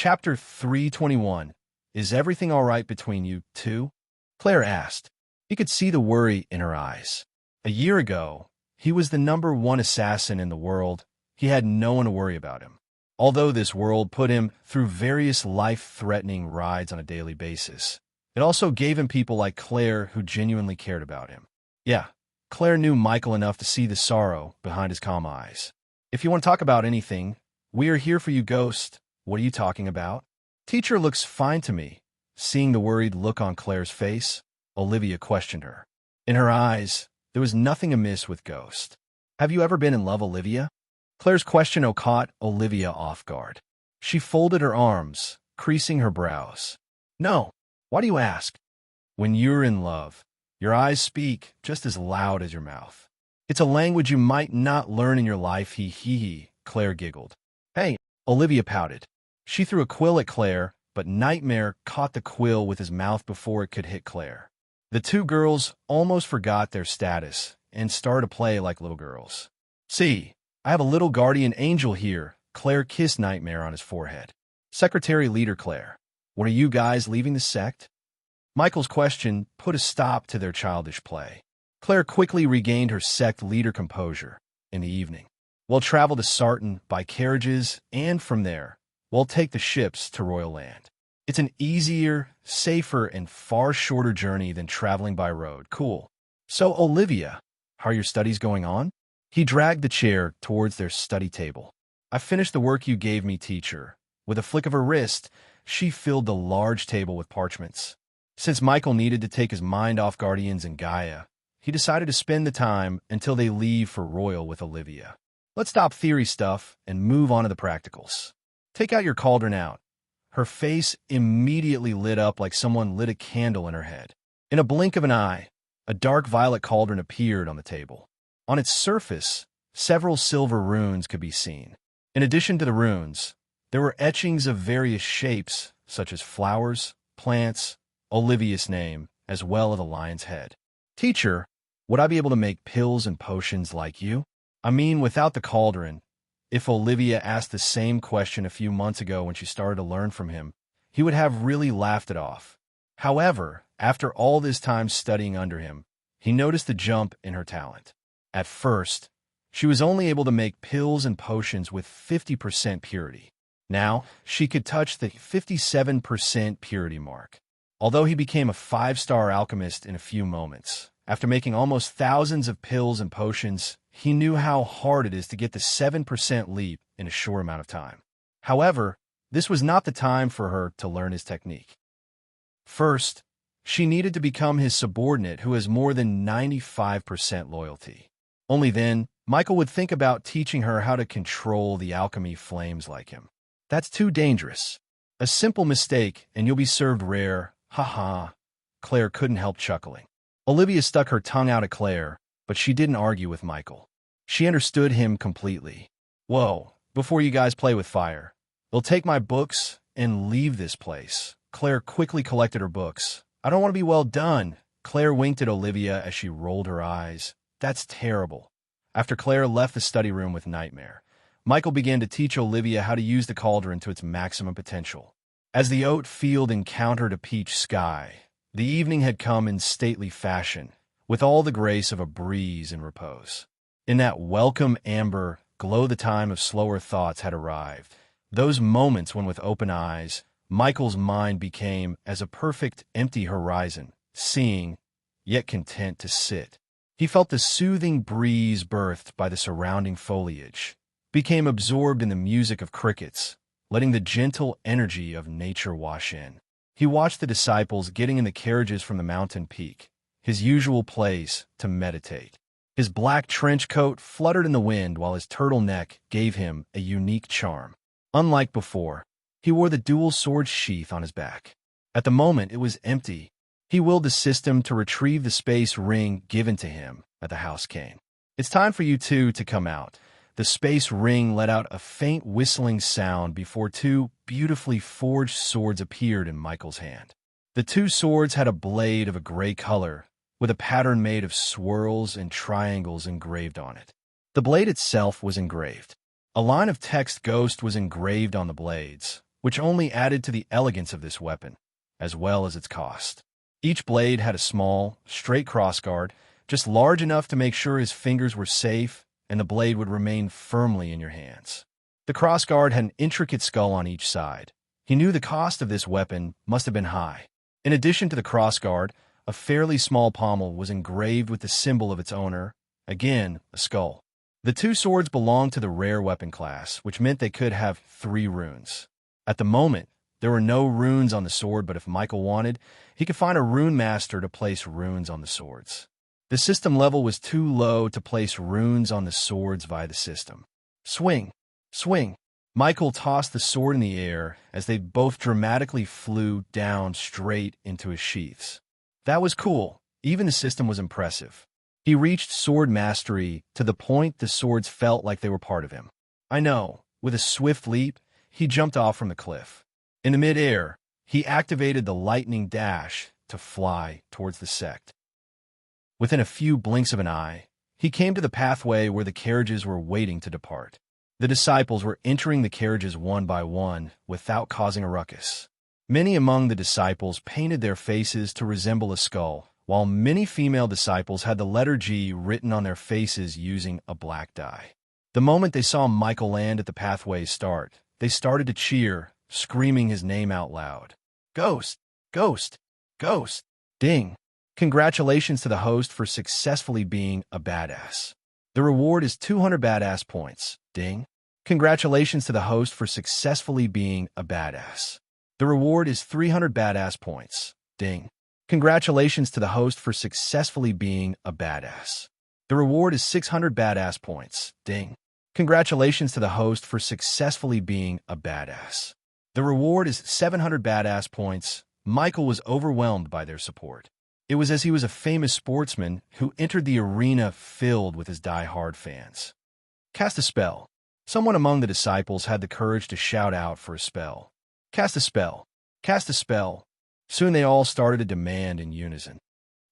Chapter 321. Is everything all right between you two? Claire asked. He could see the worry in her eyes. A year ago, he was the #1 assassin in the world. He had no one to worry about him. Although this world put him through various life-threatening rides on a daily basis, it also gave him people like Claire who genuinely cared about him. Yeah, Claire knew Michael enough to see the sorrow behind his calm eyes. If you want to talk about anything, we are here for you, Ghost. What are you talking about? Teacher looks fine to me. Seeing the worried look on Claire's face, Olivia questioned her. In her eyes, there was nothing amiss with Ghost. Have you ever been in love, Olivia? Claire's question caught Olivia off guard. She folded her arms, creasing her brows. No, why do you ask? When you're in love, your eyes speak just as loud as your mouth. It's a language you might not learn in your life, he, Claire giggled. Hey, Olivia pouted. She threw a quill at Claire, but Nightmare caught the quill with his mouth before it could hit Claire. The two girls almost forgot their status and started to play like little girls. See, I have a little guardian angel here. Claire kissed Nightmare on his forehead. Secretary Leader Claire, what are you guys leaving the sect? Michael's question put a stop to their childish play. Claire quickly regained her sect leader composure. In the evening, we'll travel to Sarton by carriages, and from there, we'll take the ships to Royal Land. It's an easier, safer, and far shorter journey than traveling by road. Cool. So, Olivia, how are your studies going on? He dragged the chair towards their study table. I finished the work you gave me, teacher. With a flick of her wrist, she filled the large table with parchments. Since Michael needed to take his mind off Guardians and Gaia, he decided to spend the time until they leave for Royal with Olivia. Let's stop theory stuff and move on to the practicals. Take out your cauldron out. Her face immediately lit up like someone lit a candle in her head. In a blink of an eye, a dark violet cauldron appeared on the table. On its surface, several silver runes could be seen. In addition to the runes, there were etchings of various shapes, such as flowers, plants, Olivia's name, as well as a lion's head. Teacher, would I be able to make pills and potions like you? I mean, without the cauldron. If Olivia asked the same question a few months ago when she started to learn from him, he would have really laughed it off. However, after all this time studying under him, he noticed the jump in her talent. At first, she was only able to make pills and potions with 50% purity. Now, she could touch the 57% purity mark. Although he became a 5-star alchemist in a few moments, after making almost thousands of pills and potions, he knew how hard it is to get the 7% leap in a short amount of time. However, this was not the time for her to learn his technique. First, she needed to become his subordinate who has more than 95% loyalty. Only then, Michael would think about teaching her how to control the alchemy flames like him. That's too dangerous. A simple mistake and you'll be served rare. Ha. Claire couldn't help chuckling. Olivia stuck her tongue out at Claire, but she didn't argue with Michael. She understood him completely. Whoa, before you guys play with fire, they'll take my books and leave this place. Claire quickly collected her books. I don't want to be well done. Claire winked at Olivia as she rolled her eyes. That's terrible. After Claire left the study room with Nightmare, Michael began to teach Olivia how to use the cauldron to its maximum potential. As the oat field encountered a peach sky, the evening had come in stately fashion, with all the grace of a breeze and repose. In that welcome amber glow, the time of slower thoughts had arrived. Those moments when with open eyes, Michael's mind became as a perfect empty horizon, seeing, yet content to sit. He felt the soothing breeze birthed by the surrounding foliage, became absorbed in the music of crickets, letting the gentle energy of nature wash in. He watched the disciples getting in the carriages from the mountain peak, his usual place to meditate. His black trench coat fluttered in the wind while his turtleneck gave him a unique charm. Unlike before, he wore the dual sword sheath on his back. At the moment, it was empty. He willed the system to retrieve the space ring given to him at the house cane. It's time for you two to come out. The space ring let out a faint whistling sound before two beautifully forged swords appeared in Michael's hand. The two swords had a blade of a gray color, with a pattern made of swirls and triangles engraved on it. The blade itself was engraved. A line of text Ghost was engraved on the blades, which only added to the elegance of this weapon, as well as its cost. Each blade had a small, straight crossguard, just large enough to make sure his fingers were safe and the blade would remain firmly in your hands. The crossguard had an intricate skull on each side. He knew the cost of this weapon must have been high. In addition to the crossguard, a fairly small pommel was engraved with the symbol of its owner, again, a skull. The two swords belonged to the rare weapon class, which meant they could have 3 runes. At the moment, there were no runes on the sword, but if Michael wanted, he could find a rune master to place runes on the swords. The system level was too low to place runes on the swords via the system. Swing! Swing! Michael tossed the sword in the air as they both dramatically flew down straight into his sheaths. That was cool. Even the system was impressive. He reached sword mastery to the point the swords felt like they were part of him. I know. With a swift leap, he jumped off from the cliff. In the mid-air, he activated the lightning dash to fly towards the sect. Within a few blinks of an eye, he came to the pathway where the carriages were waiting to depart. The disciples were entering the carriages one by one without causing a ruckus. Many among the disciples painted their faces to resemble a skull, while many female disciples had the letter G written on their faces using a black dye. The moment they saw Michael land at the pathway's start, they started to cheer, screaming his name out loud. Ghost! Ghost! Ghost! Ding! Congratulations to the host for successfully being a badass. The reward is 200 badass points. Ding! Congratulations to the host for successfully being a badass. The reward is 300 badass points. Ding! Congratulations to the host for successfully being a badass. The reward is 600 badass points. Ding! Congratulations to the host for successfully being a badass. The reward is 700 badass points. Michael was overwhelmed by their support. It was as he was a famous sportsman who entered the arena filled with his die-hard fans. Cast a spell. Someone among the disciples had the courage to shout out for a spell. Cast a spell. Cast a spell. Soon they all started to demand in unison.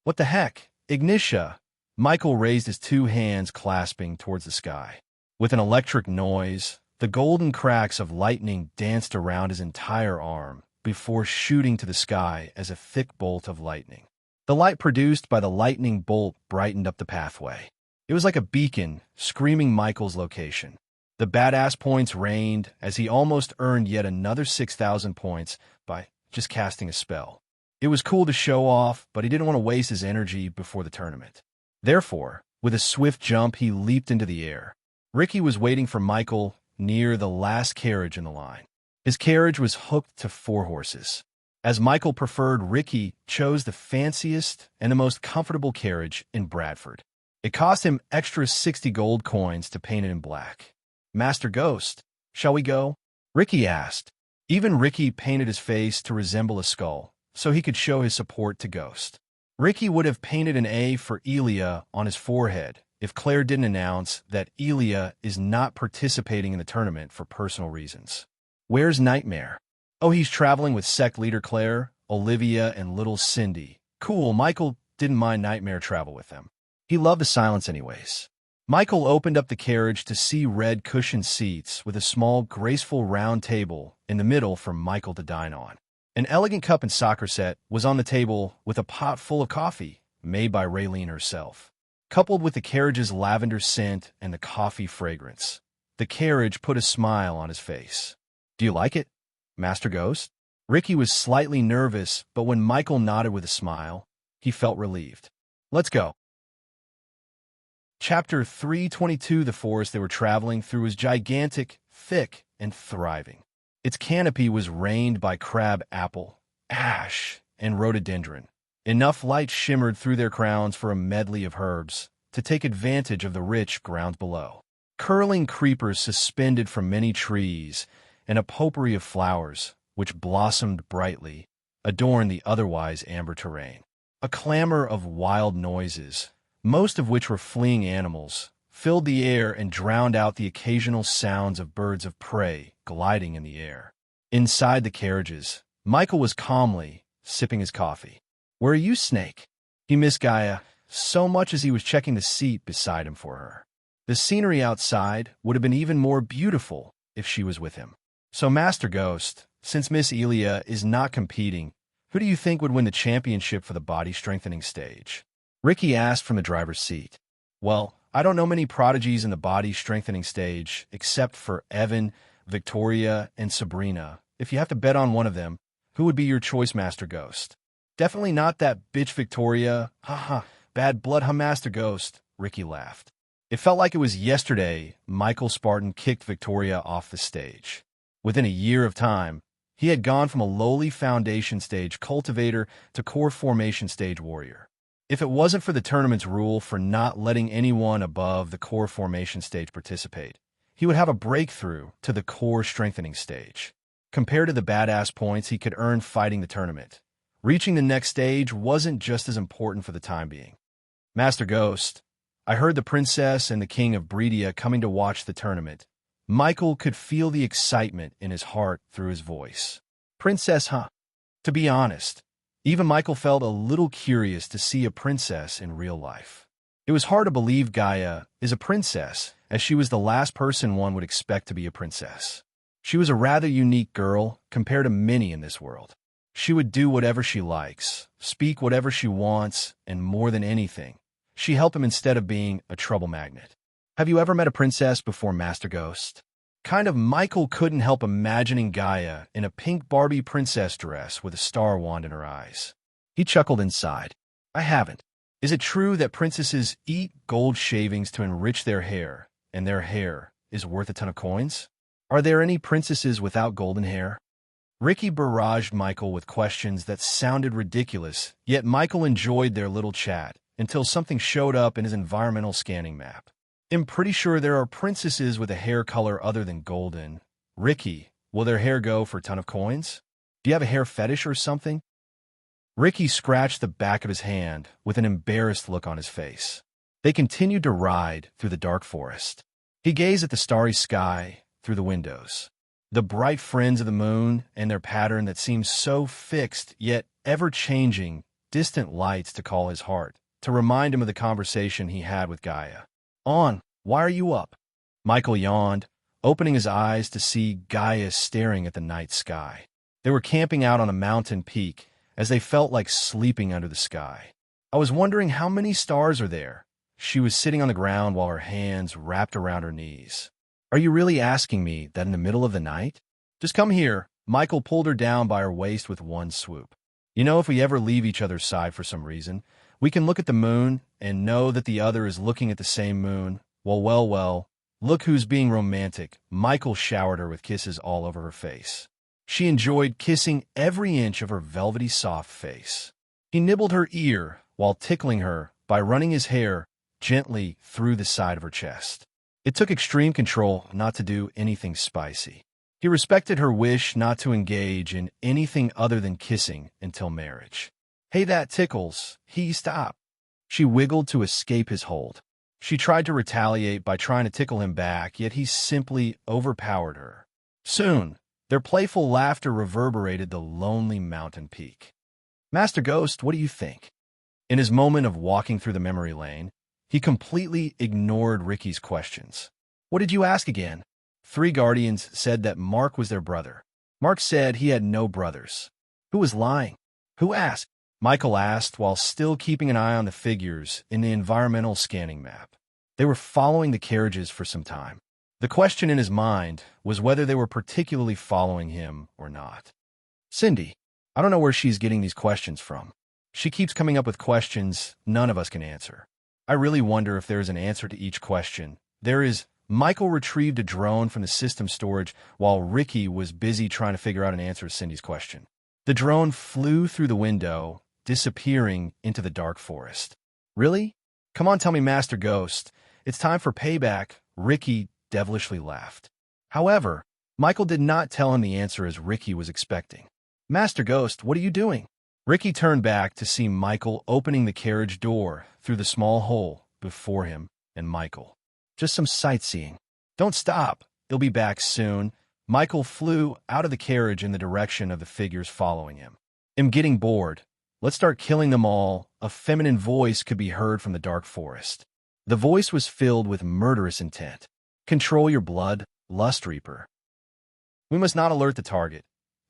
What the heck? Ignitia! Michael raised his 2 hands clasping towards the sky. With an electric noise, the golden cracks of lightning danced around his entire arm before shooting to the sky as a thick bolt of lightning. The light produced by the lightning bolt brightened up the pathway. It was like a beacon, screaming Michael's location. The badass points rained as he almost earned yet another 6,000 points by just casting a spell. It was cool to show off, but he didn't want to waste his energy before the tournament. Therefore, with a swift jump, he leaped into the air. Ricky was waiting for Michael near the last carriage in the line. His carriage was hooked to 4 horses. As Michael preferred, Ricky chose the fanciest and the most comfortable carriage in Bradford. It cost him extra 60 gold coins to paint it in black. Master Ghost, shall we go? Ricky asked. Even Ricky painted his face to resemble a skull, so he could show his support to Ghost. Ricky would have painted an A for Elia on his forehead if Claire didn't announce that Elia is not participating in the tournament for personal reasons. Where's Nightmare? Oh, he's traveling with sect leader Claire, Olivia, and little Cindy. Cool, Michael didn't mind Nightmare travel with them. He loved the silence anyways. Michael opened up the carriage to see red cushioned seats with a small, graceful round table in the middle for Michael to dine on. An elegant cup and soccer set was on the table with a pot full of coffee made by Raylene herself. Coupled with the carriage's lavender scent and the coffee fragrance, the carriage put a smile on his face. Do you like it, Master Ghost? Ricky was slightly nervous, but when Michael nodded with a smile, he felt relieved. Let's go. Chapter 322. The forest they were traveling through was gigantic, thick, and thriving. Its canopy was rained by crab apple, ash, and rhododendron. Enough light shimmered through their crowns for a medley of herbs to take advantage of the rich ground below. Curling creepers suspended from many trees, and a potpourri of flowers, which blossomed brightly, adorned the otherwise amber terrain. A clamor of wild noises, most of which were fleeing animals, filled the air and drowned out the occasional sounds of birds of prey gliding in the air. Inside the carriages, Michael was calmly sipping his coffee. Where are you, Snake? He missed Gaia so much as he was checking the seat beside him for her. The scenery outside would have been even more beautiful if she was with him. So, Master Ghost, since Miss Elia is not competing, who do you think would win the championship for the body strengthening stage? Ricky asked from the driver's seat. Well, I don't know many prodigies in the body strengthening stage, except for Evan, Victoria, and Sabrina. If you have to bet on one of them, who would be your choice, Master Ghost? Definitely not that bitch Victoria. Haha, bad blood, huh, Master Ghost? Ricky laughed. It felt like it was yesterday Michael Spartan kicked Victoria off the stage. Within a year of time, he had gone from a lowly foundation stage cultivator to core formation stage warrior. If it wasn't for the tournament's rule for not letting anyone above the core formation stage participate, he would have a breakthrough to the core strengthening stage. Compared to the badass points he could earn fighting the tournament, reaching the next stage wasn't just as important for the time being. Master Ghost, I heard the princess and the king of Breedia coming to watch the tournament. Michael could feel the excitement in his heart through his voice. Princess, huh? To be honest, even Michael felt a little curious to see a princess in real life. It was hard to believe Gaia is a princess, as she was the last person one would expect to be a princess. She was a rather unique girl compared to many in this world. She would do whatever she likes, speak whatever she wants, and more than anything, she helped him instead of being a trouble magnet. Have you ever met a princess before, Master Ghost? Michael couldn't help imagining Gaia in a pink Barbie princess dress with a star wand in her eyes. He chuckled inside. I haven't. Is it true that princesses eat gold shavings to enrich their hair, and their hair is worth a ton of coins? Are there any princesses without golden hair? Ricky barraged Michael with questions that sounded ridiculous, yet Michael enjoyed their little chat until something showed up in his environmental scanning map. I'm pretty sure there are princesses with a hair color other than golden. Ricky, will their hair go for a ton of coins? Do you have a hair fetish or something? Ricky scratched the back of his hand with an embarrassed look on his face. They continued to ride through the dark forest. He gazed at the starry sky through the windows. The bright friends of the moon and their pattern that seemed so fixed yet ever-changing, distant lights to call his heart, to remind him of the conversation he had with Gaia. Why are you up? Michael yawned, opening his eyes to see Gaia staring at the night sky. They were camping out on a mountain peak as they felt like sleeping under the sky. I was wondering how many stars are there. She was sitting on the ground while her hands wrapped around her knees. Are you really asking me that in the middle of the night? Just come here. Michael pulled her down by her waist with one swoop. You know, if we ever leave each other's side for some reason, we can look at the moon and know that the other is looking at the same moon. Well, look who's being romantic. Michael showered her with kisses all over her face. She enjoyed kissing every inch of her velvety soft face. He nibbled her ear while tickling her by running his hair gently through the side of her chest. It took extreme control not to do anything spicy. He respected her wish not to engage in anything other than kissing until marriage. Hey, that tickles. Stop. She wiggled to escape his hold. She tried to retaliate by trying to tickle him back, yet he simply overpowered her. Soon, their playful laughter reverberated the lonely mountain peak. Master Ghost, what do you think? In his moment of walking through the memory lane, he completely ignored Ricky's questions. What did you ask again? 3 guardians said that Mark was their brother. Mark said he had no brothers. Who was lying? Who asked? Michael asked while still keeping an eye on the figures in the environmental scanning map. They were following the carriages for some time. The question in his mind was whether they were particularly following him or not. Cindy, I don't know where she's getting these questions from. She keeps coming up with questions none of us can answer. I really wonder if there is an answer to each question. There is. Michael retrieved a drone from the system storage while Ricky was busy trying to figure out an answer to Cindy's question. The drone flew through the window, disappearing into the dark forest. Really? Come on, tell me, Master Ghost. It's time for payback. Ricky devilishly laughed. However, Michael did not tell him the answer as Ricky was expecting. Master Ghost, what are you doing? Ricky turned back to see Michael opening the carriage door through the small hole before him and Michael. Just some sightseeing. Don't stop. He'll be back soon. Michael flew out of the carriage in the direction of the figures following him. I'm getting bored. Let's start killing them all. A feminine voice could be heard from the dark forest. The voice was filled with murderous intent. Control your blood, Lust Reaper. We must not alert the target.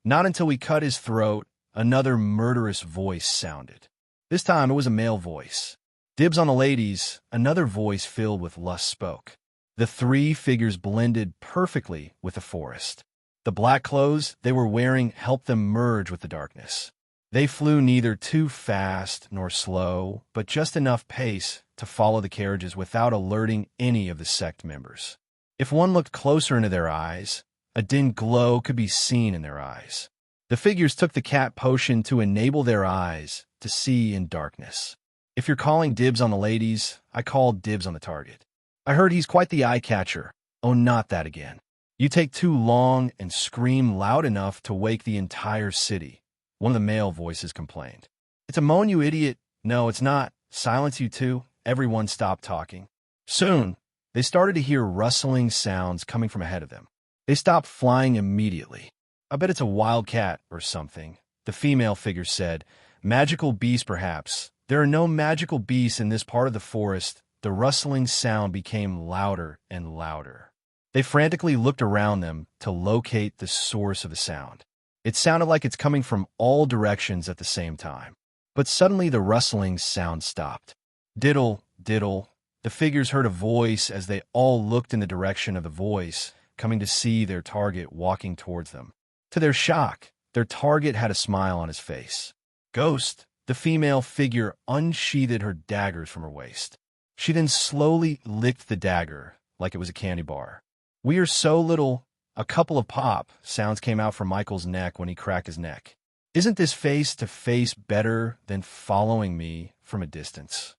Not until we cut his throat, another murderous voice sounded. This time it was a male voice. Dibs on the ladies, another voice filled with lust spoke. The three figures blended perfectly with the forest. The black clothes they were wearing helped them merge with the darkness. They flew neither too fast nor slow, but just enough pace to follow the carriages without alerting any of the sect members. If one looked closer into their eyes, a dim glow could be seen in their eyes. The figures took the cat potion to enable their eyes to see in darkness. If you're calling dibs on the ladies, I call dibs on the target. I heard he's quite the eye-catcher. Oh, not that again. You take too long and scream loud enough to wake the entire city. One of the male voices complained. It's a moan, you idiot. No, it's not. Silence, you two. Everyone stopped talking. Soon, they started to hear rustling sounds coming from ahead of them. They stopped flying immediately. I bet it's a wildcat or something, the female figure said. Magical beast, perhaps. There are no magical beasts in this part of the forest. The rustling sound became louder and louder. They frantically looked around them to locate the source of the sound. It sounded like it's coming from all directions at the same time. But suddenly the rustling sound stopped. Diddle, diddle. The figures heard a voice as they all looked in the direction of the voice, coming to see their target walking towards them. To their shock, their target had a smile on his face. Ghost, the female figure unsheathed her daggers from her waist. She then slowly licked the dagger like it was a candy bar. We are so little. A couple of pop sounds came out from Michael's neck when he cracked his neck. Isn't this face-to-face better than following me from a distance?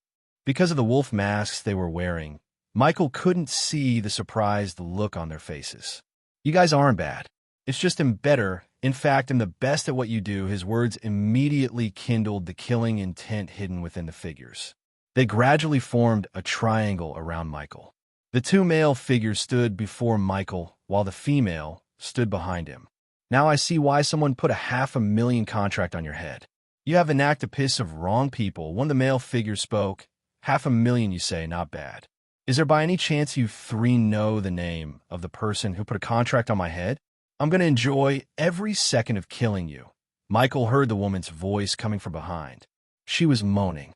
Because of the wolf masks they were wearing, Michael couldn't see the surprised look on their faces. You guys aren't bad. It's just I'm better. In fact, I'm the best at what you do. His words immediately kindled the killing intent hidden within the figures. They gradually formed a triangle around Michael. The two male figures stood before Michael, while the female stood behind him. Now I see why someone put a $500,000 contract on your head. You have an act a piss of wrong people. One of the male figures spoke. $500,000, you say, not bad. Is there by any chance you three know the name of the person who put a contract on my head? I'm going to enjoy every second of killing you. Michael heard the woman's voice coming from behind. She was moaning.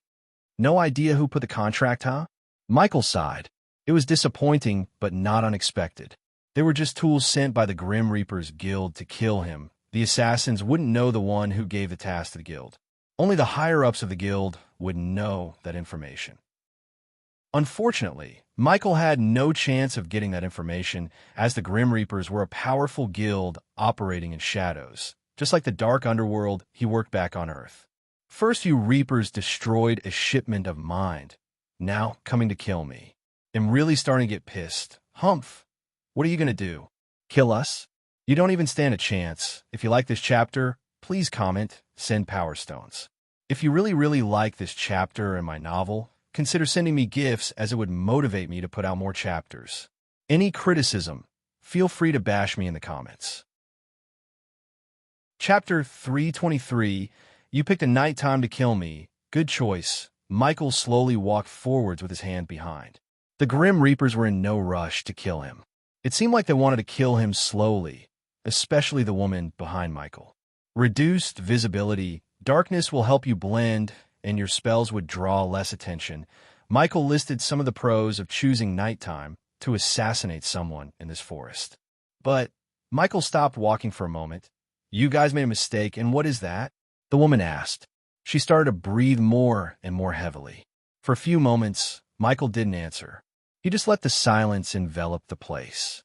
No idea who put the contract, huh? Michael sighed. It was disappointing, but not unexpected. They were just tools sent by the Grim Reaper's guild to kill him. The assassins wouldn't know the one who gave the task to the guild. Only the higher-ups of the guild would know that information. Unfortunately, Michael had no chance of getting that information, as the Grim Reapers were a powerful guild operating in shadows. Just like the dark underworld, he worked back on Earth. First, you Reapers destroyed a shipment of mine. Now, coming to kill me. I'm really starting to get pissed. Humph! What are you going to do? Kill us? You don't even stand a chance. If you like this chapter, please comment, send Power Stones. If you really like this chapter and my novel, consider sending me gifts, as it would motivate me to put out more chapters. Any criticism, feel free to bash me in the comments. Chapter 323, You picked a night time to kill me. Good choice. Michael slowly walked forwards with his hand behind. The Grim Reapers were in no rush to kill him. It seemed like they wanted to kill him slowly, especially the woman behind Michael. Reduced visibility, darkness will help you blend, and your spells would draw less attention. Michael listed some of the pros of choosing nighttime to assassinate someone in this forest. But Michael stopped walking for a moment. You guys made a mistake, and what is that? The woman asked. She started to breathe more and more heavily. For a few moments, Michael didn't answer. He just let the silence envelop the place.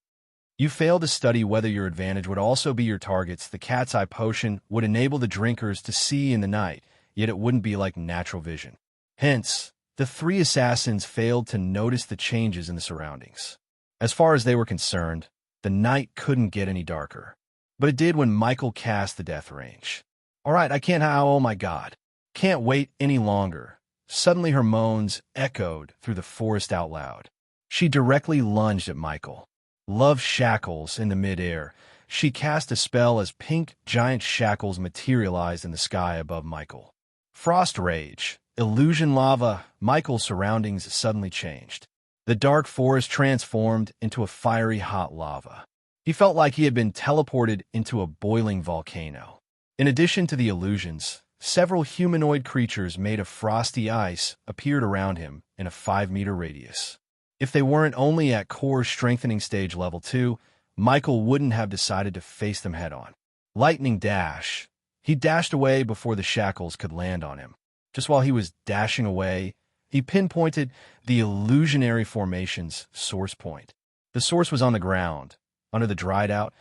You failed to study whether your advantage would also be your targets. The cat's eye potion would enable the drinkers to see in the night, yet it wouldn't be like natural vision. Hence, the three assassins failed to notice the changes in the surroundings. As far as they were concerned, the night couldn't get any darker. But it did when Michael cast the death range. All right, I can't, oh my God. Can't wait any longer. Suddenly her moans echoed through the forest out loud. She directly lunged at Michael. Love shackles in the midair. She cast a spell as pink giant shackles materialized in the sky above Michael. Frost rage, illusion lava. Michael's surroundings suddenly changed. The dark forest transformed into a fiery hot lava. He felt like he had been teleported into a boiling volcano. In addition to the illusions, several humanoid creatures made of frosty ice appeared around him in a 5-meter radius. If they weren't only at core strengthening stage level 2, Michael wouldn't have decided to face them head-on. Lightning dash. He dashed away before the shackles could land on him. Just while he was dashing away, he pinpointed the illusionary formation's source point. The source was on the ground, under the dried-out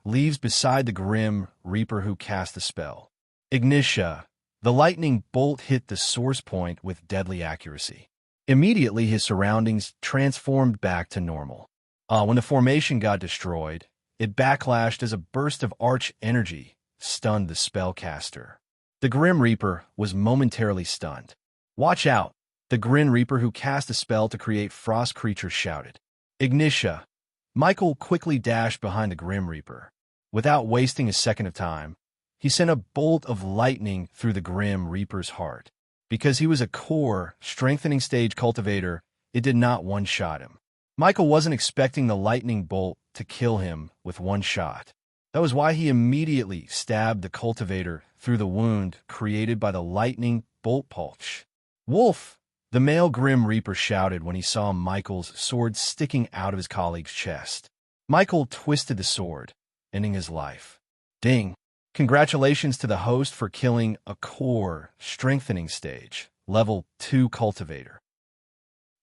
leaves beside the Grim Reaper who cast the spell. Ignitia. The lightning bolt hit the source point with deadly accuracy. Immediately, his surroundings transformed back to normal. When the formation got destroyed, it backlashed as a burst of arch energy stunned the spellcaster. The Grim Reaper was momentarily stunned. "Watch out!" The Grim Reaper who cast a spell to create frost creatures shouted. Ignitia. Michael quickly dashed behind the Grim Reaper. Without wasting a second of time, he sent a bolt of lightning through the Grim Reaper's heart. Because he was a core, strengthening stage cultivator, it did not one-shot him. Michael wasn't expecting the lightning bolt to kill him with one shot. That was why he immediately stabbed the cultivator through the wound created by the lightning bolt pulse. "Wolf!" The male Grim Reaper shouted when he saw Michael's sword sticking out of his colleague's chest. Michael twisted the sword, ending his life. Ding! Congratulations to the host for killing a core strengthening stage, level 2 cultivator.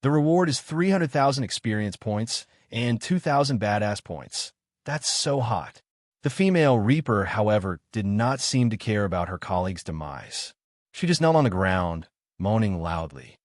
The reward is 300,000 experience points and 2,000 badass points. That's so hot. The female Reaper, however, did not seem to care about her colleague's demise. She just knelt on the ground, moaning loudly.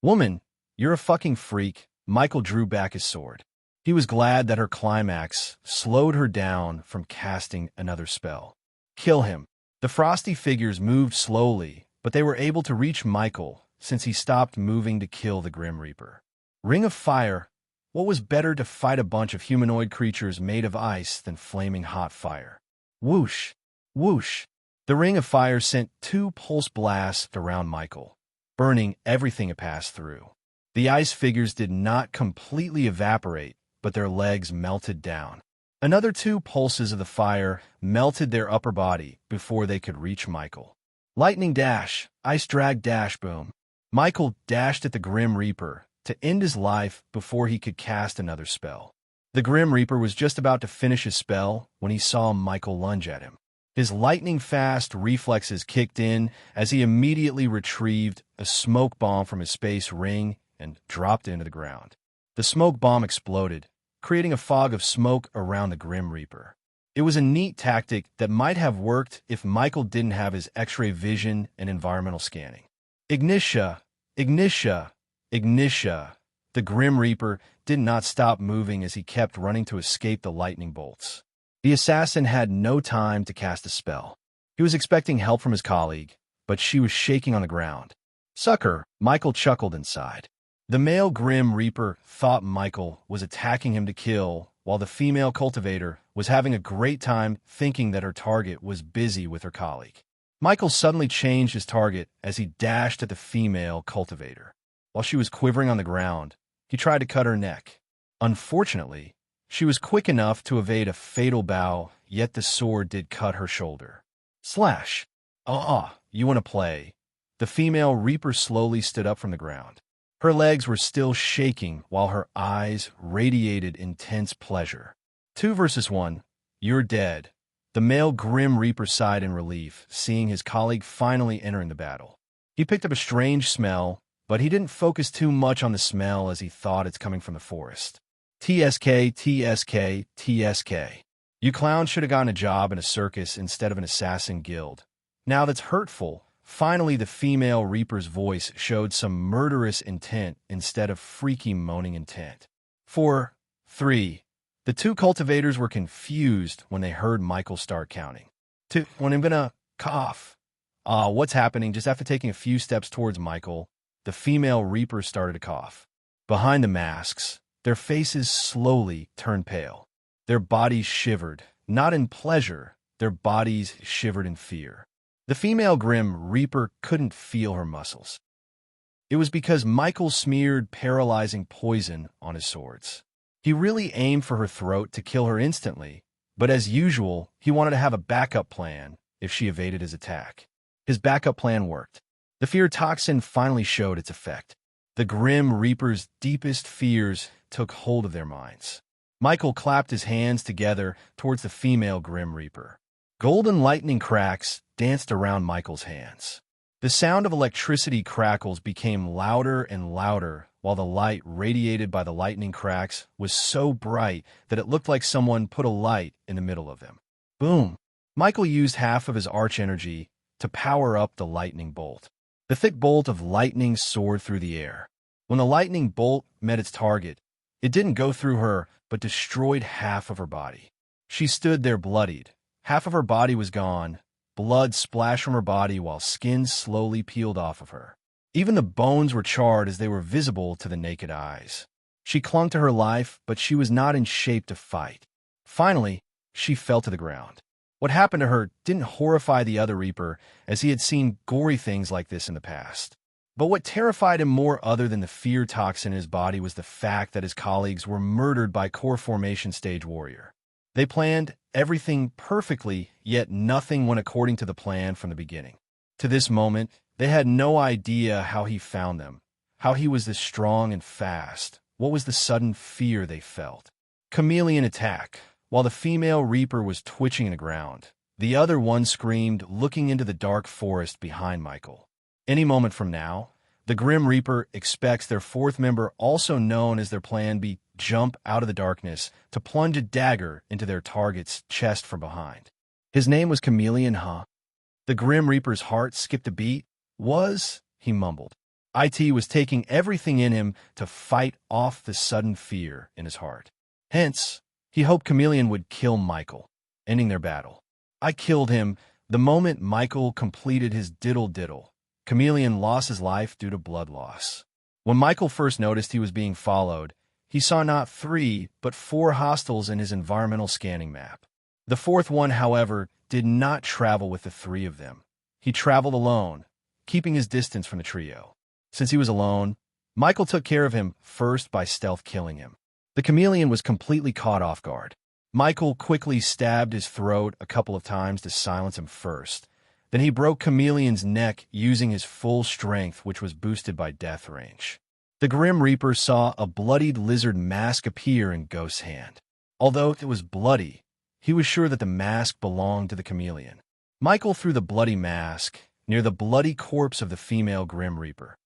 "Woman, you're a fucking freak." Michael drew back his sword. He was glad that her climax slowed her down from casting another spell. "Kill him." The frosty figures moved slowly, but they were able to reach Michael since he stopped moving to kill the Grim Reaper. Ring of Fire. What was better to fight a bunch of humanoid creatures made of ice than flaming hot fire? Whoosh! Whoosh! The Ring of Fire sent 2 pulse blasts around Michael, burning everything it passed through. The ice figures did not completely evaporate, but their legs melted down. Another 2 pulses of the fire melted their upper body before they could reach Michael. Lightning dash, ice drag dash boom. Michael dashed at the Grim Reaper to end his life before he could cast another spell. The Grim Reaper was just about to finish his spell when he saw Michael lunge at him. His lightning-fast reflexes kicked in as he immediately retrieved a smoke bomb from his space ring and dropped it into the ground. The smoke bomb exploded, creating a fog of smoke around the Grim Reaper. It was a neat tactic that might have worked if Michael didn't have his X-ray vision and environmental scanning. Ignitia! Ignitia! Ignitia! The Grim Reaper did not stop moving as he kept running to escape the lightning bolts. The assassin had no time to cast a spell. He was expecting help from his colleague, but she was shaking on the ground. "Sucker!" Michael chuckled inside. The male Grim Reaper thought Michael was attacking him to kill, while the female cultivator was having a great time thinking that her target was busy with her colleague. Michael suddenly changed his target as he dashed at the female cultivator. While she was quivering on the ground, he tried to cut her neck. Unfortunately, she was quick enough to evade a fatal bow, yet the sword did cut her shoulder. Slash! You want to play? The female Reaper slowly stood up from the ground. Her legs were still shaking while her eyes radiated intense pleasure. 2 versus 1. You're dead. The male Grim Reaper sighed in relief, seeing his colleague finally entering the battle. He picked up a strange smell, but he didn't focus too much on the smell as he thought it's coming from the forest. TSK, TSK, TSK. You clowns should have gotten a job in a circus instead of an assassin guild. Now that's hurtful. Finally, the female Reaper's voice showed some murderous intent instead of freaky moaning intent. 4, 3. The 2 cultivators were confused when they heard Michael start counting. 2. When I'm gonna cough. What's happening? Just after taking a few steps towards Michael, the female Reaper started to cough. Behind the masks, their faces slowly turned pale. Their bodies shivered, not in pleasure, their bodies shivered in fear. The female Grim Reaper couldn't feel her muscles. It was because Michael smeared paralyzing poison on his swords. He really aimed for her throat to kill her instantly, but as usual, he wanted to have a backup plan if she evaded his attack. His backup plan worked. The fear toxin finally showed its effect. The Grim Reaper's deepest fears took hold of their minds. Michael clapped his hands together towards the female Grim Reaper. Golden lightning cracks danced around Michael's hands. The sound of electricity crackles became louder and louder, while the light radiated by the lightning cracks was so bright that it looked like someone put a light in the middle of them. Boom! Michael used half of his arch energy to power up the lightning bolt. The thick bolt of lightning soared through the air. When the lightning bolt met its target, it didn't go through her, but destroyed half of her body. She stood there bloodied. Half of her body was gone. Blood splashed from her body while skin slowly peeled off of her. Even the bones were charred as they were visible to the naked eyes. She clung to her life, but she was not in shape to fight. Finally, she fell to the ground. What happened to her didn't horrify the other Reaper, as he had seen gory things like this in the past. But what terrified him more other than the fear toxin in his body was the fact that his colleagues were murdered by Core Formation Stage Warrior. They planned everything perfectly, yet nothing went according to the plan from the beginning. To this moment, they had no idea how he found them, how he was this strong and fast. What was the sudden fear they felt? Chameleon attack. While the female Reaper was twitching in the ground, the other one screamed, looking into the dark forest behind Michael. Any moment from now, the Grim Reaper expects their fourth member, also known as their Plan B, jump out of the darkness to plunge a dagger into their target's chest from behind. His name was Chameleon, huh? The Grim Reaper's heart skipped a beat. He mumbled. IT was taking everything in him to fight off the sudden fear in his heart. Hence, he hoped Chameleon would kill Michael, ending their battle. I killed him. The moment Michael completed his diddle-diddle, Chameleon lost his life due to blood loss. When Michael first noticed he was being followed, he saw not 3, but 4 hostiles in his environmental scanning map. The fourth one, however, did not travel with the 3 of them. He traveled alone, keeping his distance from the trio. Since he was alone, Michael took care of him first by stealth killing him. The Chameleon was completely caught off guard. Michael quickly stabbed his throat a couple of times to silence him first. Then he broke Chameleon's neck using his full strength, which was boosted by death range. The Grim Reaper saw a bloodied lizard mask appear in Ghost's hand. Although it was bloody, he was sure that the mask belonged to the Chameleon. Michael threw the bloody mask near the bloody corpse of the female Grim Reaper.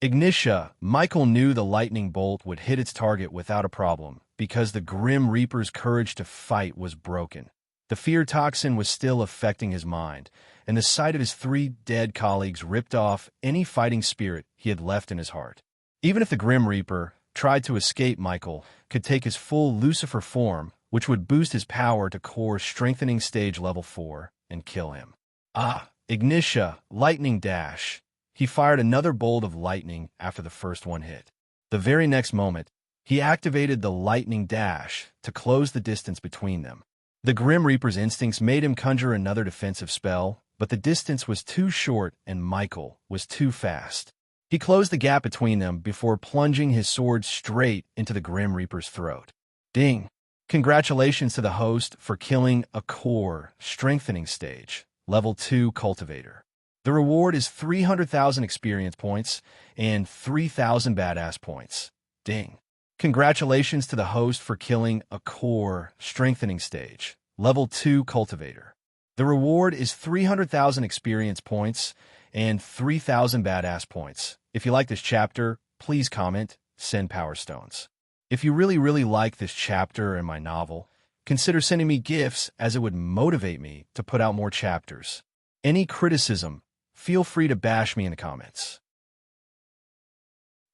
Ignitia, Michael knew the lightning bolt would hit its target without a problem because the Grim Reaper's courage to fight was broken. The fear toxin was still affecting his mind, and the sight of his 3 dead colleagues ripped off any fighting spirit he had left in his heart. Even if the Grim Reaper tried to escape, Michael could take his full Lucifer form, which would boost his power to core strengthening stage level 4, and kill him. Ignitia, lightning dash. He fired another bolt of lightning after the first one hit. The very next moment, he activated the lightning dash to close the distance between them. The Grim Reaper's instincts made him conjure another defensive spell, but the distance was too short and Michael was too fast. He closed the gap between them before plunging his sword straight into the Grim Reaper's throat. Ding! Congratulations to the host for killing a core strengthening stage, level 2 cultivator. The reward is 300,000 experience points and 3,000 badass points. Ding. Congratulations to the host for killing a core strengthening stage, level 2 cultivator. The reward is 300,000 experience points and 3,000 badass points. If you like this chapter, please comment, send Power Stones. If you really like this chapter and my novel, consider sending me gifts as it would motivate me to put out more chapters. Any criticism, feel free to bash me in the comments.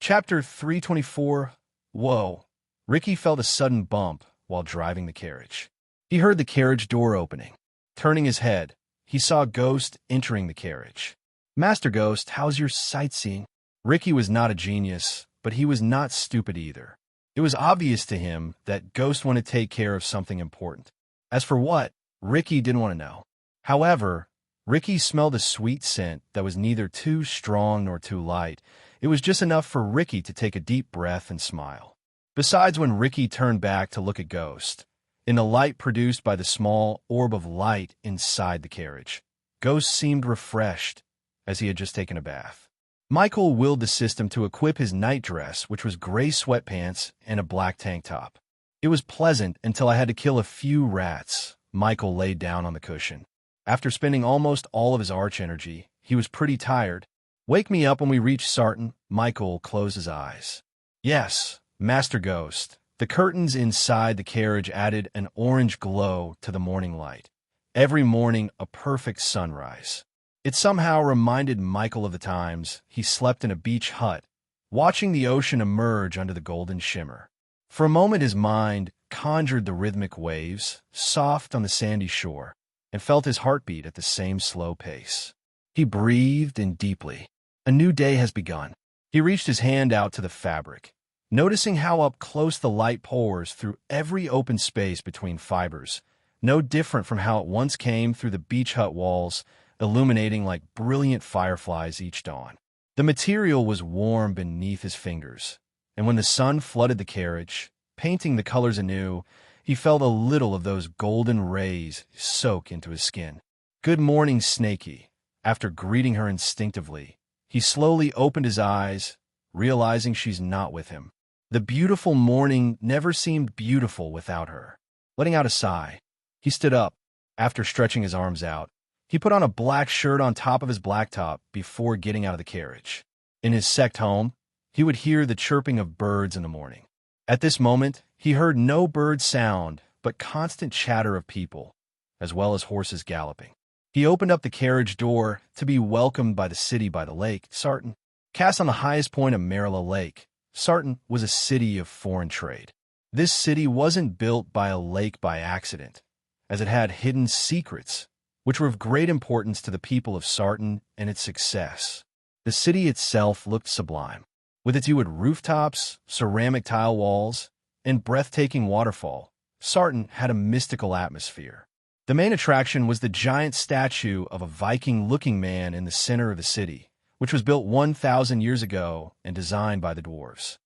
Chapter 324. Whoa. Ricky felt a sudden bump while driving the carriage. He heard the carriage door opening. Turning his head, he saw Ghost entering the carriage. Master Ghost, how's your sightseeing? Ricky was not a genius, but he was not stupid either. It was obvious to him that Ghost wanted to take care of something important. As for what, Ricky didn't want to know. However, Ricky smelled a sweet scent that was neither too strong nor too light. It was just enough for Ricky to take a deep breath and smile. Besides when Ricky turned back to look at Ghost, in the light produced by the small orb of light inside the carriage, Ghost seemed refreshed, as he had just taken a bath. Michael willed the system to equip his night dress, which was gray sweatpants and a black tank top. It was pleasant until I had to kill a few rats. Michael laid down on the cushion. After spending almost all of his arch energy, he was pretty tired. Wake me up when we reach Sarton. Michael closed his eyes. Yes, Master Ghost. The curtains inside the carriage added an orange glow to the morning light. Every morning, a perfect sunrise. It somehow reminded Michael of the times he slept in a beach hut, watching the ocean emerge under the golden shimmer. For a moment, his mind conjured the rhythmic waves, soft on the sandy shore, and felt his heartbeat at the same slow pace. He breathed in deeply. A new day has begun. He reached his hand out to the fabric, noticing how up close the light pours through every open space between fibers, no different from how it once came through the beach hut walls, illuminating like brilliant fireflies each dawn. The material was warm beneath his fingers, and when the sun flooded the carriage, painting the colors anew, he felt a little of those golden rays soak into his skin. Good morning, Snakey. After greeting her instinctively, he slowly opened his eyes, realizing she's not with him. The beautiful morning never seemed beautiful without her. Letting out a sigh, he stood up. After stretching his arms out, he put on a black shirt on top of his black top before getting out of the carriage. In his sect home, he would hear the chirping of birds in the morning. At this moment, he heard no bird sound, but constant chatter of people, as well as horses galloping. He opened up the carriage door to be welcomed by the city by the lake, Sarton. Cast on the highest point of Marilla Lake, Sarton was a city of foreign trade. This city wasn't built by a lake by accident, as it had hidden secrets, which were of great importance to the people of Sarton and its success. The city itself looked sublime, with its hued rooftops, ceramic tile walls, and breathtaking waterfall. Sarton had a mystical atmosphere. The main attraction was the giant statue of a Viking-looking man in the center of the city, which was built 1,000 years ago and designed by the dwarves.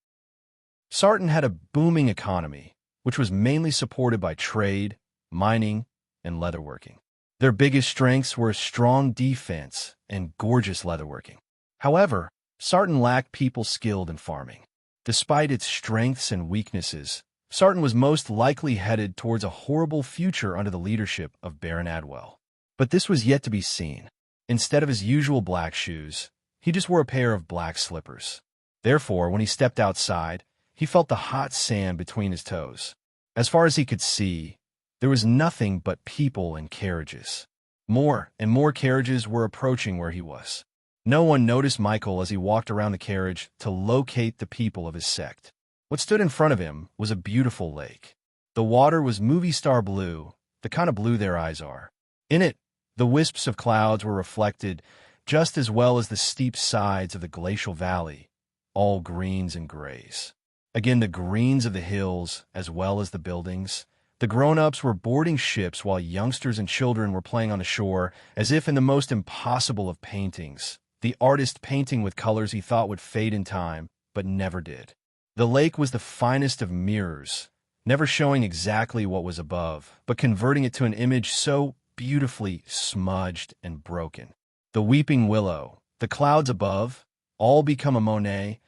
Sarton had a booming economy, which was mainly supported by trade, mining, and leatherworking. Their biggest strengths were a strong defense and gorgeous leatherworking. However, Sarton lacked people skilled in farming. Despite its strengths and weaknesses, Sarton was most likely headed towards a horrible future under the leadership of Baron Adwell. But this was yet to be seen. Instead of his usual black shoes, he just wore a pair of black slippers. Therefore, when he stepped outside, he felt the hot sand between his toes. As far as he could see, there was nothing but people and carriages. More and more carriages were approaching where he was. No one noticed Michael as he walked around the carriage to locate the people of his sect. What stood in front of him was a beautiful lake. The water was movie star blue, the kind of blue their eyes are. In it, the wisps of clouds were reflected just as well as the steep sides of the glacial valley, all greens and grays. Again, the greens of the hills as well as the buildings. The grown-ups were boarding ships while youngsters and children were playing on the shore, as if in the most impossible of paintings, the artist painting with colors he thought would fade in time, but never did. The lake was the finest of mirrors, never showing exactly what was above, but converting it to an image so beautifully smudged and broken. The weeping willow, the clouds above, all become a Monet,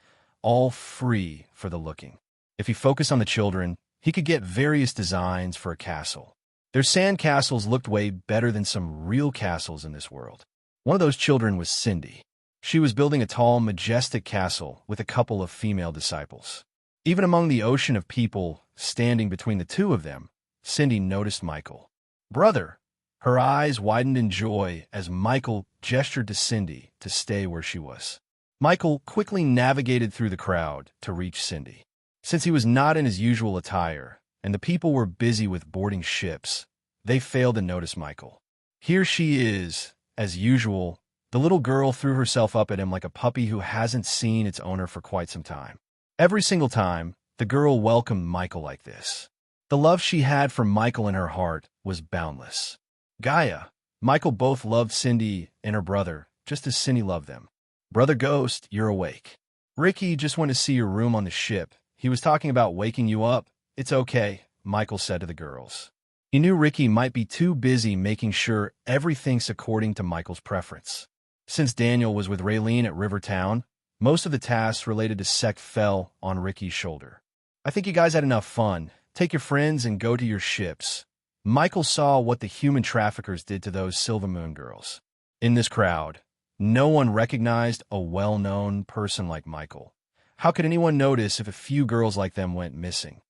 all free for the looking. If he focused on the children, he could get various designs for a castle. Their sand castles looked way better than some real castles in this world. One of those children was Cindy. She was building a tall, majestic castle with a couple of female disciples. Even among the ocean of people standing between the two of them, Cindy noticed Michael. "Brother!" Her eyes widened in joy as Michael gestured to Cindy to stay where she was. Michael quickly navigated through the crowd to reach Cindy. Since he was not in his usual attire, and the people were busy with boarding ships, they failed to notice Michael. Here she is, as usual. The little girl threw herself up at him like a puppy who hasn't seen its owner for quite some time. Every single time, the girl welcomed Michael like this. The love she had for Michael in her heart was boundless. Gaia, Michael both loved Cindy and her brother, just as Cindy loved them. "Brother Ghost, you're awake. Ricky just went to see your room on the ship. He was talking about waking you up. It's okay, Michael said to the girls. He knew Ricky might be too busy making sure everything's according to Michael's preference. Since Daniel was with Raylene at Rivertown, most of the tasks related to Sec fell on Ricky's shoulder. I think you guys had enough fun. Take your friends and go to your ships. Michael saw what the human traffickers did to those Silver Moon girls. In this crowd, no one recognized a well-known person like Michael. How could anyone notice if a few girls like them went missing?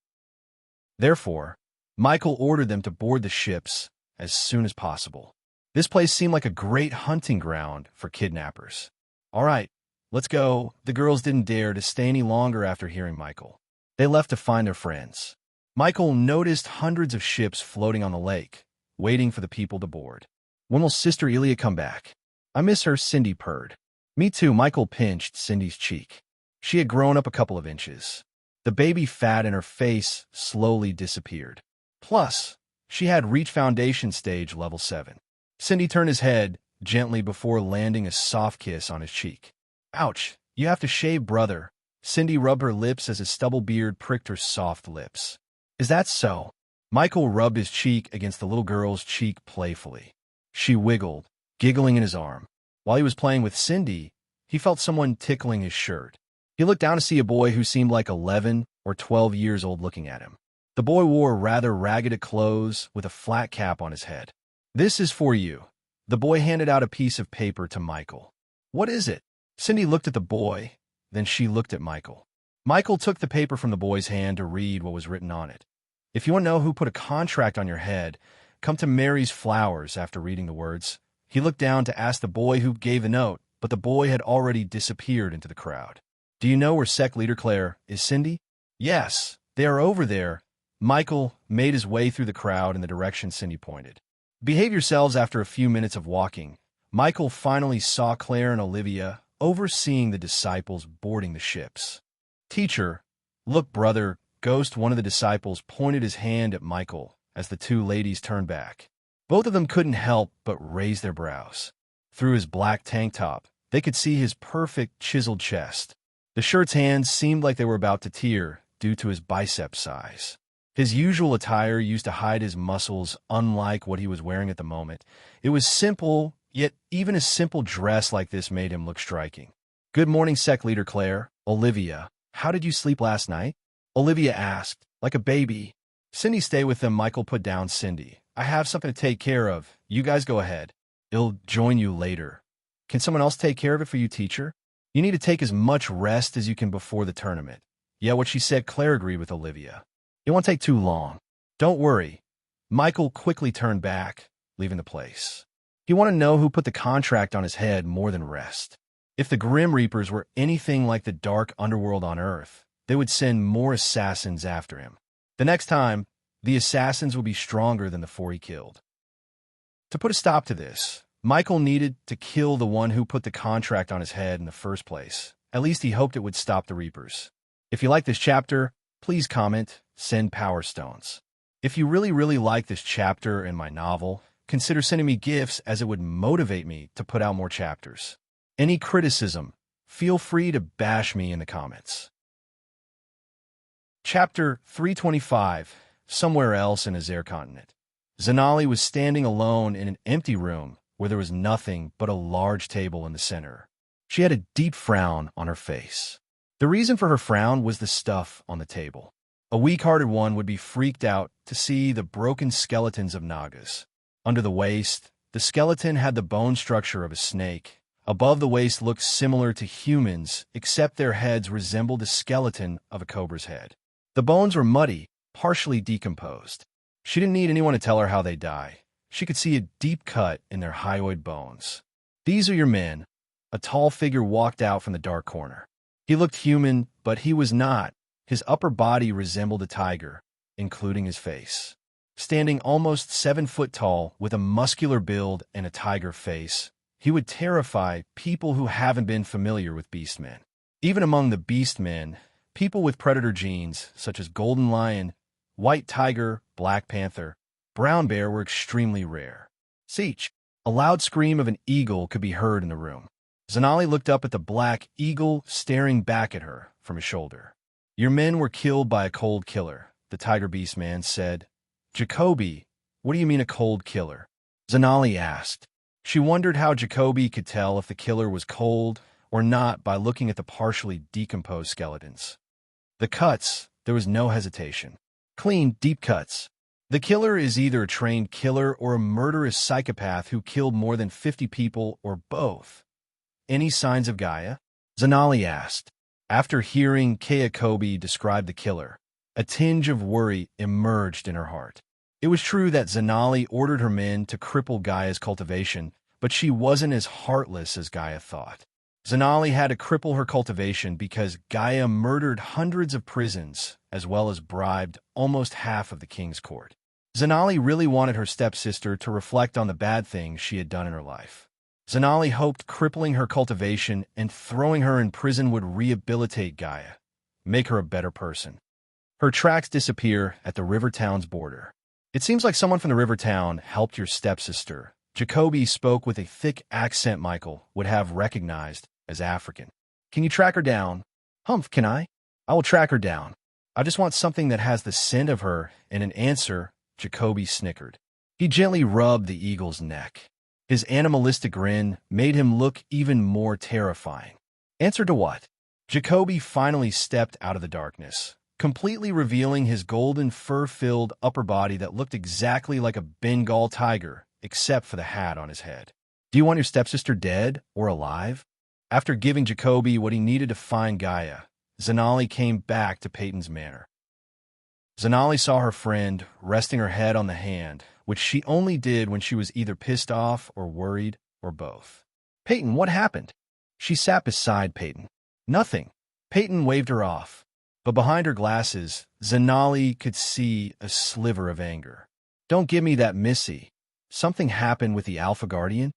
Therefore, Michael ordered them to board the ships as soon as possible. This place seemed like a great hunting ground for kidnappers. All right, let's go. The girls didn't dare to stay any longer after hearing Michael. They left to find their friends. Michael noticed hundreds of ships floating on the lake, waiting for the people to board. When will Sister Elia come back? I miss her, Cindy purred. Me too, Michael pinched Cindy's cheek. She had grown up a couple of inches. The baby fat in her face slowly disappeared. Plus, she had reached foundation stage level 7. Cindy turned his head gently before landing a soft kiss on his cheek. Ouch, you have to shave, brother. Cindy rubbed her lips as his stubble beard pricked her soft lips. Is that so? Michael rubbed his cheek against the little girl's cheek playfully. She wiggled, giggling in his arm. While he was playing with Cindy, he felt someone tickling his shirt. He looked down to see a boy who seemed like 11 or 12 years old looking at him. The boy wore rather ragged clothes with a flat cap on his head. This is for you. The boy handed out a piece of paper to Michael. What is it? Cindy looked at the boy, then she looked at Michael. Michael took the paper from the boy's hand to read what was written on it. If you want to know who put a contract on your head, come to Mary's Flowers. After reading the words, he looked down to ask the boy who gave the note, but the boy had already disappeared into the crowd. Do you know where Sec Leader Claire is, Cindy? Yes, they are over there. Michael made his way through the crowd in the direction Cindy pointed. Behave yourselves. After a few minutes of walking, Michael finally saw Claire and Olivia overseeing the disciples boarding the ships. Teacher, look, brother, Ghost, one of the disciples, pointed his hand at Michael as the two ladies turned back. Both of them couldn't help but raise their brows. Through his black tank top, they could see his perfect chiseled chest. The shirt's hands seemed like they were about to tear due to his bicep size. His usual attire used to hide his muscles, unlike what he was wearing at the moment. It was simple, yet even a simple dress like this made him look striking. Good morning, Sec Leader Claire. Olivia, how did you sleep last night? Olivia asked, like a baby. Cindy, stay with them. Michael put down Cindy. I have something to take care of. You guys go ahead. I'll join you later. Can someone else take care of it for you, teacher? You need to take as much rest as you can before the tournament. Yeah, what she said. Claire agreed with Olivia. It won't take too long. Don't worry. Michael quickly turned back, leaving the place. He wanted to know who put the contract on his head more than rest. If the Grim Reapers were anything like the dark underworld on Earth, they would send more assassins after him. The next time, the assassins would be stronger than the 4 he killed. To put a stop to this, Michael needed to kill the one who put the contract on his head in the first place. At least he hoped it would stop the Reapers. If you like this chapter, please comment, send Power Stones. If you really like this chapter and my novel, consider sending me gifts, as it would motivate me to put out more chapters. Any criticism, feel free to bash me in the comments. Chapter 325, Somewhere Else in Azure Continent. Zanali was standing alone in an empty room where there was nothing but a large table in the center. She had a deep frown on her face. The reason for her frown was the stuff on the table. A weak-hearted one would be freaked out to see the broken skeletons of Nagas. Under the waist, the skeleton had the bone structure of a snake. Above the waist looked similar to humans, except their heads resembled the skeleton of a cobra's head. The bones were muddy, partially decomposed. She didn't need anyone to tell her how they die. She could see a deep cut in their hyoid bones. These are your men. A tall figure walked out from the dark corner. He looked human, but he was not. His upper body resembled a tiger, including his face. Standing almost 7 foot tall, with a muscular build and a tiger face, he would terrify people who haven't been familiar with beastmen. Even among the beastmen, people with predator genes, such as golden lion, white tiger, black panther, brown bear, were extremely rare. Seech! A loud scream of an eagle could be heard in the room. Zanali looked up at the black eagle staring back at her from his shoulder. Your men were killed by a cold killer, the Tiger Beast man said. Jacoby, what do you mean a cold killer? Zanali asked. She wondered how Jacoby could tell if the killer was cold or not by looking at the partially decomposed skeletons. The cuts, there was no hesitation. Clean, deep cuts. The killer is either a trained killer or a murderous psychopath who killed more than 50 people or both. Any signs of Gaia? Zanali asked. After hearing Jacoby describe the killer, a tinge of worry emerged in her heart. It was true that Zanali ordered her men to cripple Gaia's cultivation, but she wasn't as heartless as Gaia thought. Zanali had to cripple her cultivation because Gaia murdered hundreds of prisons, as well as bribed almost half of the king's court. Zanali really wanted her stepsister to reflect on the bad things she had done in her life. Zanali hoped crippling her cultivation and throwing her in prison would rehabilitate Gaia, make her a better person. Her tracks disappear at the river town's border. It seems like someone from the river town helped your stepsister. Jacoby spoke with a thick accent Michael would have recognized as African. Can you track her down? Humph, can I? I will track her down. I just want something that has the scent of her and an answer. Jacoby snickered. He gently rubbed the eagle's neck. His animalistic grin made him look even more terrifying. Answer to what? Jacoby finally stepped out of the darkness, completely revealing his golden fur-filled upper body that looked exactly like a Bengal tiger, except for the hat on his head. Do you want your stepsister dead or alive? After giving Jacoby what he needed to find Gaia, Zanali came back to Peyton's manor. Zanali saw her friend resting her head on the hand, which she only did when she was either pissed off or worried or both. Peyton, what happened? She sat beside Peyton. Nothing. Peyton waved her off, but behind her glasses, Zanali could see a sliver of anger. Don't give me that, Missy. Something happened with the Alpha Guardian?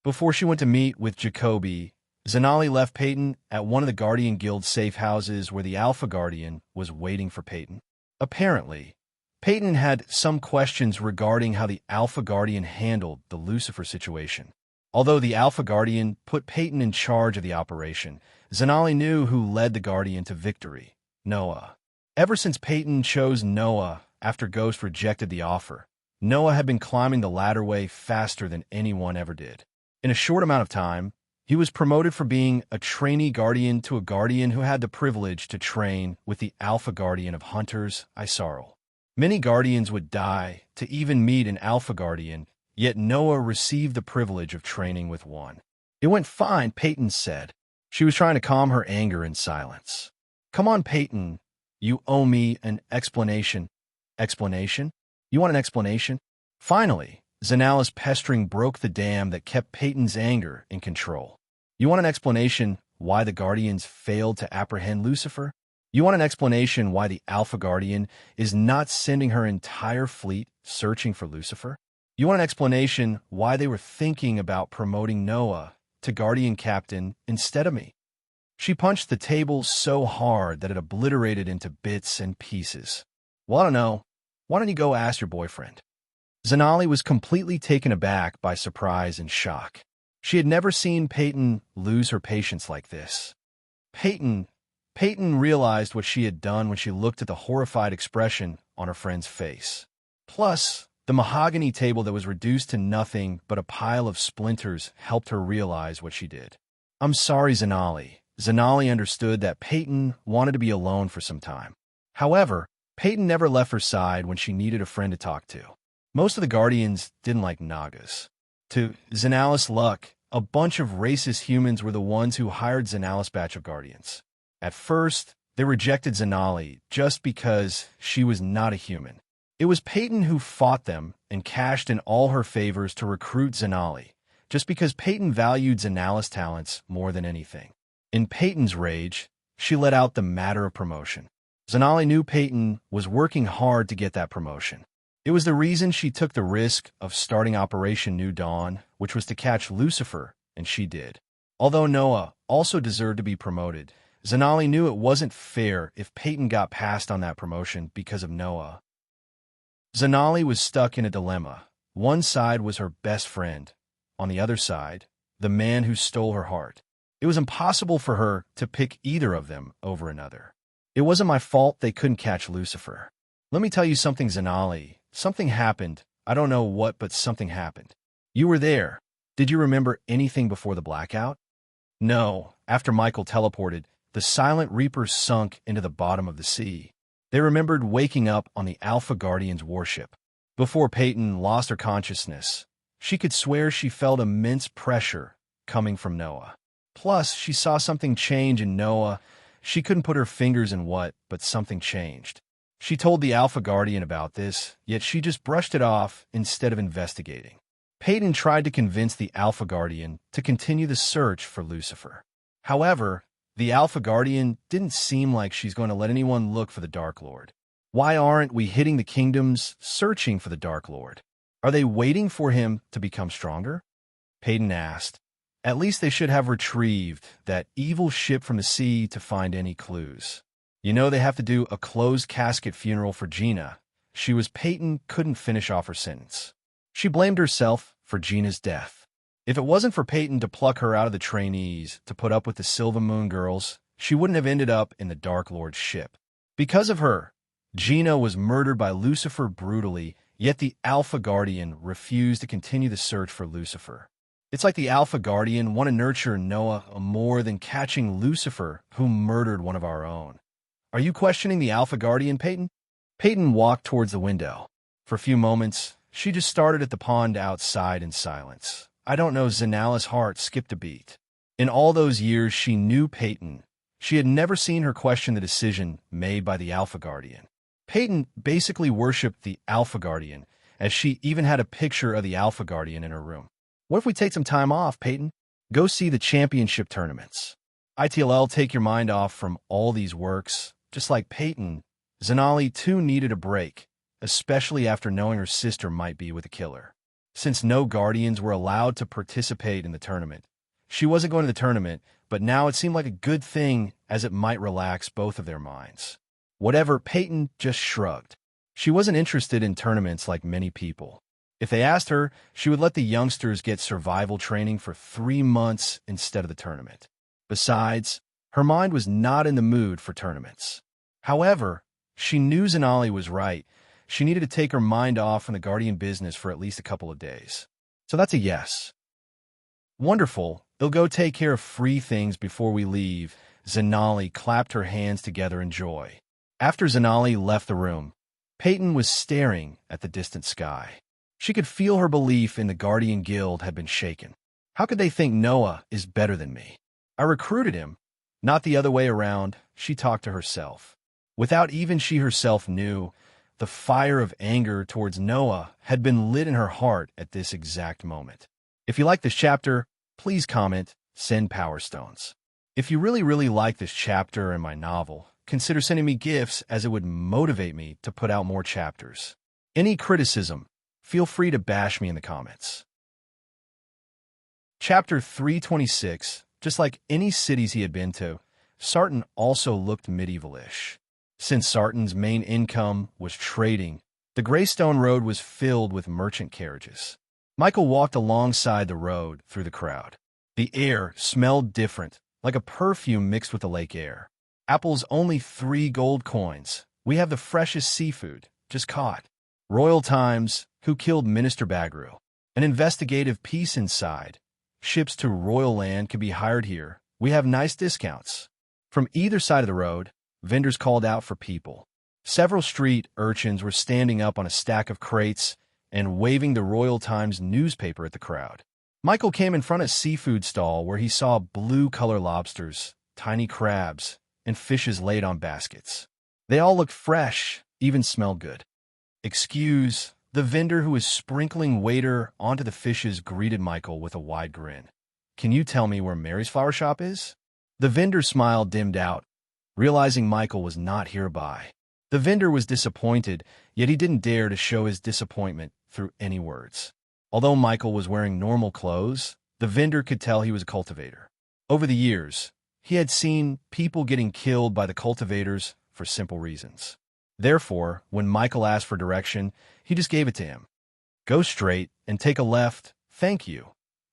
Before she went to meet with Jacoby, Zanali left Peyton at one of the Guardian Guild safe houses where the Alpha Guardian was waiting for Peyton. Apparently, Peyton had some questions regarding how the Alpha Guardian handled the Lucifer situation. Although the Alpha Guardian put Peyton in charge of the operation, Zanali knew who led the Guardian to victory: Noah. Ever since Peyton chose Noah after Ghost rejected the offer, Noah had been climbing the ladder way faster than anyone ever did. In a short amount of time, he was promoted from being a trainee Guardian to a Guardian who had the privilege to train with the Alpha Guardian of Hunters, Isarl. Many Guardians would die to even meet an Alpha Guardian, yet Noah received the privilege of training with one. It went fine, Peyton said. She was trying to calm her anger in silence. Come on, Peyton. You owe me an explanation. Explanation? You want an explanation? Finally, Zanali's pestering broke the dam that kept Peyton's anger in control. You want an explanation why the Guardians failed to apprehend Lucifer? You want an explanation why the Alpha Guardian is not sending her entire fleet searching for Lucifer? You want an explanation why they were thinking about promoting Noah to Guardian Captain instead of me? She punched the table so hard that it obliterated into bits and pieces. Well, I don't know. Why don't you go ask your boyfriend? Zanali was completely taken aback by surprise and shock. She had never seen Peyton lose her patience like this. Peyton realized what she had done when she looked at the horrified expression on her friend's face. Plus, the mahogany table that was reduced to nothing but a pile of splinters helped her realize what she did. I'm sorry, Zanali. Zanali understood that Peyton wanted to be alone for some time. However, Peyton never left her side when she needed a friend to talk to. Most of the Guardians didn't like Nagas. To Zanali's luck, a bunch of racist humans were the ones who hired Zanali's batch of Guardians. At first, they rejected Zanali just because she was not a human. It was Peyton who fought them and cashed in all her favors to recruit Zanali, just because Peyton valued Zanali's talents more than anything. In Peyton's rage, she let out the matter of promotion. Zanali knew Peyton was working hard to get that promotion. It was the reason she took the risk of starting Operation New Dawn, which was to catch Lucifer, and she did. Although Noah also deserved to be promoted, Zanali knew it wasn't fair if Peyton got passed on that promotion because of Noah. Zanali was stuck in a dilemma. One side was her best friend. On the other side, the man who stole her heart. It was impossible for her to pick either of them over another. It wasn't my fault they couldn't catch Lucifer. Let me tell you something, Zanali. Something happened. I don't know what, but something happened. You were there. Did you remember anything before the blackout? No. After Michael teleported, the Silent Reapers sunk into the bottom of the sea. They remembered waking up on the Alpha Guardian's warship. Before Peyton lost her consciousness, she could swear she felt immense pressure coming from Noah. Plus, she saw something change in Noah. She couldn't put her fingers in what, but something changed. She told the Alpha Guardian about this, yet she just brushed it off instead of investigating. Peyton tried to convince the Alpha Guardian to continue the search for Lucifer. However, the Alpha Guardian didn't seem like she's going to let anyone look for the Dark Lord. Why aren't we hitting the kingdoms searching for the Dark Lord? Are they waiting for him to become stronger? Peyton asked. At least they should have retrieved that evil ship from the sea to find any clues. You know they have to do a closed casket funeral for Gina. Peyton couldn't finish off her sentence. She blamed herself for Gina's death. If it wasn't for Peyton to pluck her out of the trainees to put up with the Silver Moon girls, she wouldn't have ended up in the Dark Lord's ship. Because of her, Gina was murdered by Lucifer brutally, yet the Alpha Guardian refused to continue the search for Lucifer. It's like the Alpha Guardian want to nurture Noah more than catching Lucifer, who murdered one of our own. Are you questioning the Alpha Guardian, Peyton? Peyton walked towards the window. For a few moments, she just stared at the pond outside in silence. I don't know, Zanala's heart skipped a beat. In all those years she knew Peyton, she had never seen her question the decision made by the Alpha Guardian. Peyton basically worshipped the Alpha Guardian, as she even had a picture of the Alpha Guardian in her room. What if we take some time off, Peyton? Go see the championship tournaments. ITLL, take your mind off from all these works. Just like Peyton, Zanali too needed a break, especially after knowing her sister might be with a killer. Since no Guardians were allowed to participate in the tournament, she wasn't going to the tournament, but now it seemed like a good thing as it might relax both of their minds. Whatever, Peyton just shrugged. She wasn't interested in tournaments like many people. If they asked her, she would let the youngsters get survival training for 3 months instead of the tournament. Besides, her mind was not in the mood for tournaments. However, she knew Zanali was right. She needed to take her mind off from the Guardian business for at least a couple of days. So that's a yes. Wonderful. They'll go take care of free things before we leave. Zanali clapped her hands together in joy. After Zanali left the room, Peyton was staring at the distant sky. She could feel her belief in the Guardian Guild had been shaken. How could they think Noah is better than me? I recruited him, not the other way around, she talked to herself. Without even she herself knew, the fire of anger towards Noah had been lit in her heart at this exact moment. If you like this chapter, please comment, send Power Stones. If you really like this chapter and my novel, consider sending me gifts as it would motivate me to put out more chapters. Any criticism, feel free to bash me in the comments. Chapter 326. Just like any cities he had been to, Sarton also looked medieval-ish. Since Sarton's main income was trading, the Greystone Road was filled with merchant carriages. Michael walked alongside the road through the crowd. The air smelled different, like a perfume mixed with the lake air. Apples only 3 gold coins. We have the freshest seafood, just caught. Royal Times, who killed Minister Bagru. An investigative piece inside. Ships to Royal Land can be hired here. We have nice discounts. From either side of the road, vendors called out for people. Several street urchins were standing up on a stack of crates and waving the Royal Times newspaper at the crowd. Michael came in front of a seafood stall where he saw blue-color lobsters, tiny crabs, and fishes laid on baskets. They all looked fresh, even smelled good. Excuse, the vendor who was sprinkling water onto the fishes greeted Michael with a wide grin. Can you tell me where Mary's flower shop is? The vendor's smile dimmed out, realizing Michael was not hereby. The vendor was disappointed, yet he didn't dare to show his disappointment through any words. Although Michael was wearing normal clothes, the vendor could tell he was a cultivator. Over the years, he had seen people getting killed by the cultivators for simple reasons. Therefore, when Michael asked for direction, he just gave it to him. Go straight and take a left, thank you.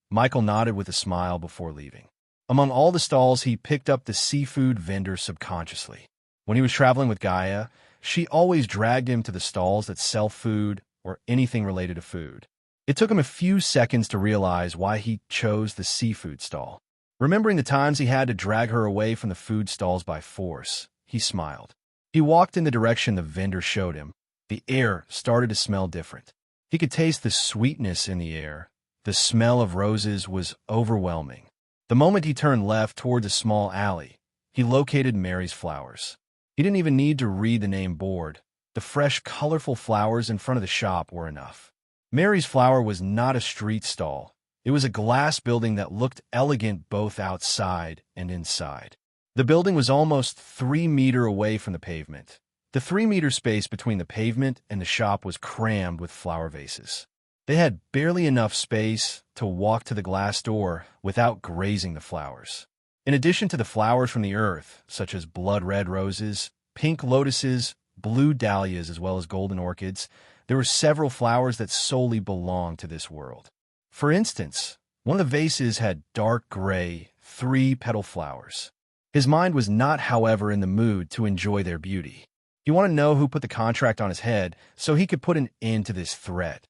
Michael nodded with a smile before leaving. Among all the stalls, he picked up the seafood vendor subconsciously. When he was traveling with Gaia, she always dragged him to the stalls that sell food or anything related to food. It took him a few seconds to realize why he chose the seafood stall. Remembering the times he had to drag her away from the food stalls by force, he smiled. He walked in the direction the vendor showed him. The air started to smell different. He could taste the sweetness in the air. The smell of roses was overwhelming. The moment he turned left towards a small alley, he located Mary's Flowers. He didn't even need to read the name board. The fresh, colorful flowers in front of the shop were enough. Mary's Flower was not a street stall. It was a glass building that looked elegant both outside and inside. The building was almost 3 meters away from the pavement. The 3-meter space between the pavement and the shop was crammed with flower vases. They had barely enough space to walk to the glass door without grazing the flowers. In addition to the flowers from the earth, such as blood-red roses, pink lotuses, blue dahlias, as well as golden orchids, there were several flowers that solely belonged to this world. For instance, one of the vases had dark gray, 3-petal flowers. His mind was not, however, in the mood to enjoy their beauty. He wanted to know who put the contract on his head so he could put an end to this threat.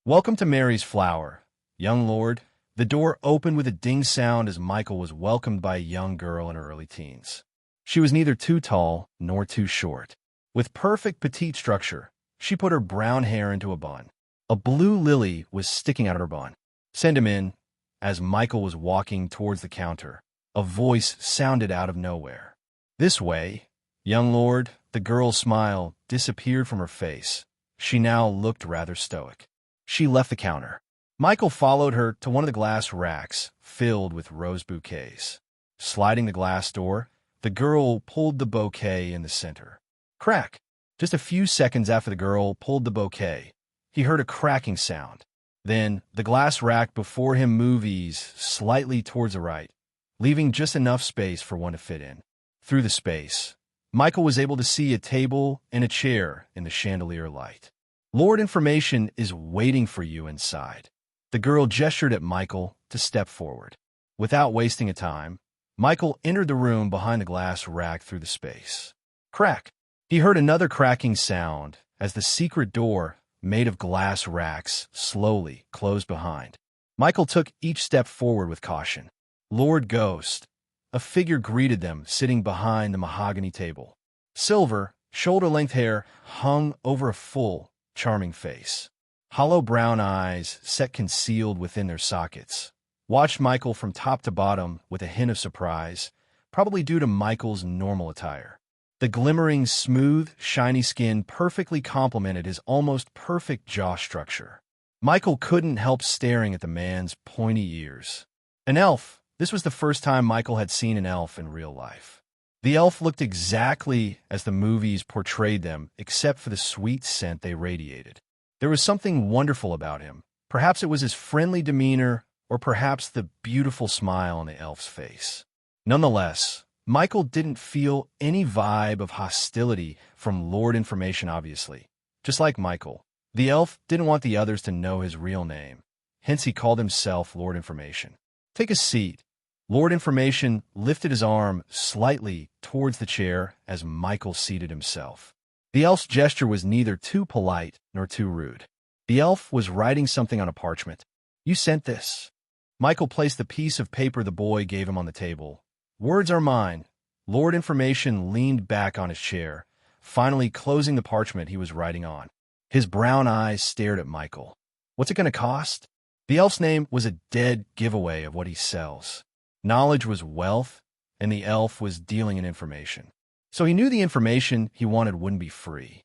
"Welcome to Mary's Flower, young lord." The door opened with a ding sound as Michael was welcomed by a young girl in her early teens. She was neither too tall nor too short. With perfect petite structure, she put her brown hair into a bun. A blue lily was sticking out of her bun. "Send him in." As Michael was walking towards the counter, a voice sounded out of nowhere. "This way, young lord." The girl's smile disappeared from her face. She now looked rather stoic. She left the counter. Michael followed her to one of the glass racks filled with rose bouquets. Sliding the glass door, the girl pulled the bouquet in the center. Crack! Just a few seconds after the girl pulled the bouquet, he heard a cracking sound. Then, the glass rack before him moved slightly towards the right, leaving just enough space for one to fit in. Through the space, Michael was able to see a table and a chair in the chandelier light. "Lord Information is waiting for you inside." The girl gestured at Michael to step forward. Without wasting a time, Michael entered the room behind the glass rack through the space. Crack! He heard another cracking sound as the secret door, made of glass racks, slowly closed behind. Michael took each step forward with caution. Lord Ghost. A figure greeted them, sitting behind the mahogany table. Silver, shoulder-length hair hung over a full, charming face. Hollow brown eyes, set concealed within their sockets, watched Michael from top to bottom with a hint of surprise, probably due to Michael's normal attire. The glimmering, smooth, shiny skin perfectly complemented his almost perfect jaw structure. Michael couldn't help staring at the man's pointy ears. An elf. This was the first time Michael had seen an elf in real life. The elf looked exactly as the movies portrayed them, except for the sweet scent they radiated. There was something wonderful about him. Perhaps it was his friendly demeanor, or perhaps the beautiful smile on the elf's face. Nonetheless, Michael didn't feel any vibe of hostility from Lord Information, obviously. Just like Michael, the elf didn't want the others to know his real name. Hence, he called himself Lord Information. "Take a seat." Lord Information lifted his arm slightly towards the chair as Michael seated himself. The elf's gesture was neither too polite nor too rude. The elf was writing something on a parchment. "You sent this." Michael placed the piece of paper the boy gave him on the table. "Words are mine." Lord Information leaned back on his chair, finally closing the parchment he was writing on. His brown eyes stared at Michael. "What's it going to cost?" The elf's name was a dead giveaway of what he sells. Knowledge was wealth, and the elf was dealing in information. So he knew the information he wanted wouldn't be free.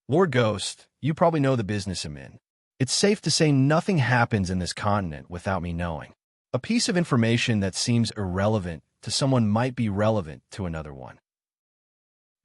"Lord Ghost, you probably know the business I'm in. It's safe to say nothing happens in this continent without me knowing. A piece of information that seems irrelevant to someone might be relevant to another one.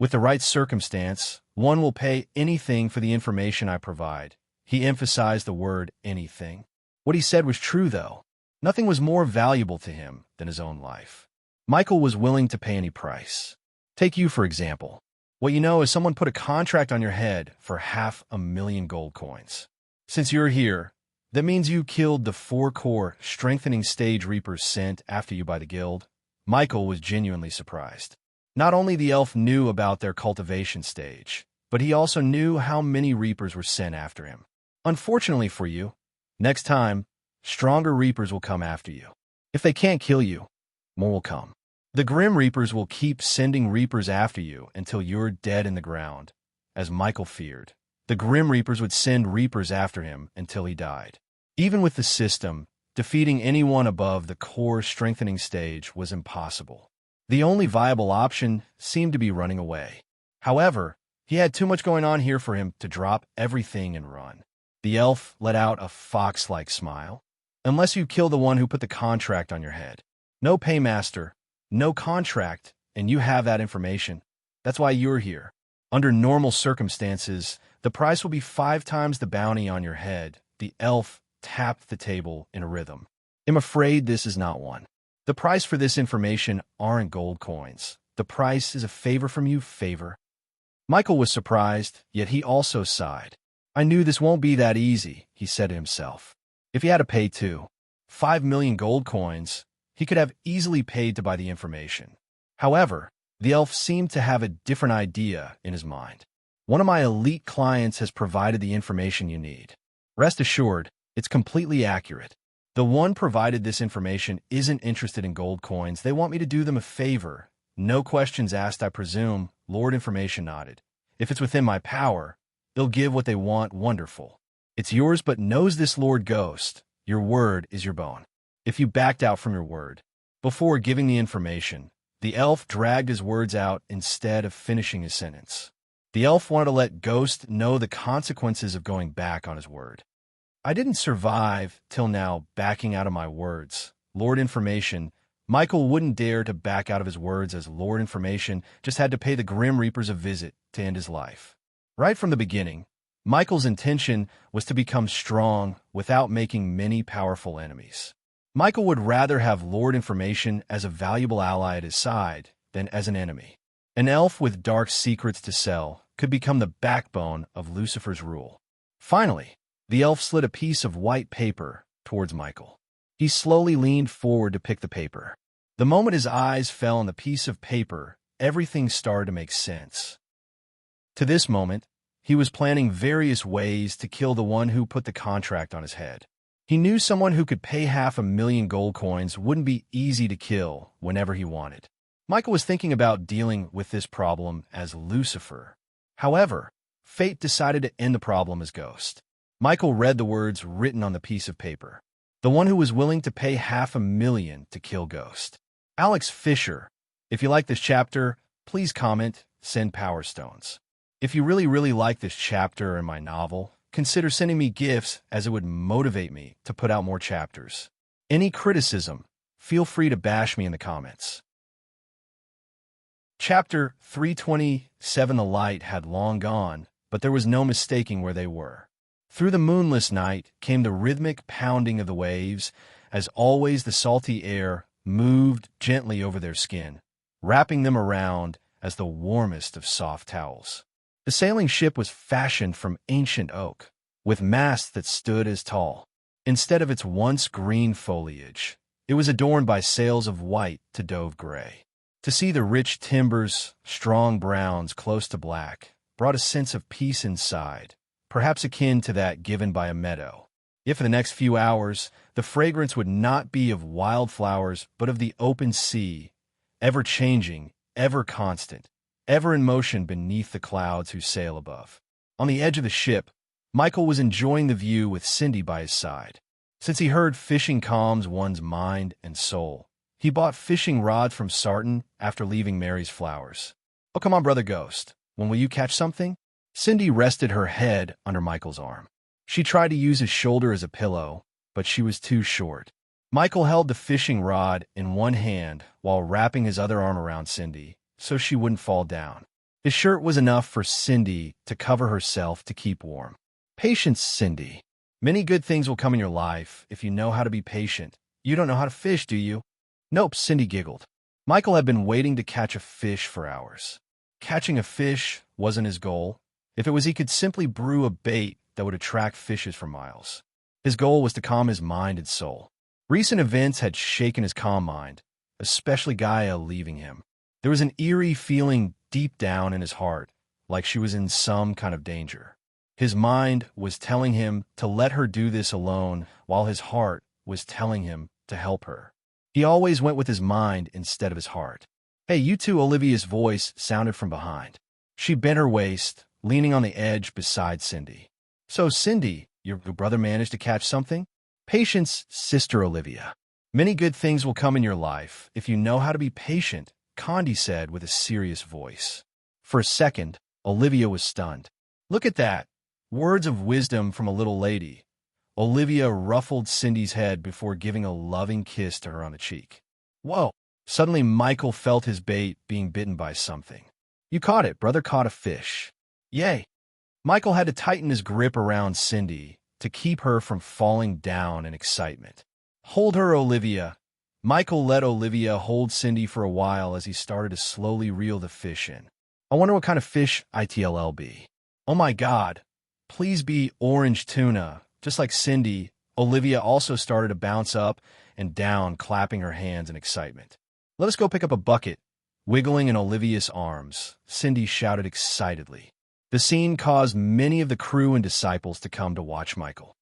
With the right circumstance, one will pay anything for the information I provide." He emphasized the word anything. What he said was true, though. Nothing was more valuable to him than his own life. Michael was willing to pay any price. Take you, for example. What you know is someone put a contract on your head for 500,000 gold coins. Since you're here, that means you killed the 4 core strengthening stage reapers sent after you by the guild. Michael was genuinely surprised. Not only the elf knew about their cultivation stage, but he also knew how many reapers were sent after him. Unfortunately for you, next time, stronger reapers will come after you. If they can't kill you, more will come. The Grim Reapers will keep sending reapers after you until you're dead in the ground. As Michael feared, the Grim Reapers would send reapers after him until he died. Even with the system, defeating anyone above the core strengthening stage was impossible. The only viable option seemed to be running away. However, he had too much going on here for him to drop everything and run. The elf let out a fox-like smile. Unless you kill the one who put the contract on your head. No paymaster, no contract, and you have that information. That's why you're here. Under normal circumstances, the price will be 5 times the bounty on your head. The elf tapped the table in a rhythm. I'm afraid this is not one. The price for this information aren't gold coins. The price is a favor from you, favor. Michael was surprised, yet he also sighed. I knew this won't be that easy, he said to himself. If he had to pay 5 million gold coins, he could have easily paid to buy the information. However, the elf seemed to have a different idea in his mind. One of my elite clients has provided the information you need. Rest assured, it's completely accurate. The one provided this information isn't interested in gold coins. They want me to do them a favor. No questions asked, I presume. Lord Information nodded. If it's within my power, they'll give what they want. Wonderful. It's yours, but knows this Lord Ghost. Your word is your bone. If you backed out from your word before giving the information, the elf dragged his words out instead of finishing his sentence. The elf wanted to let Ghost know the consequences of going back on his word. I didn't survive till now backing out of my words. Lord Information, Michael wouldn't dare to back out of his words as Lord Information just had to pay the Grim Reapers a visit to end his life. Right from the beginning, Michael's intention was to become strong without making many powerful enemies. Michael would rather have Lord Information as a valuable ally at his side than as an enemy. An elf with dark secrets to sell could become the backbone of Lucifer's rule. Finally, the elf slid a piece of white paper towards Michael. He slowly leaned forward to pick the paper. The moment his eyes fell on the piece of paper, everything started to make sense. To this moment, he was planning various ways to kill the one who put the contract on his head. He knew someone who could pay 500,000 gold coins wouldn't be easy to kill whenever he wanted. Michael was thinking about dealing with this problem as Lucifer. However, fate decided to end the problem as Ghost. Michael read the words written on the piece of paper. The one who was willing to pay 500,000 to kill Ghost. Alex Fisher. If you like this chapter, please comment, send Power Stones. If you really like this chapter in my novel, consider sending me gifts as it would motivate me to put out more chapters. Any criticism, feel free to bash me in the comments. Chapter 327. The light had long gone, but there was no mistaking where they were. Through the moonless night came the rhythmic pounding of the waves, as always the salty air moved gently over their skin, wrapping them around as the warmest of soft towels. The sailing ship was fashioned from ancient oak, with masts that stood as tall. Instead of its once green foliage, it was adorned by sails of white to dove gray. To see the rich timbers, strong browns close to black, brought a sense of peace inside, perhaps akin to that given by a meadow. Yet for the next few hours, the fragrance would not be of wildflowers, but of the open sea, ever-changing, ever-constant, ever in motion beneath the clouds who sail above. On the edge of the ship, Michael was enjoying the view with Cindy by his side. Since he heard fishing calms one's mind and soul, he bought fishing rods from Sarton after leaving Mary's Flowers. Oh, come on, Brother Ghost. When will you catch something? Cindy rested her head under Michael's arm. She tried to use his shoulder as a pillow, but she was too short. Michael held the fishing rod in one hand while wrapping his other arm around Cindy, so she wouldn't fall down. His shirt was enough for Cindy to cover herself to keep warm. Patience, Cindy. Many good things will come in your life if you know how to be patient. You don't know how to fish, do you? Nope, Cindy giggled. Michael had been waiting to catch a fish for hours. Catching a fish wasn't his goal. If it was, he could simply brew a bait that would attract fishes for miles. His goal was to calm his mind and soul. Recent events had shaken his calm mind, especially Gaia leaving him. There was an eerie feeling deep down in his heart, like she was in some kind of danger. His mind was telling him to let her do this alone, while his heart was telling him to help her. He always went with his mind instead of his heart. "Hey, you two," Olivia's voice sounded from behind. She bent her waist, leaning on the edge beside Cindy. "So, Cindy, your brother managed to catch something?" "Patience, Sister Olivia. Many good things will come in your life if you know how to be patient," Condi said with a serious voice. For a second, Olivia was stunned. "Look at that. Words of wisdom from a little lady." Olivia ruffled Cindy's head before giving a loving kiss to her on the cheek. "Whoa." Suddenly, Michael felt his bait being bitten by something. "You caught it. Brother caught a fish." "Yay." Michael had to tighten his grip around Cindy to keep her from falling down in excitement. "Hold her, Olivia." Michael let Olivia hold Cindy for a while as he started to slowly reel the fish in. "I wonder what kind of fish it'll be. Oh my God. Please be orange tuna." Just like Cindy, Olivia also started to bounce up and down, clapping her hands in excitement. "Let us go pick up a bucket." Wiggling in Olivia's arms, Cindy shouted excitedly. The scene caused many of the crew and disciples to come to watch Michael.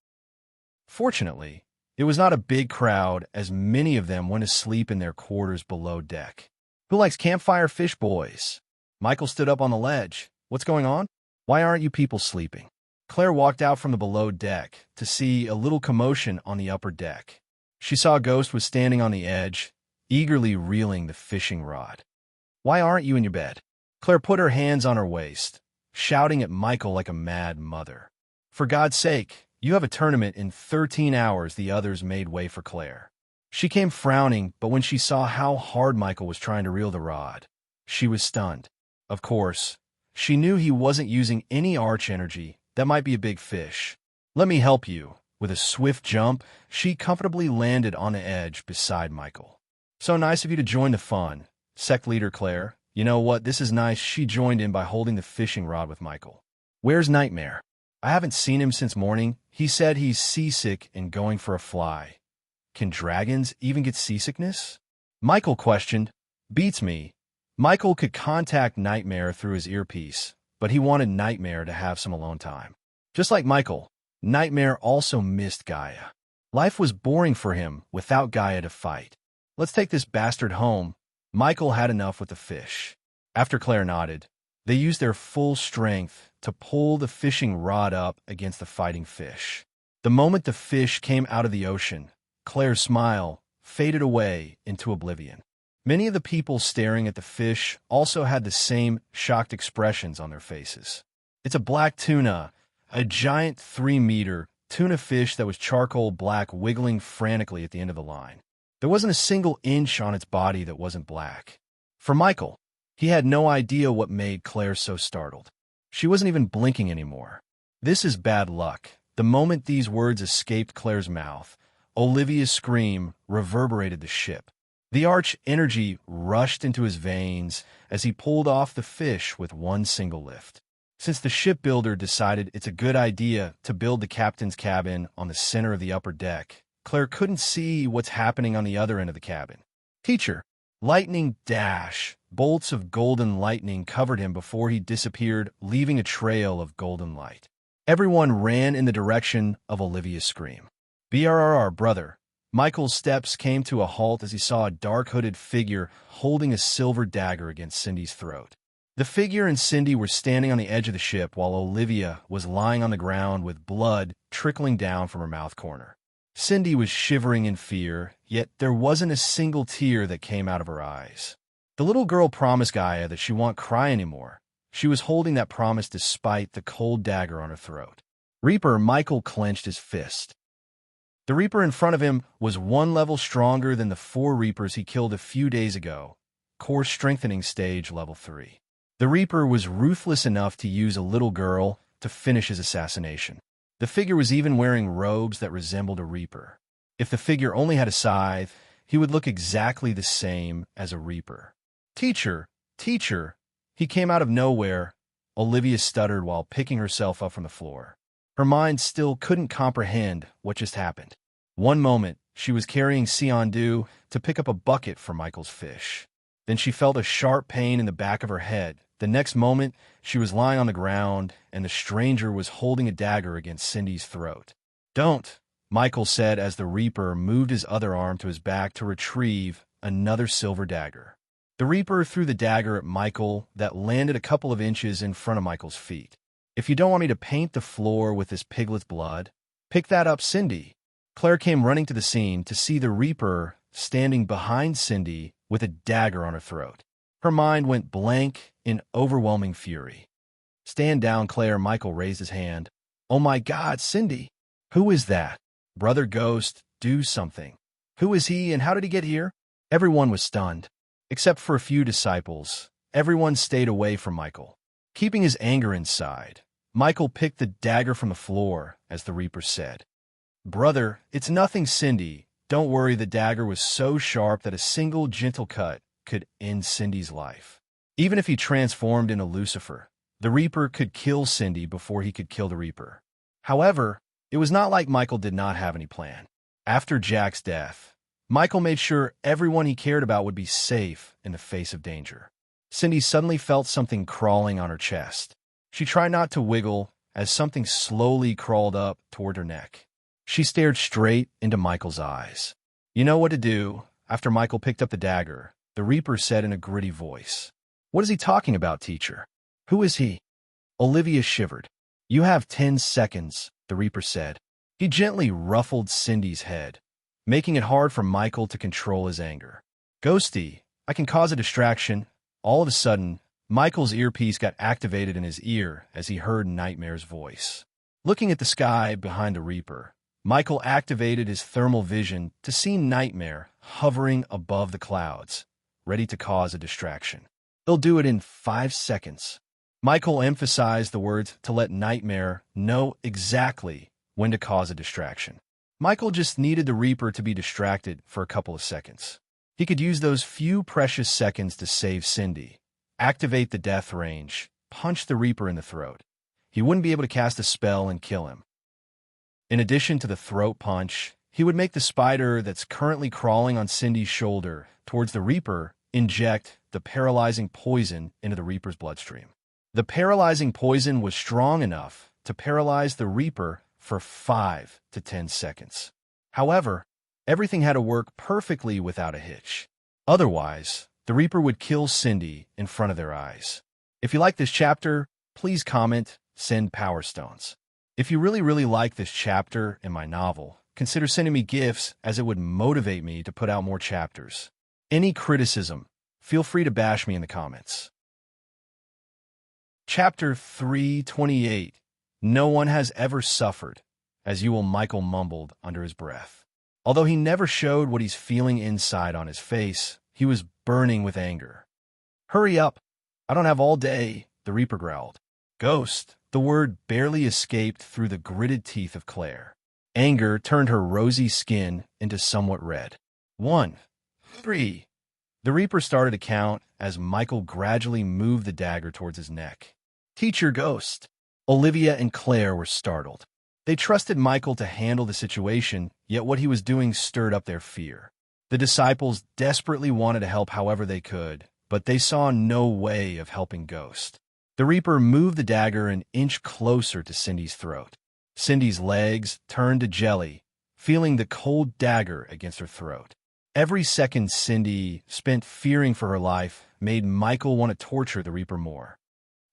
Fortunately, it was not a big crowd, as many of them went to sleep in their quarters below deck. "Who likes campfire fish, boys?" Michael stood up on the ledge. "What's going on? Why aren't you people sleeping?" Claire walked out from the below deck to see a little commotion on the upper deck. She saw Ghost was standing on the edge, eagerly reeling the fishing rod. "Why aren't you in your bed?" Claire put her hands on her waist, shouting at Michael like a mad mother. "For God's sake, you have a tournament in 13 hours." The others made way for Claire. She came frowning, but when she saw how hard Michael was trying to reel the rod, she was stunned. Of course, she knew he wasn't using any arch energy. That might be a big fish. "Let me help you." With a swift jump, she comfortably landed on the edge beside Michael. "So nice of you to join the fun." Sect leader Claire, "You know what, this is nice." She joined in by holding the fishing rod with Michael. "Where's Nightmare?" "I haven't seen him since morning. He said he's seasick and going for a fly." "Can dragons even get seasickness?" Michael questioned. "Beats me." Michael could contact Nightmare through his earpiece, but he wanted Nightmare to have some alone time. Just like Michael, Nightmare also missed Gaia. Life was boring for him without Gaia to fight. "Let's take this bastard home." Michael had enough with the fish. After Claire nodded, they used their full strength to pull the fishing rod up against the fighting fish. The moment the fish came out of the ocean, Claire's smile faded away into oblivion. Many of the people staring at the fish also had the same shocked expressions on their faces. "It's a black tuna," a giant 3-meter tuna fish that was charcoal black, wiggling frantically at the end of the line. There wasn't a single inch on its body that wasn't black. For Michael, he had no idea what made Claire so startled. She wasn't even blinking anymore. "This is bad luck." The moment these words escaped Claire's mouth, Olivia's scream reverberated the ship. The arch energy rushed into his veins as he pulled off the fish with one single lift. Since the shipbuilder decided it's a good idea to build the captain's cabin on the center of the upper deck, Claire couldn't see what's happening on the other end of the cabin. "Teacher!" Lightning dash! Bolts of golden lightning covered him before he disappeared, leaving a trail of golden light. Everyone ran in the direction of Olivia's scream. "BRRR, brother!" Michael's steps came to a halt as he saw a dark hooded figure holding a silver dagger against Cindy's throat. The figure and Cindy were standing on the edge of the ship while Olivia was lying on the ground with blood trickling down from her mouth corner. Cindy was shivering in fear, yet there wasn't a single tear that came out of her eyes. The little girl promised Gaia that she won't cry anymore. She was holding that promise despite the cold dagger on her throat. "Reaper!" Michael clenched his fist. The Reaper in front of him was one level stronger than the 4 Reapers he killed a few days ago, core strengthening stage level 3. The Reaper was ruthless enough to use a little girl to finish his assassination. The figure was even wearing robes that resembled a Reaper. If the figure only had a scythe, he would look exactly the same as a Reaper. "Teacher! Teacher!" He came out of nowhere. Olivia stuttered while picking herself up from the floor. Her mind still couldn't comprehend what just happened. One moment, she was carrying Siondu to pick up a bucket for Michael's fish. Then she felt a sharp pain in the back of her head. The next moment, she was lying on the ground, and the stranger was holding a dagger against Cindy's throat. "Don't," Michael said as the Reaper moved his other arm to his back to retrieve another silver dagger. The Reaper threw the dagger at Michael that landed a couple of inches in front of Michael's feet. "If you don't want me to paint the floor with this piglet's blood, pick that up, Cindy." Claire came running to the scene to see the Reaper standing behind Cindy with a dagger on her throat. Her mind went blank in overwhelming fury. "Stand down, Claire," Michael raised his hand. "Oh my God, Cindy! Who is that? Brother Ghost, do something. Who is he and how did he get here?" Everyone was stunned. Except for a few disciples, everyone stayed away from Michael. Keeping his anger inside, Michael picked the dagger from the floor, as the Reaper said. "Brother, it's nothing, Cindy. Don't worry, the dagger was so sharp that a single gentle cut could end Cindy's life. Even if he transformed into Lucifer, the Reaper could kill Cindy before he could kill the Reaper." However, it was not like Michael did not have any plan. After Jack's death, Michael made sure everyone he cared about would be safe in the face of danger. Cindy suddenly felt something crawling on her chest. She tried not to wiggle as something slowly crawled up toward her neck. She stared straight into Michael's eyes. "You know what to do." After Michael picked up the dagger, the Reaper said in a gritty voice, "What is he talking about, teacher? Who is he?" Olivia shivered. "You have 10 seconds, the Reaper said. He gently ruffled Cindy's head, making it hard for Michael to control his anger. "Ghosty, I can cause a distraction." All of a sudden, Michael's earpiece got activated in his ear as he heard Nightmare's voice. Looking at the sky behind the Reaper, Michael activated his thermal vision to see Nightmare hovering above the clouds, ready to cause a distraction. "They'll do it in 5 seconds. Michael emphasized the words to let Nightmare know exactly when to cause a distraction. Michael just needed the Reaper to be distracted for a couple of seconds. He could use those few precious seconds to save Cindy, activate the death range, punch the Reaper in the throat. He wouldn't be able to cast a spell and kill him. In addition to the throat punch, he would make the spider that's currently crawling on Cindy's shoulder towards the Reaper inject the paralyzing poison into the Reaper's bloodstream. The paralyzing poison was strong enough to paralyze the Reaper for 5 to 10 seconds. However, everything had to work perfectly without a hitch. Otherwise, the Reaper would kill Cindy in front of their eyes. If you like this chapter, please comment, send Power Stones. If you really like this chapter in my novel, consider sending me gifts as it would motivate me to put out more chapters. Any criticism, feel free to bash me in the comments. Chapter 328. No one has ever suffered, as you will, Michael mumbled under his breath. Although he never showed what he's feeling inside on his face, he was burning with anger. "Hurry up! I don't have all day," the Reaper growled. "Ghost," the word barely escaped through the gritted teeth of Claire. Anger turned her rosy skin into somewhat red. 1, 3. The Reaper started to count as Michael gradually moved the dagger towards his neck. "Teacher Ghost." Olivia and Claire were startled. They trusted Michael to handle the situation, yet what he was doing stirred up their fear. The disciples desperately wanted to help however they could, but they saw no way of helping Ghost. The Reaper moved the dagger an inch closer to Cindy's throat. Cindy's legs turned to jelly, feeling the cold dagger against her throat. Every second Cindy spent fearing for her life made Michael want to torture the Reaper more.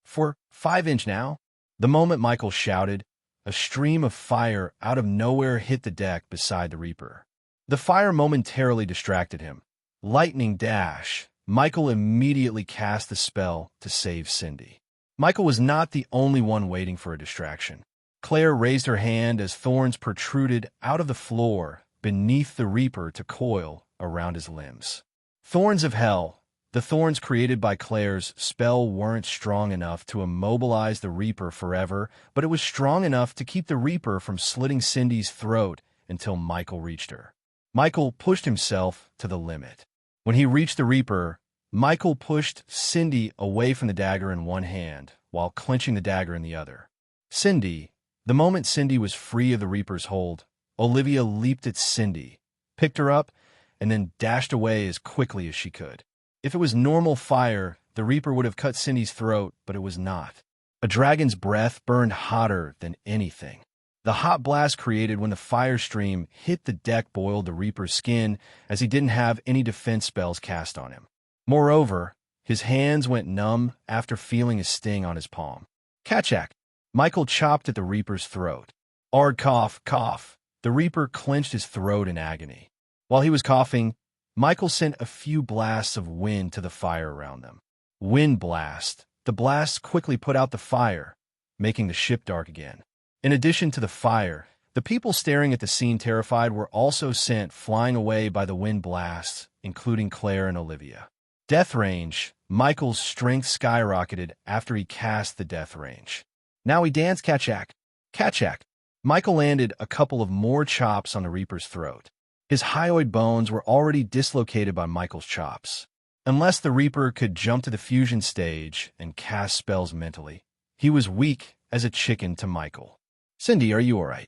"For 5 inch now?" The moment Michael shouted, a stream of fire out of nowhere hit the deck beside the Reaper. The fire momentarily distracted him. Lightning dash, Michael immediately cast the spell to save Cindy. Michael was not the only one waiting for a distraction. Claire raised her hand as thorns protruded out of the floor beneath the Reaper to coil around his limbs. Thorns of hell. The thorns created by Claire's spell weren't strong enough to immobilize the Reaper forever, but it was strong enough to keep the Reaper from slitting Cindy's throat until Michael reached her. Michael pushed himself to the limit. When he reached the Reaper, Michael pushed Cindy away from the dagger in one hand, while clenching the dagger in the other. The moment Cindy was free of the Reaper's hold, Olivia leaped at Cindy, picked her up, and then dashed away as quickly as she could. If it was normal fire, the Reaper would have cut Cindy's throat, but it was not. A dragon's breath burned hotter than anything. The hot blast created when the fire stream hit the deck boiled the Reaper's skin, as he didn't have any defense spells cast on him. Moreover, his hands went numb after feeling a sting on his palm. Kachak! Michael chopped at the Reaper's throat. Ard cough, cough. The Reaper clenched his throat in agony. While he was coughing, Michael sent a few blasts of wind to the fire around them. Wind blast. The blasts quickly put out the fire, making the ship dark again. In addition to the fire, the people staring at the scene terrified were also sent flying away by the wind blasts, including Claire and Olivia. Death range. Michael's strength skyrocketed after he cast the death range. Now he danced Kachak. Kachak. Michael landed a couple of more chops on the Reaper's throat. His hyoid bones were already dislocated by Michael's chops. Unless the Reaper could jump to the fusion stage and cast spells mentally, he was weak as a chicken to Michael. Cindy, are you all right?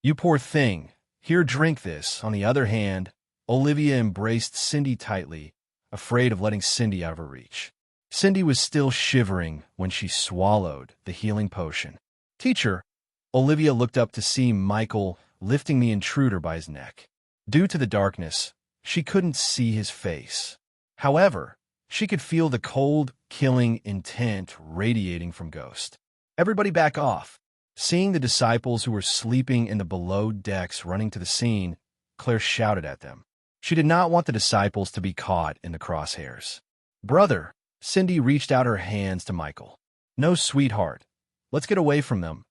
You poor thing. Here, drink this. On the other hand, Olivia embraced Cindy tightly, afraid of letting Cindy out of her reach. Cindy was still shivering when she swallowed the healing potion. Teacher, Olivia looked up to see Michael lifting the intruder by his neck. Due to the darkness, she couldn't see his face. However, she could feel the cold, killing intent radiating from Ghost. Everybody back off. Seeing the disciples who were sleeping in the below decks running to the scene, Claire shouted at them. She did not want the disciples to be caught in the crosshairs. Brother, Cindy reached out her hands to Michael. No, sweetheart. Let's get away from them.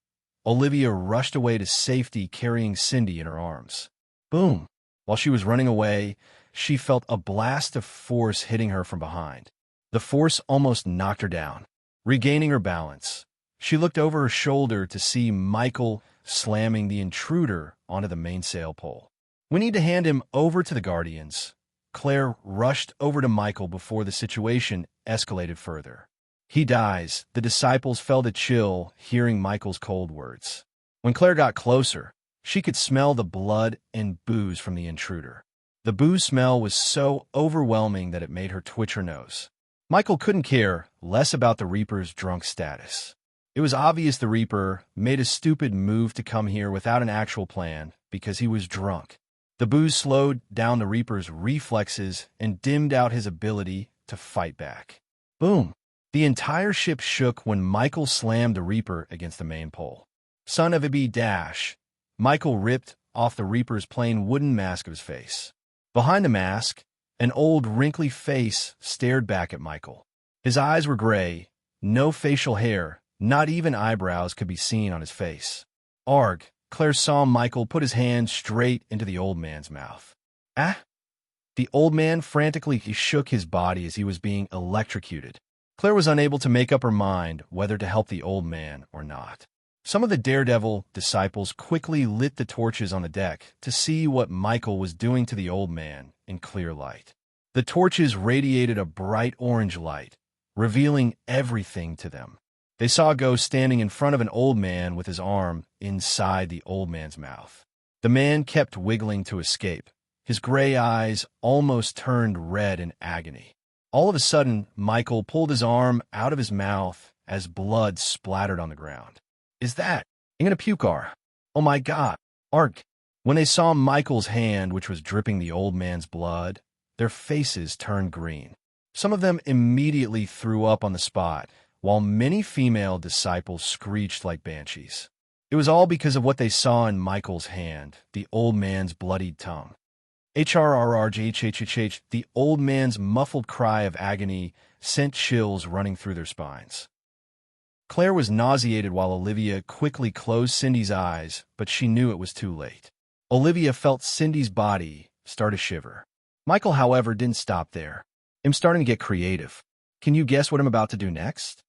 Olivia rushed away to safety, carrying Cindy in her arms. Boom. While she was running away, she felt a blast of force hitting her from behind. The force almost knocked her down. Regaining her balance, she looked over her shoulder to see Michael slamming the intruder onto the mainsail pole. We need to hand him over to the Guardians. Claire rushed over to Michael before the situation escalated further. He dies. The disciples felt a chill hearing Michael's cold words. When Claire got closer, she could smell the blood and booze from the intruder. The booze smell was so overwhelming that it made her twitch her nose. Michael couldn't care less about the Reaper's drunk status. It was obvious the Reaper made a stupid move to come here without an actual plan because he was drunk. The booze slowed down the Reaper's reflexes and dimmed out his ability to fight back. Boom! The entire ship shook when Michael slammed the Reaper against the main pole. Son of a bee dash! Michael ripped off the Reaper's plain wooden mask of his face. Behind the mask, an old wrinkly face stared back at Michael. His eyes were gray, no facial hair, not even eyebrows could be seen on his face. Arg! Claire saw Michael put his hand straight into the old man's mouth. Ah! The old man frantically shook his body as he was being electrocuted. Claire was unable to make up her mind whether to help the old man or not. Some of the daredevil disciples quickly lit the torches on the deck to see what Michael was doing to the old man in clear light. The torches radiated a bright orange light, revealing everything to them. They saw a ghost standing in front of an old man with his arm inside the old man's mouth. The man kept wiggling to escape. His gray eyes almost turned red in agony. All of a sudden, Michael pulled his arm out of his mouth as blood splattered on the ground. Is that? I'm gonna puke, Oh my God. Ark. When they saw Michael's hand, which was dripping the old man's blood, their faces turned green. Some of them immediately threw up on the spot, while many female disciples screeched like banshees. It was all because of what they saw in Michael's hand, the old man's bloodied tongue. HRRRJHHH, the old man's muffled cry of agony sent chills running through their spines. Claire was nauseated while Olivia quickly closed Cindy's eyes, but she knew it was too late. Olivia felt Cindy's body start to shiver. Michael, however, didn't stop there. I'm starting to get creative. Can you guess what I'm about to do next?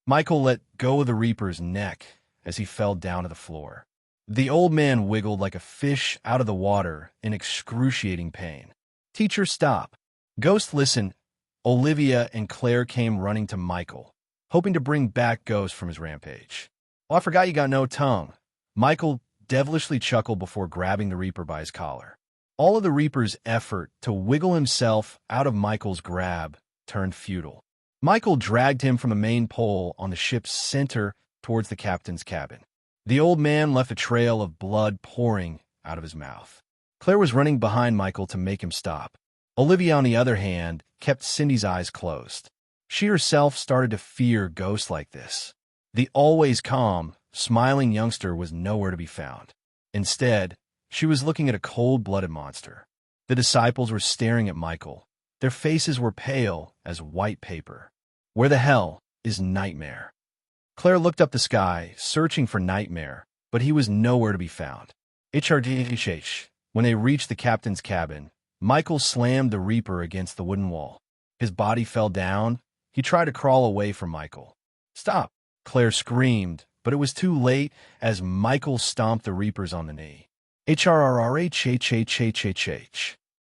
Michael let go of the Reaper's neck as he fell down to the floor. The old man wiggled like a fish out of the water in excruciating pain. Teacher, stop. Ghost, listen. Olivia and Claire came running to Michael, hoping to bring back Ghost from his rampage. Oh, I forgot you got no tongue. Michael devilishly chuckled before grabbing the Reaper by his collar. All of the Reaper's effort to wiggle himself out of Michael's grab turned futile. Michael dragged him from the main pole on the ship's center towards the captain's cabin. The old man left a trail of blood pouring out of his mouth. Claire was running behind Michael to make him stop. Olivia, on the other hand, kept Cindy's eyes closed. She herself started to fear ghosts like this. The always calm, smiling youngster was nowhere to be found. Instead, she was looking at a cold-blooded monster. The disciples were staring at Michael. Their faces were pale as white paper. Where the hell is Nightmare? Claire looked up the sky, searching for Nightmare, but he was nowhere to be found. When they reached the captain's cabin, Michael slammed the Reaper against the wooden wall. His body fell down. He tried to crawl away from Michael. "Stop!" Claire screamed, but it was too late as Michael stomped the Reapers on the knee.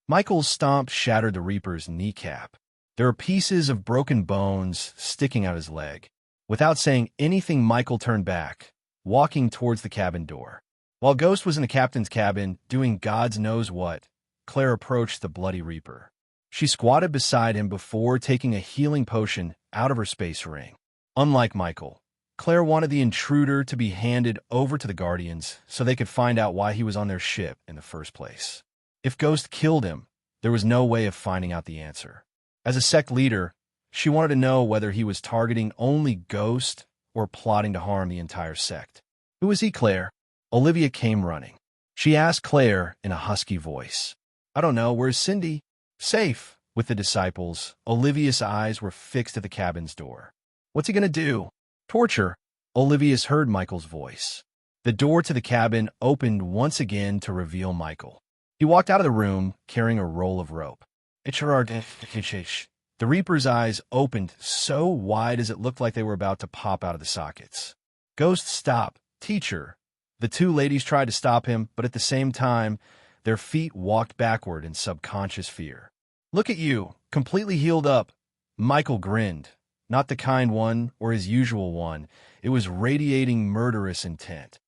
Michael's stomp shattered the Reaper's kneecap. There were pieces of broken bones sticking out his leg. Without saying anything, Michael turned back, walking towards the cabin door. While Ghost was in the captain's cabin, doing God's knows what, Claire approached the bloody Reaper. She squatted beside him before taking a healing potion out of her space ring. Unlike Michael, Claire wanted the intruder to be handed over to the Guardians so they could find out why he was on their ship in the first place. If Ghost killed him, there was no way of finding out the answer. As a sect leader, she wanted to know whether he was targeting only Ghost or plotting to harm the entire sect. "Who is he, Claire?" Olivia came running. She asked Claire in a husky voice. "I don't know. Where's Cindy?" "Safe with the disciples." Olivia's eyes were fixed at the cabin's door. "What's he going to do?" "Torture." Olivia's heard Michael's voice. The door to the cabin opened once again to reveal Michael. He walked out of the room carrying a roll of rope. The Reaper's eyes opened so wide as it looked like they were about to pop out of the sockets. "Ghost, stop. Teacher." The two ladies tried to stop him, but at the same time, their feet walked backward in subconscious fear. "Look at you, completely healed up." Michael grinned. Not the kind one or his usual one. It was radiating murderous intent.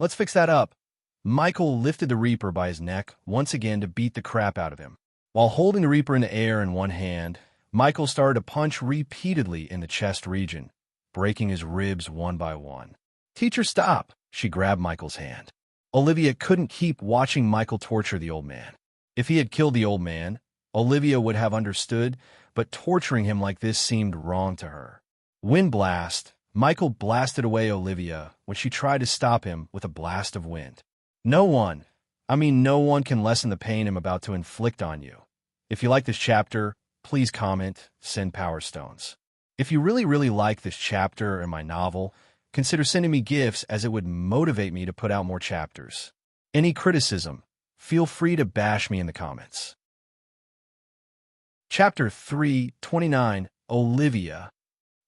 "Let's fix that up." Michael lifted the Reaper by his neck once again to beat the crap out of him. While holding the Reaper in the air in one hand, Michael started to punch repeatedly in the chest region, breaking his ribs one by one. "Teacher, stop!" She grabbed Michael's hand. Olivia couldn't keep watching Michael torture the old man. If he had killed the old man, Olivia would have understood, but torturing him like this seemed wrong to her. Wind blast. Michael blasted away Olivia when she tried to stop him with a blast of wind. No one can lessen the pain I'm about to inflict on you. If you like this chapter, please comment, send Power Stones. If you really like this chapter and my novel, consider sending me gifts as it would motivate me to put out more chapters. Any criticism, feel free to bash me in the comments. Chapter 329, Olivia.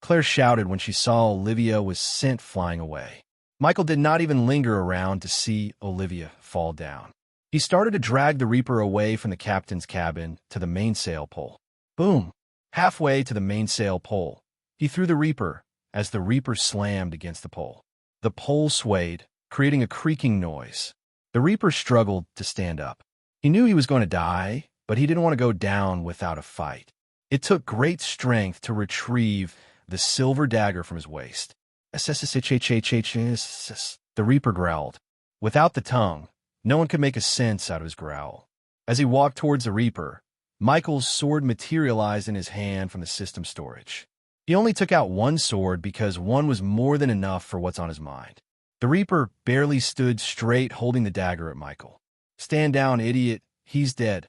Claire shouted when she saw Olivia was sent flying away. Michael did not even linger around to see Olivia fall down. He started to drag the Reaper away from the captain's cabin to the mainsail pole. Boom! Halfway to the mainsail pole, he threw the Reaper as the Reaper slammed against the pole. The pole swayed, creating a creaking noise. The Reaper struggled to stand up. He knew he was going to die, but he didn't want to go down without a fight. It took great strength to retrieve the silver dagger from his waist. The Reaper growled. Without the tongue, no one could make a sense out of his growl. As he walked towards the Reaper, Michael's sword materialized in his hand from the system storage. He only took out one sword because one was more than enough for what's on his mind. The Reaper barely stood straight, holding the dagger at Michael. "Stand down, idiot. He's dead."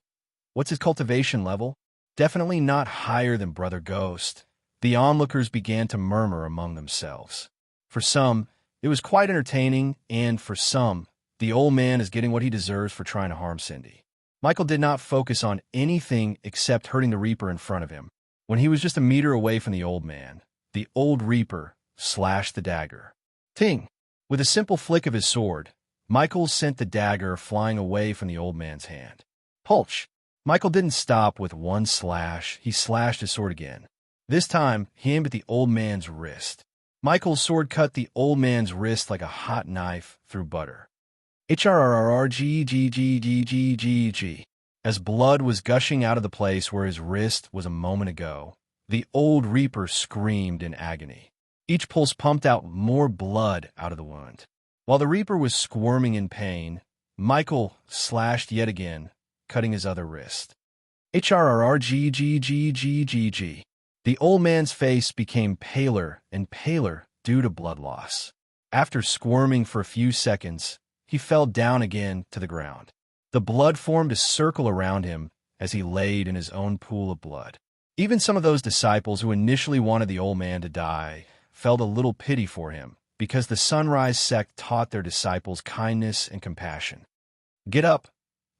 "What's his cultivation level?" "Definitely not higher than Brother Ghost." The onlookers began to murmur among themselves. For some, it was quite entertaining, and for some, the old man is getting what he deserves for trying to harm Cindy. Michael did not focus on anything except hurting the Reaper in front of him. When he was just a meter away from the old man, the old Reaper slashed the dagger. Ting! With a simple flick of his sword, Michael sent the dagger flying away from the old man's hand. Pulch! Michael didn't stop with one slash. He slashed his sword again. This time, he aimed at the old man's wrist. Michael's sword cut the old man's wrist like a hot knife through butter. HRRRGGGGGG. As blood was gushing out of the place where his wrist was a moment ago, the old Reaper screamed in agony. Each pulse pumped out more blood out of the wound. While the Reaper was squirming in pain, Michael slashed yet again, cutting his other wrist. HRRRGGGGGG. The old man's face became paler and paler due to blood loss. After squirming for a few seconds, he fell down again to the ground. The blood formed a circle around him as he laid in his own pool of blood. Even some of those disciples who initially wanted the old man to die felt a little pity for him, because the Sunrise sect taught their disciples kindness and compassion. "Get up."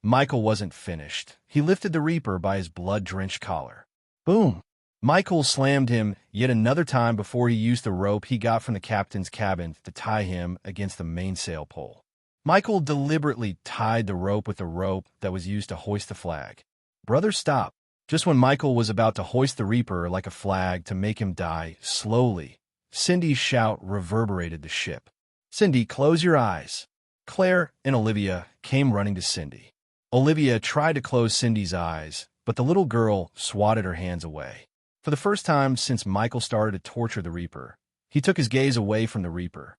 Michael wasn't finished. He lifted the Reaper by his blood-drenched collar. Boom! Michael slammed him yet another time before he used the rope he got from the captain's cabin to tie him against the mainsail pole. Michael deliberately tied the rope with the rope that was used to hoist the flag. "Brother, stop." Just when Michael was about to hoist the Reaper like a flag to make him die slowly, Cindy's shout reverberated the ship. "Cindy, close your eyes." Claire and Olivia came running to Cindy. Olivia tried to close Cindy's eyes, but the little girl swatted her hands away. For the first time since Michael started to torture the Reaper, he took his gaze away from the Reaper.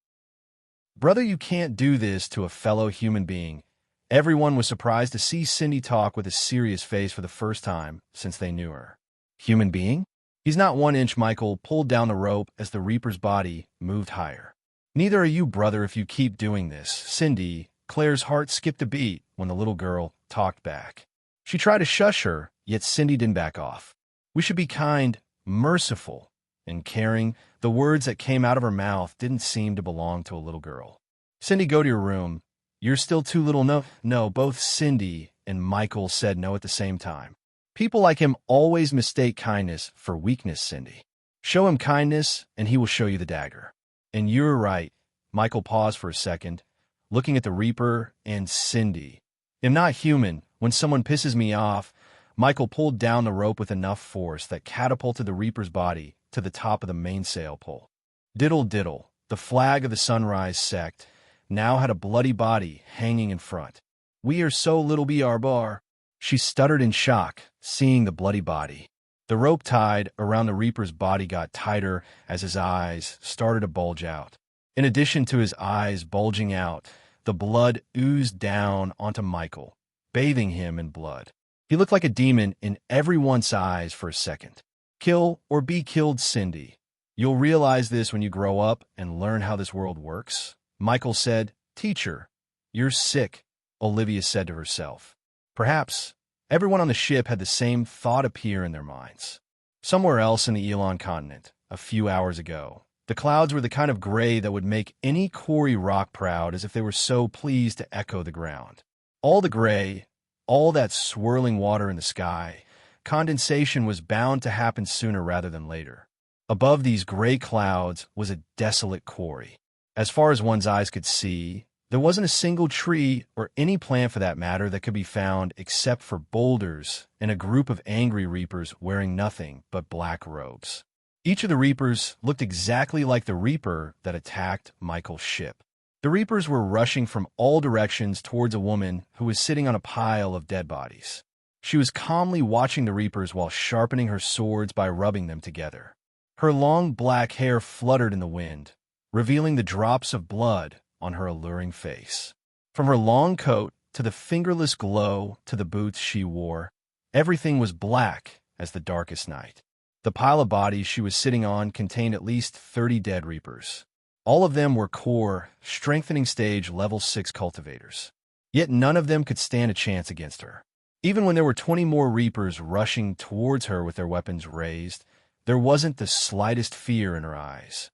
"Brother, you can't do this to a fellow human being." Everyone was surprised to see Cindy talk with a serious face for the first time since they knew her. "Human being? He's not 1 inch." Michael pulled down the rope as the Reaper's body moved higher. "Neither are you, brother, if you keep doing this." Cindy, Claire's heart skipped a beat when the little girl talked back. She tried to shush her, yet Cindy didn't back off. "We should be kind, merciful, and caring." The words that came out of her mouth didn't seem to belong to a little girl. "Cindy, go to your room. You're still too little." No, both Cindy and Michael said no at the same time. "People like him always mistake kindness for weakness, Cindy. Show him kindness, and he will show you the dagger." "And you're right." Michael paused for a second, looking at the Reaper and Cindy. "I'm not human. When someone pisses me off." Michael pulled down the rope with enough force that catapulted the Reaper's body to the top of the mainsail pole. Diddle diddle, the flag of the Sunrise sect now had a bloody body hanging in front. "We are so little bar." She stuttered in shock, seeing the bloody body. The rope tied around the Reaper's body got tighter as his eyes started to bulge out. In addition to his eyes bulging out, the blood oozed down onto Michael, bathing him in blood. He looked like a demon in everyone's eyes for a second. "Kill or be killed, Cindy. You'll realize this when you grow up and learn how this world works." Michael said. "Teacher, you're sick," Olivia said to herself. Perhaps everyone on the ship had the same thought appear in their minds. Somewhere else in the Elon continent, a few hours ago, the clouds were the kind of gray that would make any quarry rock proud, as if they were so pleased to echo the ground. All the gray, all that swirling water in the sky, condensation was bound to happen sooner rather than later. Above these gray clouds was a desolate quarry. As far as one's eyes could see, there wasn't a single tree, or any plant for that matter, that could be found except for boulders and a group of angry Reapers wearing nothing but black robes. Each of the Reapers looked exactly like the Reaper that attacked Michael's ship. The Reapers were rushing from all directions towards a woman who was sitting on a pile of dead bodies. She was calmly watching the Reapers while sharpening her swords by rubbing them together. Her long black hair fluttered in the wind, revealing the drops of blood on her alluring face. From her long coat to the fingerless glow to the boots she wore, everything was black as the darkest night. The pile of bodies she was sitting on contained at least 30 dead Reapers. All of them were core, strengthening stage level 6 cultivators. Yet none of them could stand a chance against her. Even when there were 20 more Reapers rushing towards her with their weapons raised, there wasn't the slightest fear in her eyes.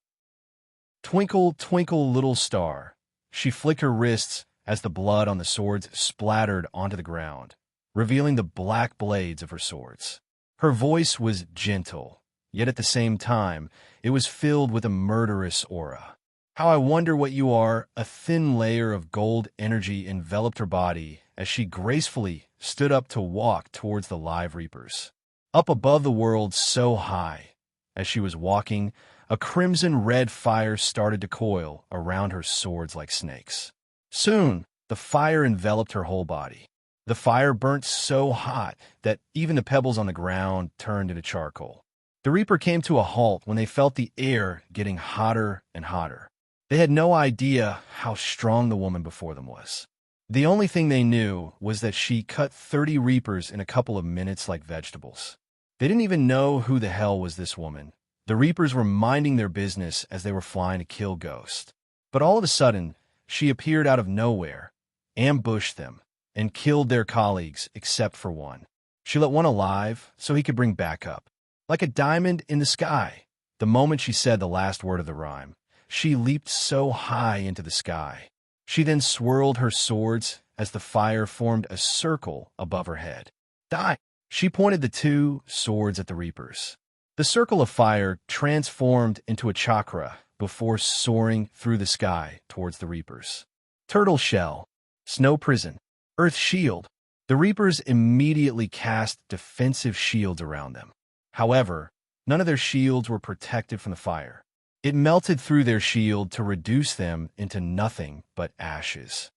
"Twinkle, twinkle, little star." She flicked her wrists as the blood on the swords splattered onto the ground, revealing the black blades of her swords. Her voice was gentle, yet at the same time, it was filled with a murderous aura. "How I wonder what you are." A thin layer of gold energy enveloped her body as she gracefully stood up to walk towards the live Reapers. Up above the world so high, as she was walking, a crimson-red fire started to coil around her swords like snakes. Soon, the The fire enveloped her whole body. The fire burnt so hot that even the pebbles on the ground turned into charcoal. The Reaper came to a halt when they felt the air getting hotter and hotter. They had no idea how strong the woman before them was. The only thing they knew was that she cut 30 Reapers in a couple of minutes like vegetables. They didn't even know who the hell was this woman. The Reapers were minding their business as they were flying to kill Ghost. But all of a sudden, she appeared out of nowhere, ambushed them, and killed their colleagues except for one. She let one alive so he could bring backup. Like a diamond in the sky, the moment she said the last word of the rhyme, she leaped so high into the sky. She then swirled her swords as the fire formed a circle above her head. Die! She pointed the two swords at the Reapers. The circle of fire transformed into a chakra before soaring through the sky towards the Reapers. Turtle shell, snow prison, earth shield. The Reapers immediately cast defensive shields around them. However, none of their shields were protected from the fire. It melted through their shield to reduce them into nothing but ashes.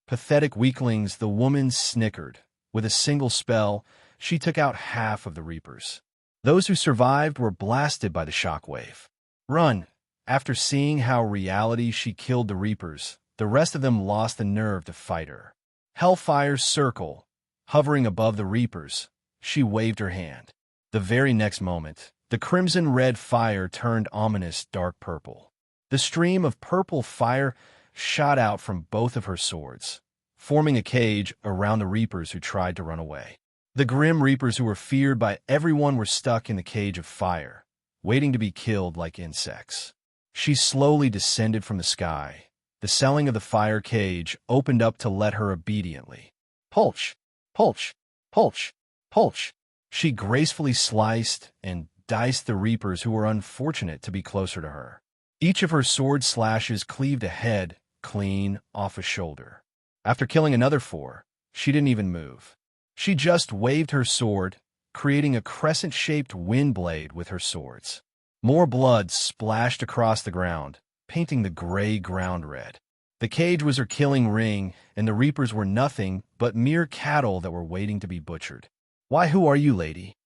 Pathetic weaklings, the woman snickered. With a single spell, she took out half of the Reapers. Those who survived were blasted by the shockwave. Run! After seeing how reality she killed the Reapers, the rest of them lost the nerve to fight her. Hellfire's circle, hovering above the Reapers, she waved her hand. The very next moment, the crimson-red fire turned ominous dark purple. The stream of purple fire shot out from both of her swords, forming a cage around the Reapers who tried to run away. The grim Reapers who were feared by everyone were stuck in the cage of fire, waiting to be killed like insects. She slowly descended from the sky. The ceiling of the fire cage opened up to let her obediently. Pulch! Pulch! Pulch! Pulch! She gracefully sliced and diced the Reapers who were unfortunate to be closer to her. Each of her sword slashes cleaved a head clean off a shoulder. After killing another 4, she didn't even move. She just waved her sword, creating a crescent-shaped wind blade with her swords. More blood splashed across the ground, painting the gray ground red. The cage was her killing ring, and the Reapers were nothing but mere cattle that were waiting to be butchered. Why, who are you, lady?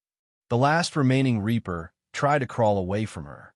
The last remaining Reaper tried to crawl away from her.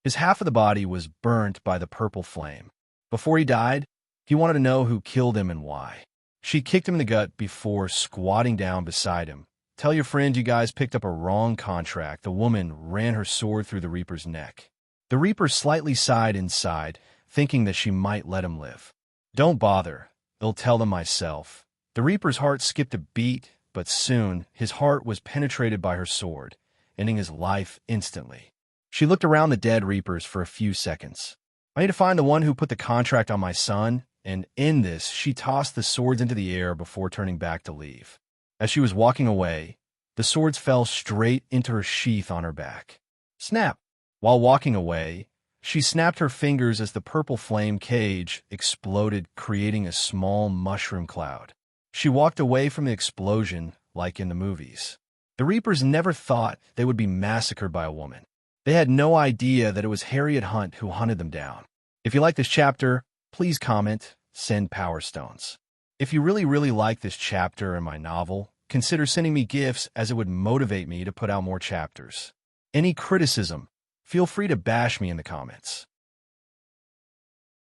His half of the body was burnt by the purple flame. Before he died, he wanted to know who killed him and why. She kicked him in the gut before squatting down beside him. Tell your friend you guys picked up a wrong contract. The woman ran her sword through the Reaper's neck. The Reaper slightly sighed inside, thinking that she might let him live. Don't bother. I'll tell them myself. The Reaper's heart skipped a beat, but soon his heart was penetrated by her sword, ending his life instantly. She looked around the dead Reapers for a few seconds. I need to find the one who put the contract on my son, and in this, she tossed the swords into the air before turning back to leave. As she was walking away, the swords fell straight into her sheath on her back. Snap! While walking away, she snapped her fingers as the purple flame cage exploded, creating a small mushroom cloud. She walked away from the explosion like in the movies. The Reapers never thought they would be massacred by a woman. They had no idea that it was Harriet Hunt who hunted them down. If you like this chapter, please comment, send Power Stones. If you really like this chapter in my novel, consider sending me gifts as it would motivate me to put out more chapters. Any criticism, feel free to bash me in the comments.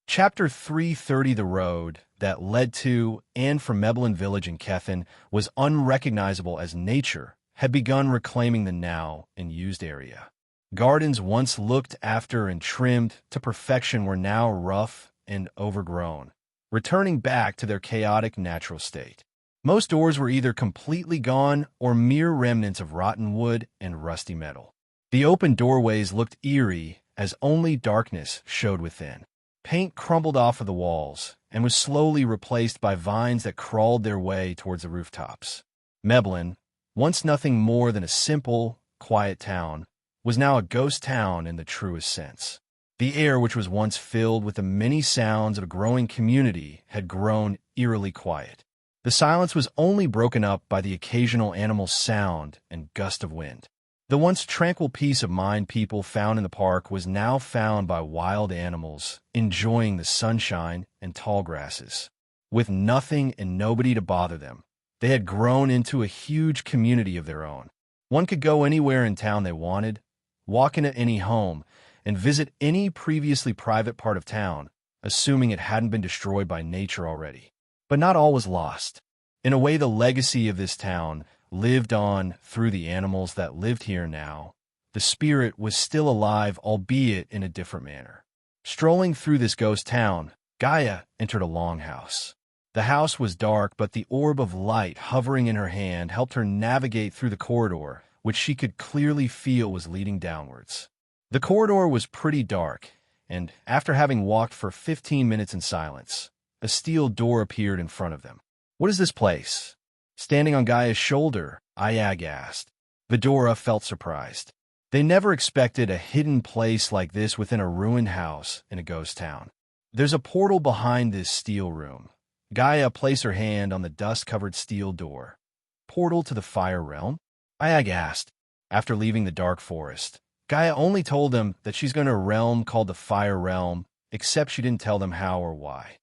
Chapter 330, The Road that led to and from Meblin Village in Kethin was unrecognizable as nature had begun reclaiming the now and used area. Gardens once looked after and trimmed to perfection were now rough and overgrown, returning back to their chaotic natural state. Most doors were either completely gone or mere remnants of rotten wood and rusty metal. The open doorways looked eerie as only darkness showed within. Paint crumbled off of the walls and was slowly replaced by vines that crawled their way towards the rooftops. Meblin, once nothing more than a simple, quiet town, was now a ghost town in the truest sense. The air, which was once filled with the many sounds of a growing community, had grown eerily quiet. The silence was only broken up by the occasional animal sound and gust of wind. The once tranquil peace of mind people found in the park was now found by wild animals enjoying the sunshine and tall grasses. With nothing and nobody to bother them, they had grown into a huge community of their own. One could go anywhere in town they wanted, walk into any home, and visit any previously private part of town, assuming it hadn't been destroyed by nature already. But not all was lost. In a way, the legacy of this town lived on through the animals that lived here now. The spirit was still alive, albeit in a different manner. Strolling through this ghost town, Gaia entered a longhouse. The house was dark, but the orb of light hovering in her hand helped her navigate through the corridor, which she could clearly feel was leading downwards. The corridor was pretty dark, and after having walked for 15 minutes in silence, a steel door appeared in front of them. "What is this place?" Standing on Gaia's shoulder, Iag asked. Vidora felt surprised. They never expected a hidden place like this within a ruined house in a ghost town. "There's a portal behind this steel room." Gaia placed her hand on the dust-covered steel door. "Portal to the Fire Realm?" Iag asked. After leaving the dark forest, Gaia only told them that she's going to a realm called the Fire Realm, except she didn't tell them how or why.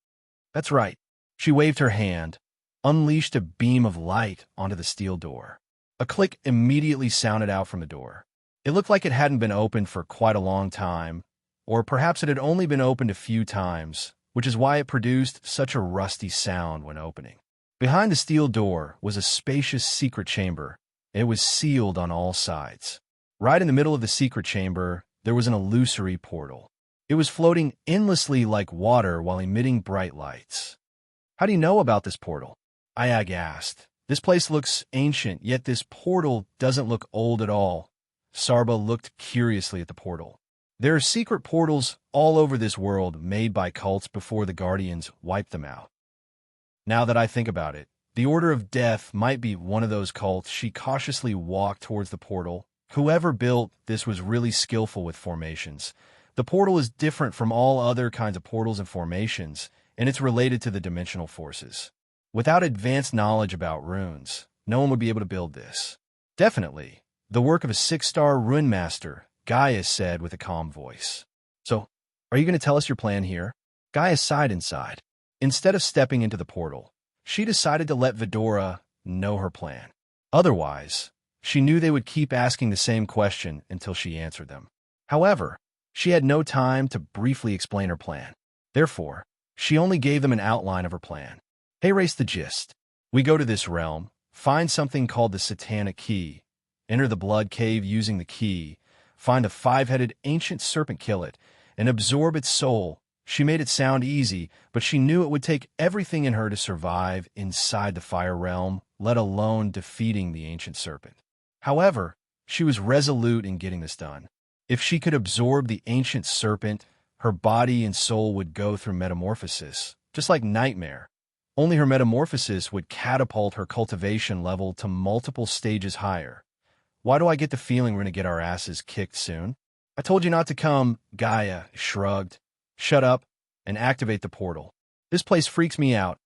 "That's right." She waved her hand, unleashed a beam of light onto the steel door. A click immediately sounded out from the door. It looked like it hadn't been opened for quite a long time, or perhaps it had only been opened a few times, which is why it produced such a rusty sound when opening. Behind the steel door was a spacious secret chamber. It was sealed on all sides. Right in the middle of the secret chamber, there was an illusory portal. It was floating endlessly like water while emitting bright lights. "How do you know about this portal?" Iag asked. "This place looks ancient, yet this portal doesn't look old at all." Sarba looked curiously at the portal. "There are secret portals all over this world made by cults before the Guardians wiped them out. Now that I think about it, the Order of Death might be one of those cults." She cautiously walked towards the portal. Whoever built this was really skillful with formations. The portal is different from all other kinds of portals and formations, and it's related to the dimensional forces. Without advanced knowledge about runes, no one would be able to build this. "Definitely the work of a 6-star rune master," Gaia said with a calm voice. "So, are you going to tell us your plan here?" Gaia sighed inside. Instead of stepping into the portal, she decided to let Vidora know her plan. Otherwise, she knew they would keep asking the same question until she answered them. However, she had no time to briefly explain her plan. Therefore, she only gave them an outline of her plan. "Hey, race the gist. We go to this realm, find something called the Satanic Key, enter the blood cave using the key, find a 5-headed ancient serpent, kill it, and absorb its soul." She made it sound easy, but she knew it would take everything in her to survive inside the Fire Realm, let alone defeating the ancient serpent. However, she was resolute in getting this done. If she could absorb the ancient serpent, her body and soul would go through metamorphosis, just like Nightmare. Only her metamorphosis would catapult her cultivation level to multiple stages higher. "Why do I get the feeling we're going to get our asses kicked soon?" "I told you not to come," Gaia shrugged. "Shut up and activate the portal. This place freaks me out,"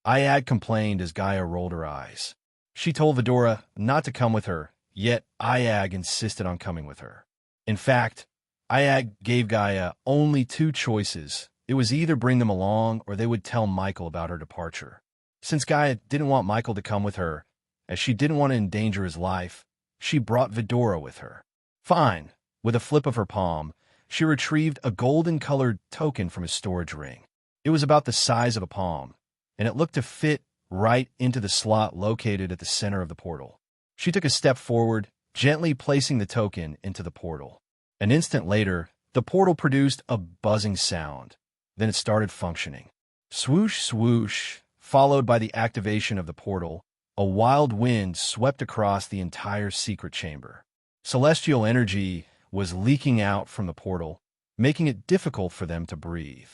Iag complained as Gaia rolled her eyes. She told Vidora not to come with her, yet Iag insisted on coming with her. In fact, Iag gave Gaia only 2 choices. It was either bring them along or they would tell Michael about her departure. Since Gaia didn't want Michael to come with her, as she didn't want to endanger his life, she brought Vidora with her. "Fine." With a flip of her palm, she retrieved a golden-colored token from his storage ring. It was about the size of a palm, and it looked to fit right into the slot located at the center of the portal. She took a step forward, gently placing the token into the portal. An instant later, the portal produced a buzzing sound. Then it started functioning. Swoosh, swoosh, followed by the activation of the portal, a wild wind swept across the entire secret chamber. Celestial energy was leaking out from the portal, making it difficult for them to breathe.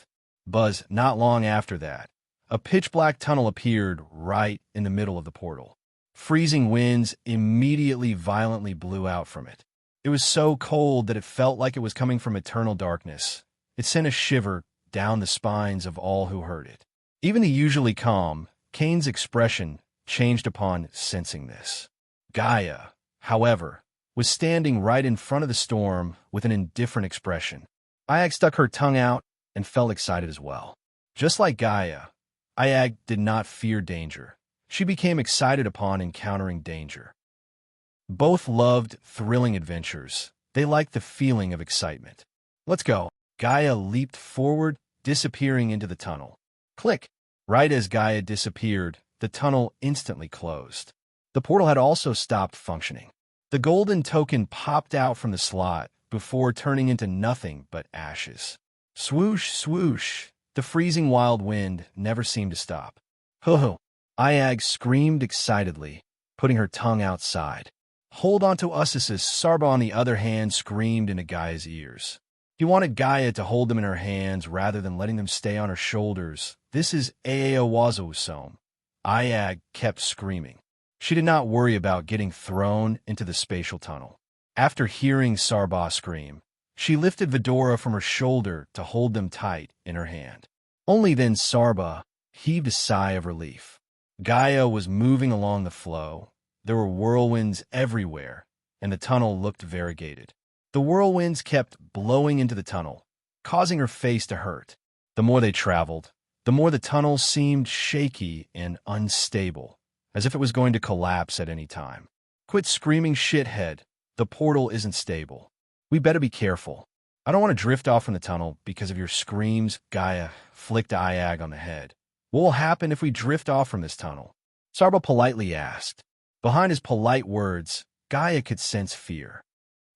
But not long after that, a pitch-black tunnel appeared right in the middle of the portal. Freezing winds immediately violently blew out from it. It was so cold that it felt like it was coming from eternal darkness. It sent a shiver down the spines of all who heard it. Even the usually calm, Kane's expression changed upon sensing this. Gaia, however, was standing right in front of the storm with an indifferent expression. Iag stuck her tongue out and felt excited as well. Just like Gaia, Ayag did not fear danger. She became excited upon encountering danger. Both loved thrilling adventures. They liked the feeling of excitement. Let's go. Gaia leaped forward, disappearing into the tunnel. Click. Right as Gaia disappeared, the tunnel instantly closed. The portal had also stopped functioning. The golden token popped out from the slot before turning into nothing but ashes. Swoosh, swoosh. The freezing wild wind never seemed to stop. Ho-ho. Ayag screamed excitedly, putting her tongue outside. Hold on to us, Sarba on the other hand screamed into Gaia's ears. He wanted Gaia to hold them in her hands rather than letting them stay on her shoulders. This is Aeawazo-some. Ayag kept screaming. She did not worry about getting thrown into the spatial tunnel. After hearing Sarba scream, she lifted Vidora from her shoulder to hold them tight in her hand. Only then Sarba heaved a sigh of relief. Gaia was moving along the flow. There were whirlwinds everywhere, and the tunnel looked variegated. The whirlwinds kept blowing into the tunnel, causing her face to hurt. The more they traveled, the more the tunnel seemed shaky and unstable, as if it was going to collapse at any time. Quit screaming, shithead. The portal isn't stable. We better be careful. I don't want to drift off from the tunnel because of your screams. Gaia flicked Ayag on the head. What will happen if we drift off from this tunnel? Sarba politely asked. Behind his polite words, Gaia could sense fear.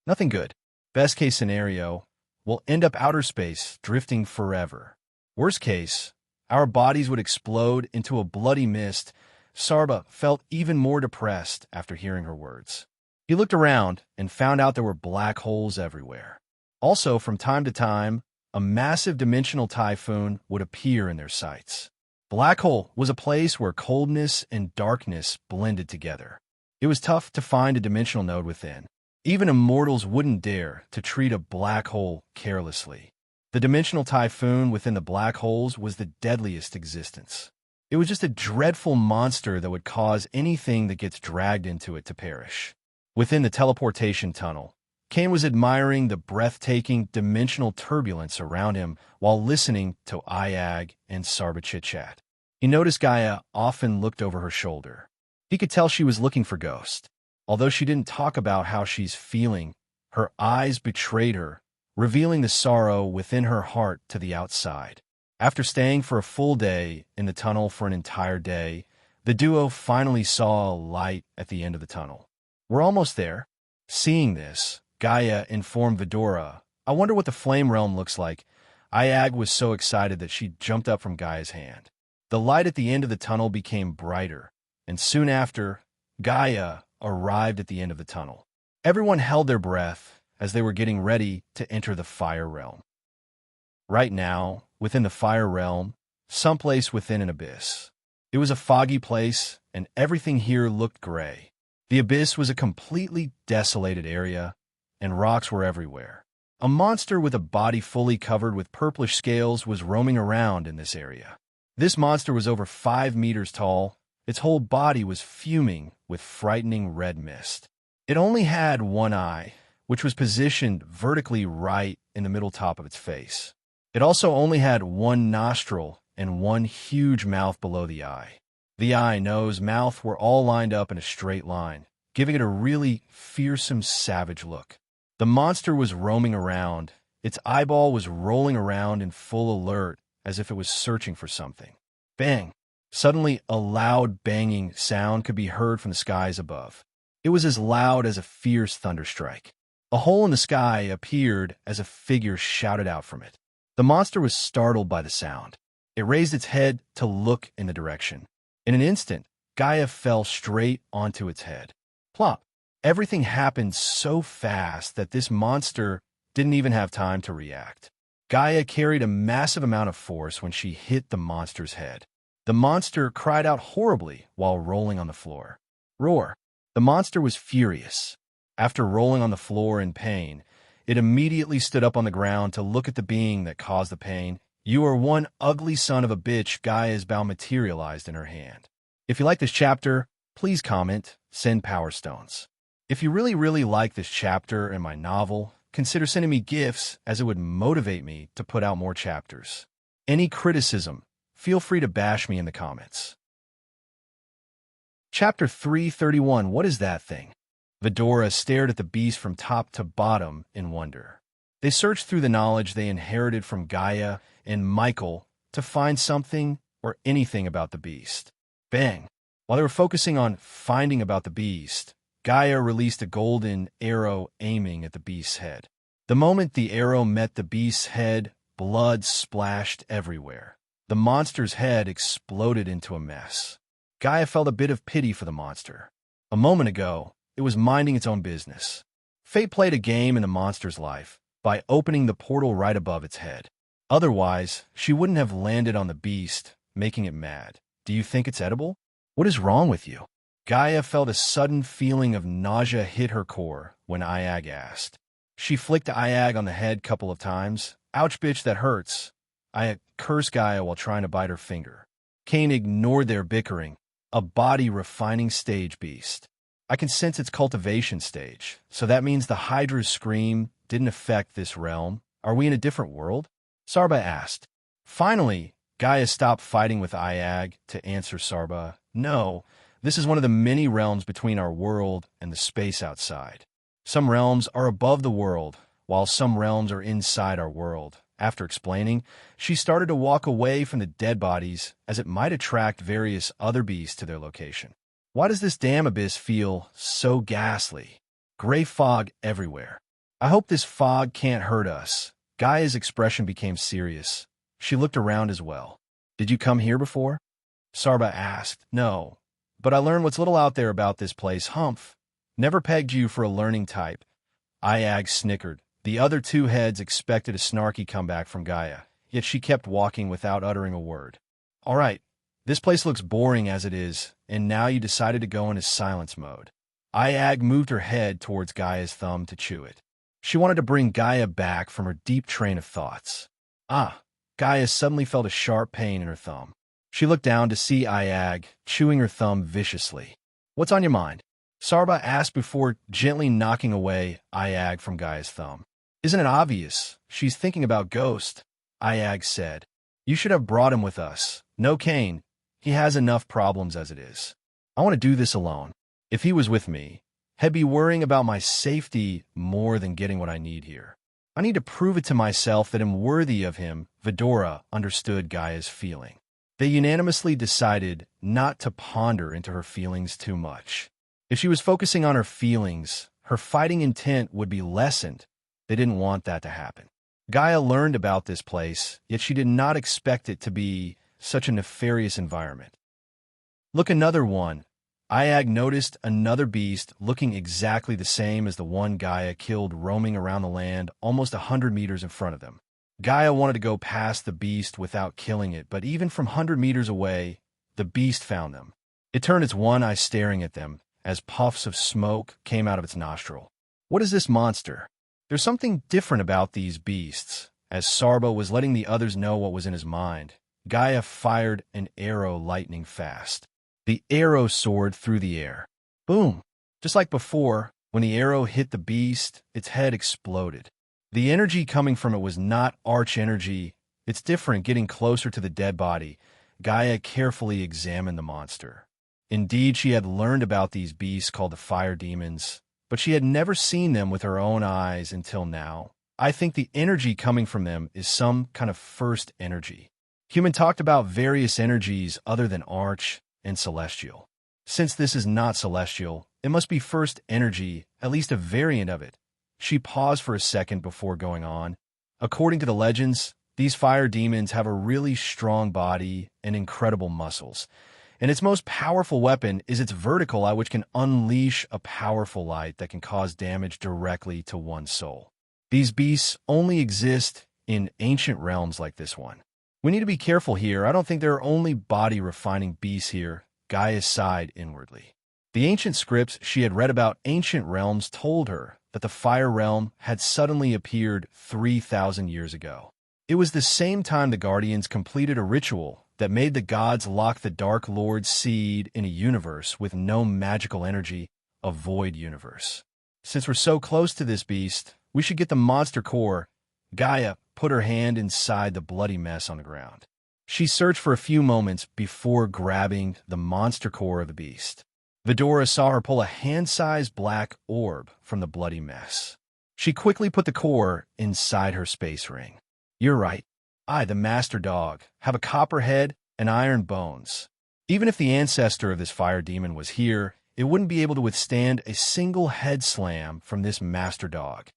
Nothing good. Best case scenario, we'll end up outer space, drifting forever. Worst case, our bodies would explode into a bloody mist. Sarba felt even more depressed after hearing her words. He looked around and found out there were black holes everywhere. Also, from time to time, a massive dimensional typhoon would appear in their sights. Black hole was a place where coldness and darkness blended together. It was tough to find a dimensional node within. Even immortals wouldn't dare to treat a black hole carelessly. The dimensional typhoon within the black holes was the deadliest existence. It was just a dreadful monster that would cause anything that gets dragged into it to perish. Within the teleportation tunnel, Kane was admiring the breathtaking dimensional turbulence around him while listening to Ayag and Sarba chit-chat. He noticed Gaia often looked over her shoulder. He could tell she was looking for Ghost. Although she didn't talk about how she's feeling, her eyes betrayed her, revealing the sorrow within her heart to the outside. After staying for a full day in the tunnel for an entire day, the duo finally saw a light at the end of the tunnel. We're almost there. Seeing this, Gaia informed Vidora, I wonder what the flame realm looks like. Ayag was so excited that she jumped up from Gaia's hand. The light at the end of the tunnel became brighter, and soon after, Gaia arrived at the end of the tunnel. Everyone held their breath as they were getting ready to enter the fire realm. Right now, within the fire realm, someplace within an abyss. It was a foggy place, and everything here looked gray. The abyss was a completely desolated area, and rocks were everywhere. A monster with a body fully covered with purplish scales was roaming around in this area. This monster was over 5 meters tall. Its whole body was fuming with frightening red mist. It only had one eye, which was positioned vertically right in the middle top of its face. It also only had one nostril and one huge mouth below the eye. The eye, nose, mouth were all lined up in a straight line, giving it a really fearsome, savage look. The monster was roaming around. Its eyeball was rolling around in full alert as if it was searching for something. Bang! Suddenly, a loud banging sound could be heard from the skies above. It was as loud as a fierce thunderstrike. A hole in the sky appeared as a figure shouted out from it. The monster was startled by the sound. It raised its head to look in the direction. In an instant, Gaia fell straight onto its head. Plop! Everything happened so fast that this monster didn't even have time to react. Gaia carried a massive amount of force when she hit the monster's head. The monster cried out horribly while rolling on the floor. Roar! The monster was furious. After rolling on the floor in pain, it immediately stood up on the ground to look at the being that caused the pain. You are one ugly son of a bitch, Gaia's bow materialized in her hand. If you like this chapter, please comment, send Power Stones. If you really like this chapter and my novel, consider sending me gifts as it would motivate me to put out more chapters. Any criticism, Feel free to bash me in the comments. Chapter 331. What is that thing? Vidora stared at the beast from top to bottom in wonder. They searched through the knowledge they inherited from Gaia and Michael to find something or anything about the beast. Bang! While they were focusing on finding about the beast, Gaia released a golden arrow aiming at the beast's head. The moment the arrow met the beast's head, blood splashed everywhere. The monster's head exploded into a mess. Gaia felt a bit of pity for the monster. A moment ago, it was minding its own business. Fate played a game in the monster's life by opening the portal right above its head. Otherwise, she wouldn't have landed on the beast, making it mad. Do you think it's edible? What is wrong with you? Gaia felt a sudden feeling of nausea hit her core when Iag asked. She flicked Iag on the head a couple of times. Ouch, bitch, that hurts. Iag cursed Gaia while trying to bite her finger. Cain ignored their bickering. A body-refining stage beast. I can sense its cultivation stage, so that means the Hydra's scream didn't affect this realm. Are we in a different world? Sarba asked. Finally, Gaia stopped fighting with Iag to answer Sarba. No, this is one of the many realms between our world and the space outside. Some realms are above the world, while some realms are inside our world. After explaining, she started to walk away from the dead bodies as it might attract various other beasts to their location. Why does this damn abyss feel so ghastly? Gray fog everywhere. I hope this fog can't hurt us. Gaia's expression became serious. She looked around as well. Did you come here before? Sarba asked. No, but I learned what's little out there about this place. Humph. Never pegged you for a learning type. Iag snickered. The other two heads expected a snarky comeback from Gaia, yet she kept walking without uttering a word. All right, this place looks boring as it is, and now you decided to go into silence mode. Iag moved her head towards Gaia's thumb to chew it. She wanted to bring Gaia back from her deep train of thoughts. Gaia suddenly felt a sharp pain in her thumb. She looked down to see Iag chewing her thumb viciously. What's on your mind? Sarba asked before gently knocking away Iag from Gaia's thumb. Isn't it obvious? She's thinking about Ghost, Iag said. You should have brought him with us. No Cain. He has enough problems as it is. I want to do this alone. If he was with me, he'd be worrying about my safety more than getting what I need here. I need to prove it to myself that I'm worthy of him. Vidora understood Gaia's feeling. They unanimously decided not to ponder into her feelings too much. If she was focusing on her feelings, her fighting intent would be lessened. They didn't want that to happen. Gaia learned about this place, yet she did not expect it to be such a nefarious environment. Look, another one. Iag noticed another beast looking exactly the same as the one Gaia killed roaming around the land almost 100 meters in front of them. Gaia wanted to go past the beast without killing it, but even from 100 meters away, the beast found them. It turned its one eye staring at them as puffs of smoke came out of its nostril. What is this monster? There's something different about these beasts. As Sarba was letting the others know what was in his mind, Gaia fired an arrow lightning fast. The arrow soared through the air. Boom! Just like before, when the arrow hit the beast, its head exploded. The energy coming from it was not arch energy. It's different getting closer to the dead body. Gaia carefully examined the monster. Indeed, she had learned about these beasts called the fire demons, but she had never seen them with her own eyes until now. I think the energy coming from them is some kind of first energy. Human talked about various energies other than arch and celestial. Since this is not celestial, it must be first energy, at least a variant of it. She paused for a second before going on. According to the legends, these fire demons have a really strong body and incredible muscles. And its most powerful weapon is its vertical eye, which can unleash a powerful light that can cause damage directly to one's soul. These beasts only exist in ancient realms like this one. We need to be careful here. I don't think there are only body-refining beasts here. Gaia sighed inwardly. The ancient scripts she had read about ancient realms told her that the fire realm had suddenly appeared 3,000 years ago. It was the same time the Guardians completed a ritual that made the gods lock the Dark Lord's seed in a universe with no magical energy, a void universe. Since we're so close to this beast, we should get the monster core. Gaia put her hand inside the bloody mess on the ground. She searched for a few moments before grabbing the monster core of the beast. Vidora saw her pull a hand-sized black orb from the bloody mess. She quickly put the core inside her space ring. You're right. I, the master dog, have a copper head and iron bones. Even if the ancestor of this fire demon was here, it wouldn't be able to withstand a single head slam from this master dog.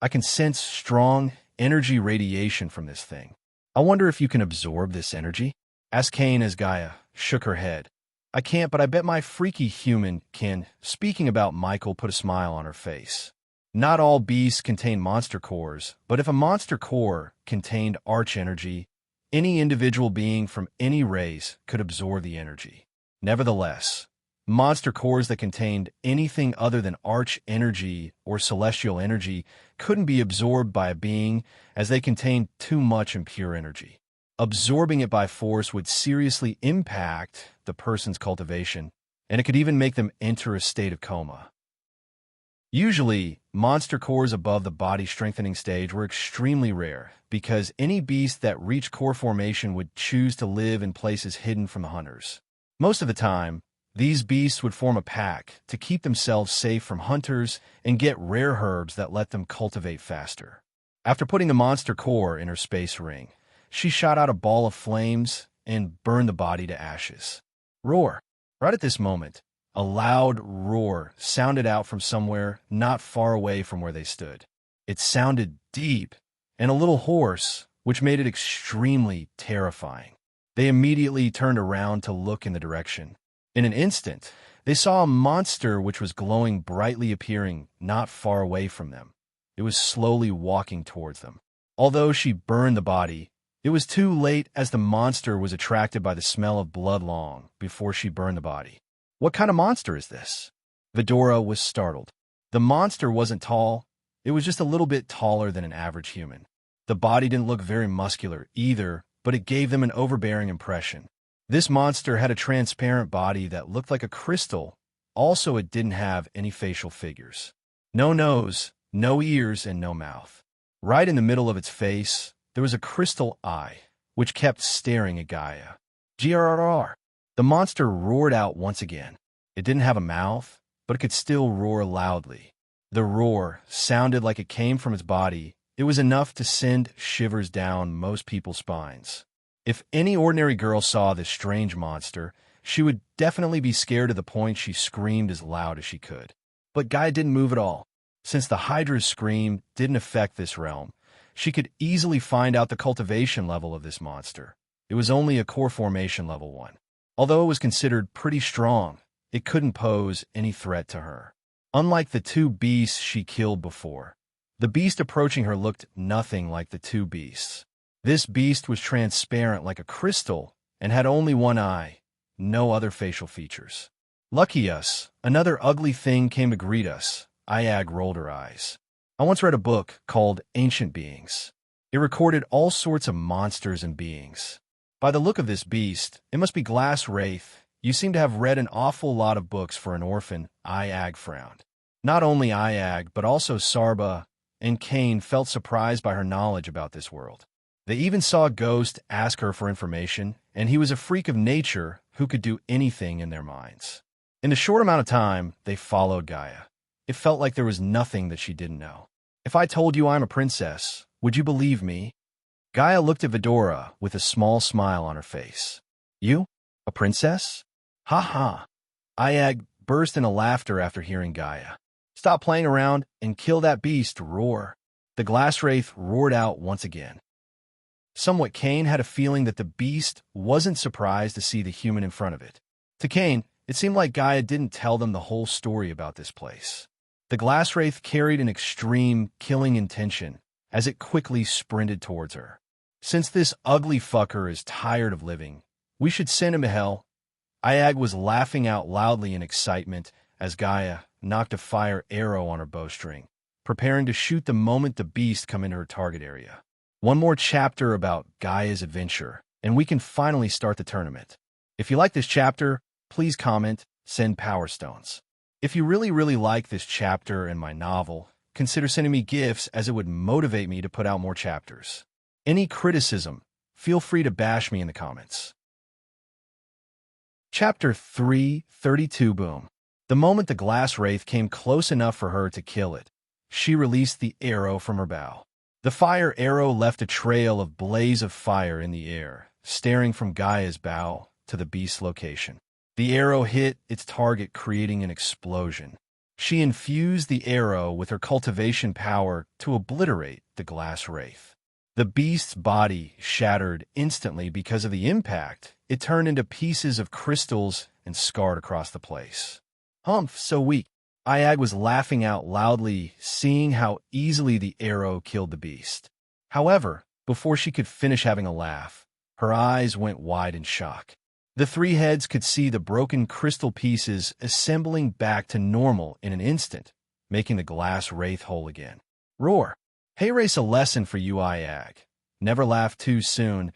I can sense strong energy radiation from this thing. I wonder if you can absorb this energy? Asked Kane as Gaia shook her head. I can't, but I bet my freaky human can. Speaking about Michael put a smile on her face. Not all beasts contain monster cores, but if a monster core contained arch energy, any individual being from any race could absorb the energy. Nevertheless, monster cores that contained anything other than arch energy or celestial energy couldn't be absorbed by a being, as they contained too much impure energy. Absorbing it by force would seriously impact the person's cultivation, and it could even make them enter a state of coma. Usually, monster cores above the body strengthening stage were extremely rare, because any beast that reached core formation would choose to live in places hidden from the hunters. Most of the time, these beasts would form a pack to keep themselves safe from hunters and get rare herbs that let them cultivate faster. After putting the monster core in her space ring, she shot out a ball of flames and burned the body to ashes. Roar! Right at this moment, a loud roar sounded out from somewhere not far away from where they stood. It sounded deep and a little hoarse, which made it extremely terrifying. They immediately turned around to look in the direction. In an instant, they saw a monster which was glowing brightly appearing not far away from them. It was slowly walking towards them. Although she burned the body, it was too late, as the monster was attracted by the smell of blood long before she burned the body. What kind of monster is this? Vidora was startled. The monster wasn't tall. It was just a little bit taller than an average human. The body didn't look very muscular either, but it gave them an overbearing impression. This monster had a transparent body that looked like a crystal. Also, it didn't have any facial figures. No nose, no ears, and no mouth. Right in the middle of its face, there was a crystal eye, which kept staring at Gaia. Grrr! The monster roared out once again. It didn't have a mouth, but it could still roar loudly. The roar sounded like it came from its body. It was enough to send shivers down most people's spines. If any ordinary girl saw this strange monster, she would definitely be scared to the point she screamed as loud as she could. But Gaia didn't move at all. Since the Hydra's scream didn't affect this realm, she could easily find out the cultivation level of this monster. It was only a core formation level 1. Although it was considered pretty strong, it couldn't pose any threat to her. Unlike the two beasts she killed before, the beast approaching her looked nothing like the two beasts. This beast was transparent like a crystal and had only one eye, no other facial features. Lucky us, another ugly thing came to greet us. Iag rolled her eyes. I once read a book called Ancient Beings. It recorded all sorts of monsters and beings. By the look of this beast, it must be Glass Wraith. You seem to have read an awful lot of books for an orphan. Iag frowned. Not only Iag, but also Sarba and Kane felt surprised by her knowledge about this world. They even saw Ghost ask her for information, and he was a freak of nature who could do anything in their minds. In the short amount of time, they followed Gaia. It felt like there was nothing that she didn't know. If I told you I'm a princess, would you believe me? Gaia looked at Vidora with a small smile on her face. You? A princess? Ha ha. Iag burst into laughter after hearing Gaia. Stop playing around and kill that beast, roar. The Glass Wraith roared out once again. Somewhat, Kane had a feeling that the beast wasn't surprised to see the human in front of it. To Kane, it seemed like Gaia didn't tell them the whole story about this place. The Glass Wraith carried an extreme, killing intention as it quickly sprinted towards her. Since this ugly fucker is tired of living, we should send him to hell. Iag was laughing out loudly in excitement as Gaia knocked a fire arrow on her bowstring, preparing to shoot the moment the beast come into her target area. One more chapter about Gaia's adventure, and we can finally start the tournament. If you like this chapter, please comment, send Power Stones. If you really like this chapter and my novel, consider sending me gifts, as it would motivate me to put out more chapters. Any criticism, Feel free to bash me in the comments. Chapter 3:32 Boom. The moment the glass wraith came close enough for her to kill it, she released the arrow from her bow. The fire arrow left a trail of blaze of fire in the air, staring from Gaia's bow to the beast's location. The arrow hit its target, creating an explosion. She infused the arrow with her cultivation power to obliterate the glass wraith. The beast's body shattered instantly because of the impact. It turned into pieces of crystals and scarred across the place. Humph, so weak. Iag was laughing out loudly, seeing how easily the arrow killed the beast. However, before she could finish having a laugh, her eyes went wide in shock. The three heads could see the broken crystal pieces assembling back to normal in an instant, making the glass wraith whole again. Roar! Hey, race, a lesson for you, Iag. Never laugh too soon.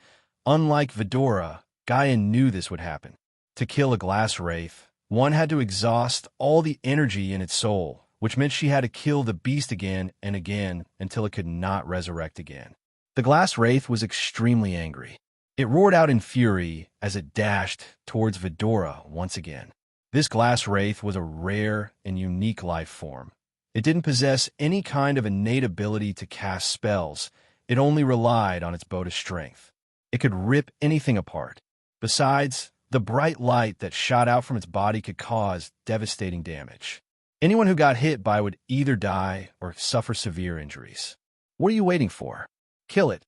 Unlike Vidora, Gaia knew this would happen. To kill a glass wraith, one had to exhaust all the energy in its soul, which meant she had to kill the beast again and again until it could not resurrect again. The glass wraith was extremely angry. It roared out in fury as it dashed towards Vidora once again. This glass wraith was a rare and unique life form. It didn't possess any kind of innate ability to cast spells. It only relied on its Boda strength. It could rip anything apart. Besides, the bright light that shot out from its body could cause devastating damage. Anyone who got hit by it would either die or suffer severe injuries. What are you waiting for? Kill it.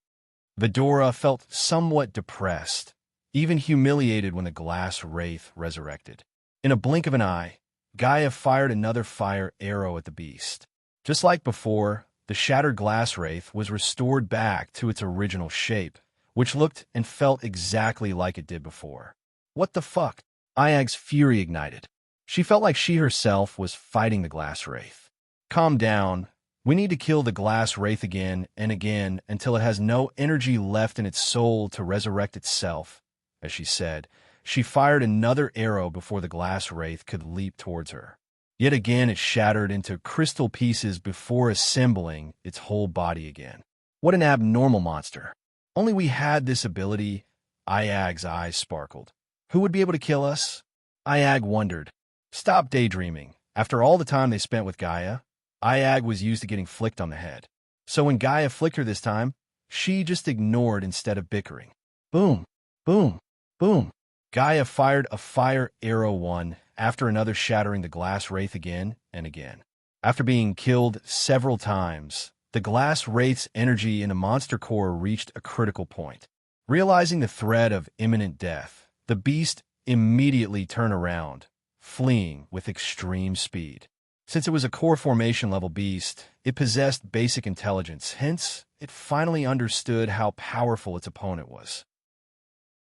Vidora felt somewhat depressed, even humiliated when the glass wraith resurrected. In a blink of an eye, Gaia fired another fire arrow at the beast. Just like before, the shattered glass wraith was restored back to its original shape, which looked and felt exactly like it did before. What the fuck? Iag's fury ignited. She felt like she herself was fighting the glass wraith. Calm down. We need to kill the glass wraith again and again until it has no energy left in its soul to resurrect itself, as she said. She fired another arrow before the glass wraith could leap towards her. Yet again it shattered into crystal pieces before assembling its whole body again. What an abnormal monster. Only we had this ability. Iag's eyes sparkled. Who would be able to kill us? Iag wondered. Stop daydreaming. After all the time they spent with Gaia, Iag was used to getting flicked on the head. So when Gaia flicked her this time, she just ignored instead of bickering. Boom, boom, boom. Gaia fired a fire arrow one after another, shattering the glass wraith again and again. After being killed several times, the glass wraith's energy in the monster core reached a critical point. Realizing the threat of imminent death, the beast immediately turned around, fleeing with extreme speed. Since it was a core formation level beast, it possessed basic intelligence, hence, it finally understood how powerful its opponent was.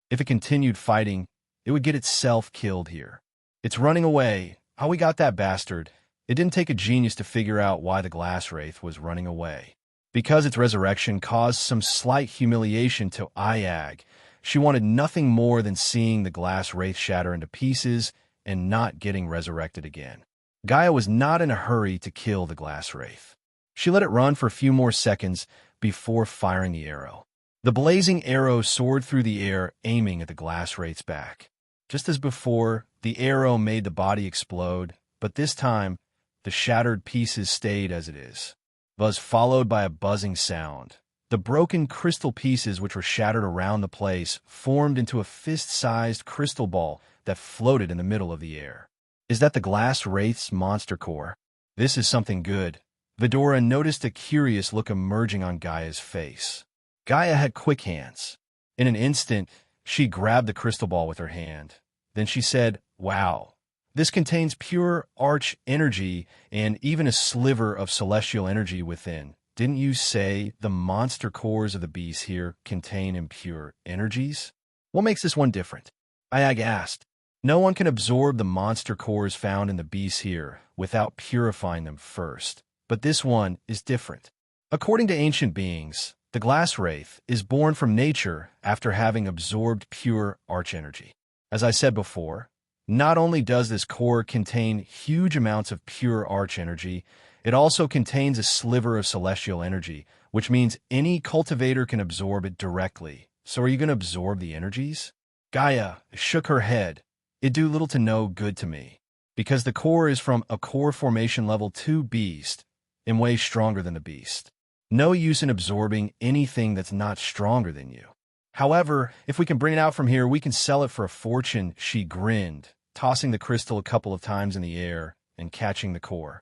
If it continued fighting, it would get itself killed here. It's running away. How we got that bastard? It didn't take a genius to figure out why the glass wraith was running away. Because its resurrection caused some slight humiliation to Iag, she wanted nothing more than seeing the glass wraith shatter into pieces and not getting resurrected again. Gaia was not in a hurry to kill the glass wraith. She let it run for a few more seconds before firing the arrow. The blazing arrow soared through the air, aiming at the glass wraith's back. Just as before, the arrow made the body explode, but this time, the shattered pieces stayed as it is. Buzz followed by a buzzing sound. The broken crystal pieces which were shattered around the place formed into a fist-sized crystal ball that floated in the middle of the air. Is that the glass wraith's monster core? This is something good. Vidora noticed a curious look emerging on Gaia's face. Gaia had quick hands. In an instant, she grabbed the crystal ball with her hand. Then she said, "Wow, this contains pure arch energy and even a sliver of celestial energy within. Didn't you say the monster cores of the beast here contain impure energies? What makes this one different?" Iag asked. No one can absorb the monster cores found in the beasts here without purifying them first, but this one is different. According to ancient beings, the glass wraith is born from nature after having absorbed pure arch energy. As I said before, not only does this core contain huge amounts of pure arch energy, it also contains a sliver of celestial energy, which means any cultivator can absorb it directly, So are you going to absorb the energies? Gaia shook her head. It'd do little to no good to me, because the core is from a core formation level 2 beast, and way stronger than the beast. No use in absorbing anything that's not stronger than you. However, if we can bring it out from here, we can sell it for a fortune, she grinned, tossing the crystal a couple of times in the air and catching the core.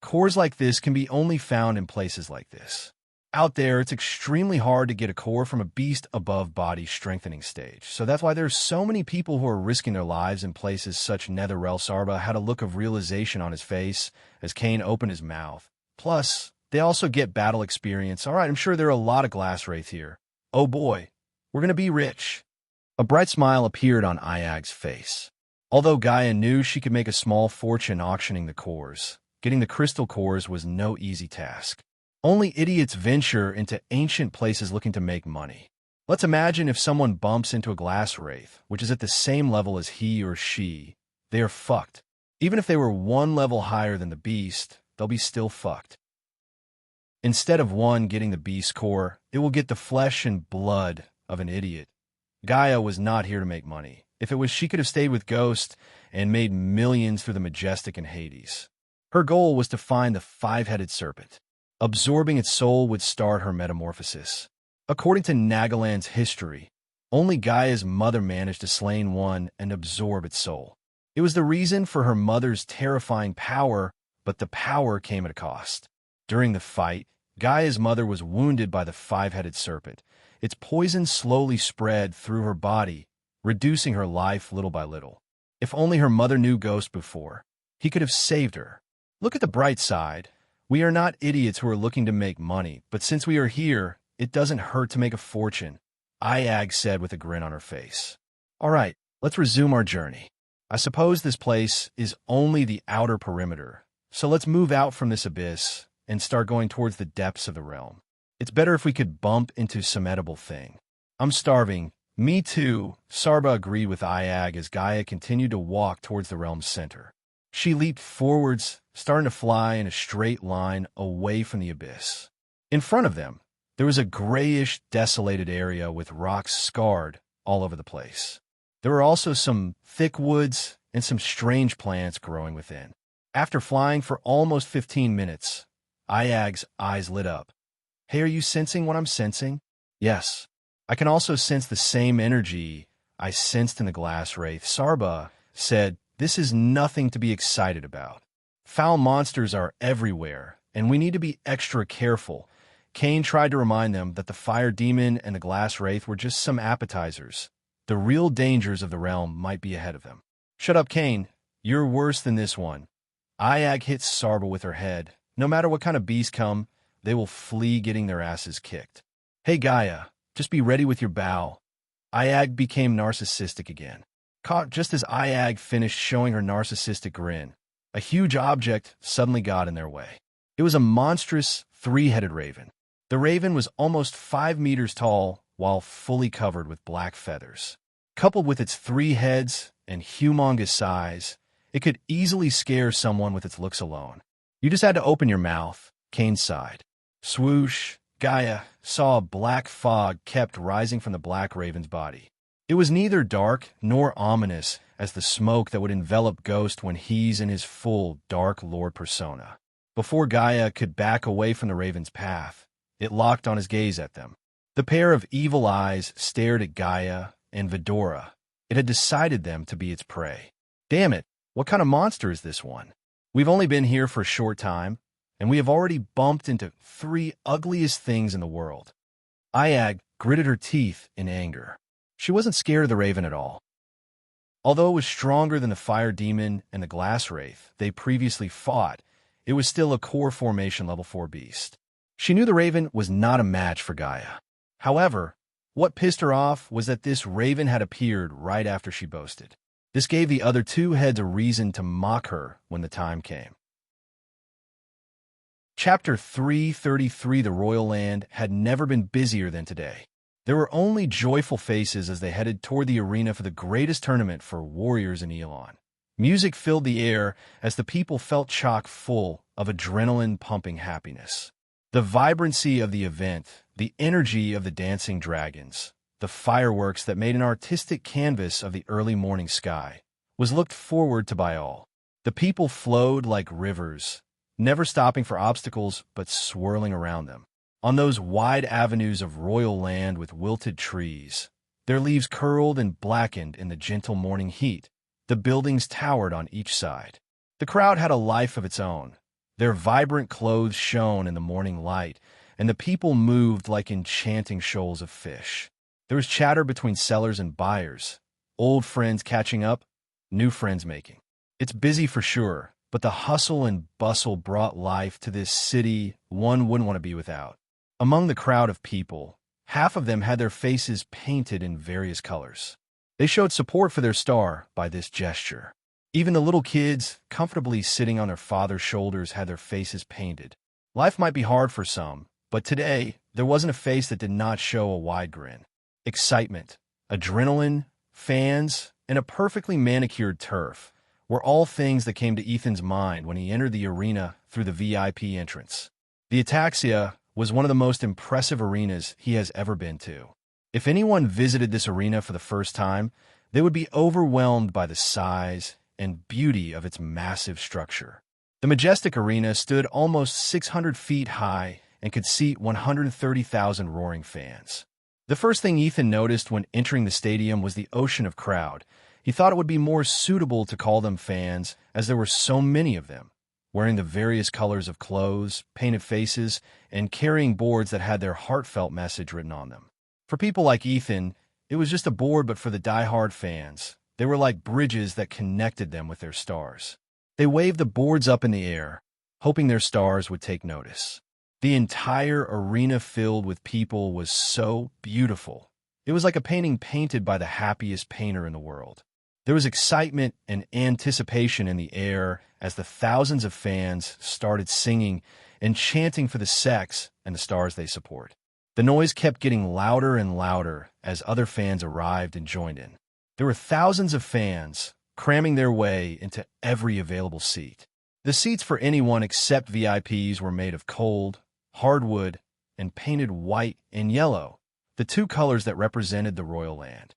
Cores like this can be only found in places like this. Out there, it's extremely hard to get a core from a beast above body strengthening stage. So that's why there's so many people who are risking their lives in places such Netherrel. Sarba had a look of realization on his face as Kane opened his mouth. Plus, they also get battle experience. All right, I'm sure there are a lot of glass wraith here. Oh boy, we're going to be rich. A bright smile appeared on Iag's face. Although Gaia knew she could make a small fortune auctioning the cores, getting the crystal cores was no easy task. Only idiots venture into ancient places looking to make money. Let's imagine if someone bumps into a glass wraith, which is at the same level as he or she, they are fucked. Even if they were one level higher than the beast, they'll be still fucked. Instead of one getting the beast core, it will get the flesh and blood of an idiot. Gaia was not here to make money. If it was, she could have stayed with Ghost and made millions through the Majestic and Hades. Her goal was to find the five-headed serpent. Absorbing its soul would start her metamorphosis. According to Nagaland's history, only Gaia's mother managed to slay one and absorb its soul. It was the reason for her mother's terrifying power, but the power came at a cost. During the fight, Gaia's mother was wounded by the five-headed serpent. Its poison slowly spread through her body, reducing her life little by little. If only her mother knew Ghost before, he could have saved her. Look at the bright side. We are not idiots who are looking to make money, but since we are here, it doesn't hurt to make a fortune, Iag said with a grin on her face. All right, let's resume our journey. I suppose this place is only the outer perimeter, so let's move out from this abyss and start going towards the depths of the realm. It's better if we could bump into some edible thing. I'm starving. Me too, Sarba agreed with Iag as Gaia continued to walk towards the realm's center. She leaped forwards, starting to fly in a straight line away from the abyss. In front of them, there was a grayish, desolated area with rocks scarred all over the place. There were also some thick woods and some strange plants growing within. After flying for almost 15 minutes, Iag's eyes lit up. Hey, are you sensing what I'm sensing? Yes. I can also sense the same energy I sensed in the glass wraith. Sarba said, this is nothing to be excited about. Foul monsters are everywhere, and we need to be extra careful. Kane tried to remind them that the fire demon and the glass wraith were just some appetizers. The real dangers of the realm might be ahead of them. Shut up, Kane. You're worse than this one. Iag hit Sarba with her head. No matter what kind of beasts come, they will flee getting their asses kicked. Hey, Gaia, just be ready with your bow. Iag became narcissistic again. Caught just as Iag finished showing her narcissistic grin, a huge object suddenly got in their way. It was a monstrous, three-headed raven. The raven was almost 5 meters tall while fully covered with black feathers. Coupled with its 3 heads and humongous size, it could easily scare someone with its looks alone. You just had to open your mouth, Kane sighed. Swoosh, Gaia saw a black fog kept rising from the black raven's body. It was neither dark nor ominous as the smoke that would envelop Ghost when he's in his full Dark Lord persona. Before Gaia could back away from the raven's path, it locked on his gaze at them. The pair of evil eyes stared at Gaia and Vidora. It had decided them to be its prey. Damn it, what kind of monster is this one? We've only been here for a short time, and we have already bumped into 3 ugliest things in the world. Iag gritted her teeth in anger. She wasn't scared of the raven at all. Although it was stronger than the fire demon and the glass wraith they previously fought, it was still a core formation level 4 beast. She knew the raven was not a match for Gaia. However, what pissed her off was that this raven had appeared right after she boasted. This gave the other 2 heads a reason to mock her when the time came. Chapter 333 The Royal Land had never been busier than today. There were only joyful faces as they headed toward the arena for the greatest tournament for warriors in Elon. Music filled the air as the people felt chock full of adrenaline-pumping happiness. The vibrancy of the event, the energy of the dancing dragons, the fireworks that made an artistic canvas of the early morning sky, was looked forward to by all. The people flowed like rivers, never stopping for obstacles but swirling around them. On those wide avenues of royal land with wilted trees, their leaves curled and blackened in the gentle morning heat, the buildings towered on each side. The crowd had a life of its own. Their vibrant clothes shone in the morning light, and the people moved like enchanting shoals of fish. There was chatter between sellers and buyers, old friends catching up, new friends making. It's busy for sure, but the hustle and bustle brought life to this city one wouldn't want to be without. Among the crowd of people, half of them had their faces painted in various colors. They showed support for their star by this gesture. Even the little kids, comfortably sitting on their father's shoulders, had their faces painted. Life might be hard for some, but today, there wasn't a face that did not show a wide grin. Excitement, adrenaline, fans, and a perfectly manicured turf were all things that came to Ethan's mind when he entered the arena through the VIP entrance. The Ataxia was one of the most impressive arenas he has ever been to. If anyone visited this arena for the first time, they would be overwhelmed by the size and beauty of its massive structure. The majestic arena stood almost 600 feet high and could seat 130,000 roaring fans. The first thing Ethan noticed when entering the stadium was the ocean of crowd. He thought it would be more suitable to call them fans, as there were so many of them, wearing the various colors of clothes, painted faces, and carrying boards that had their heartfelt message written on them. For people like Ethan, it was just a board, but for the die-hard fans, they were like bridges that connected them with their stars. They waved the boards up in the air, hoping their stars would take notice. The entire arena filled with people was so beautiful. It was like a painting painted by the happiest painter in the world. There was excitement and anticipation in the air as the thousands of fans started singing and chanting for the sex and the stars they support. The noise kept getting louder and louder as other fans arrived and joined in. There were thousands of fans cramming their way into every available seat. The seats for anyone except VIPs were made of cold, hardwood, and painted white and yellow, the two colors that represented the royal land.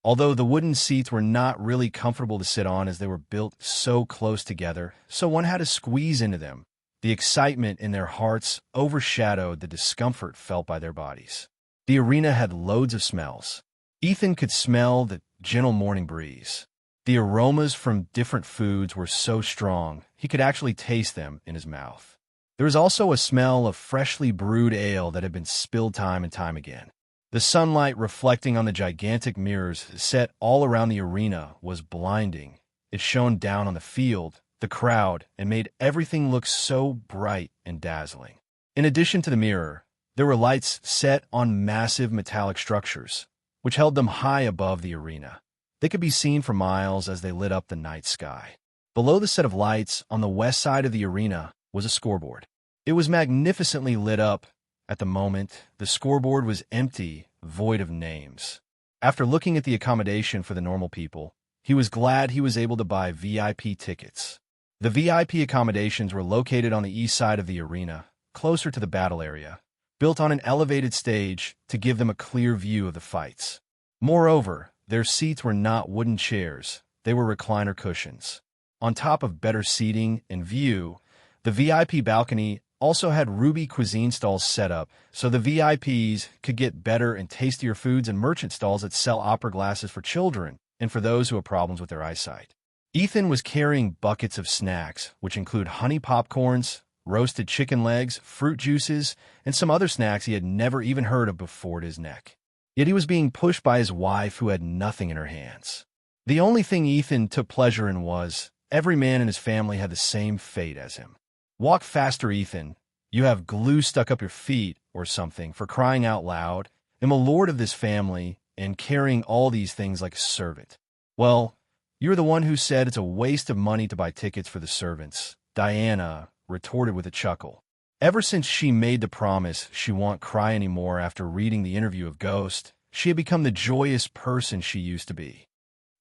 Although the wooden seats were not really comfortable to sit on as they were built so close together, so one had to squeeze into them, the excitement in their hearts overshadowed the discomfort felt by their bodies. The arena had loads of smells. Ethan could smell the gentle morning breeze. The aromas from different foods were so strong, he could actually taste them in his mouth. There was also a smell of freshly brewed ale that had been spilled time and time again. The sunlight reflecting on the gigantic mirrors set all around the arena was blinding. It shone down on the field, the crowd, and made everything look so bright and dazzling. In addition to the mirror, there were lights set on massive metallic structures, which held them high above the arena. They could be seen for miles as they lit up the night sky. Below the set of lights, on the west side of the arena, was a scoreboard. It was magnificently lit up. At the moment, the scoreboard was empty, void of names. After looking at the accommodation for the normal people, he was glad he was able to buy VIP tickets. The VIP accommodations were located on the east side of the arena, closer to the battle area, built on an elevated stage to give them a clear view of the fights. Moreover, their seats were not wooden chairs, they were recliner cushions. On top of better seating and view, the VIP balcony also had ruby cuisine stalls set up so the VIPs could get better and tastier foods, and merchant stalls that sell opera glasses for children and for those who have problems with their eyesight. Ethan was carrying buckets of snacks, which include honey popcorns, roasted chicken legs, fruit juices, and some other snacks he had never even heard of before at his neck. Yet he was being pushed by his wife, who had nothing in her hands. The only thing Ethan took pleasure in was every man in his family had the same fate as him. Walk faster, Ethan. You have glue stuck up your feet or something, for crying out loud. I'm a lord of this family and carrying all these things like a servant. Well, you're the one who said it's a waste of money to buy tickets for the servants, Diana retorted with a chuckle. Ever since she made the promise she won't cry anymore after reading the interview of Ghost, she had become the joyous person she used to be.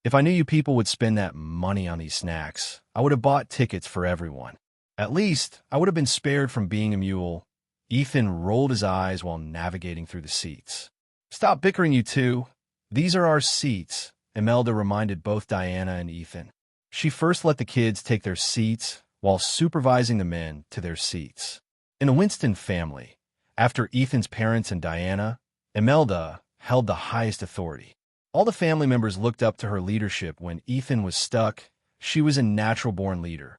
If I knew you people would spend that money on these snacks, I would have bought tickets for everyone. At least, I would have been spared from being a mule. Ethan rolled his eyes while navigating through the seats. Stop bickering, you two. These are our seats, Imelda reminded both Diana and Ethan. She first let the kids take their seats while supervising the men to their seats. In the Winston family, after Ethan's parents and Diana, Imelda held the highest authority. All the family members looked up to her leadership. When Ethan was stuck, she was a natural-born leader.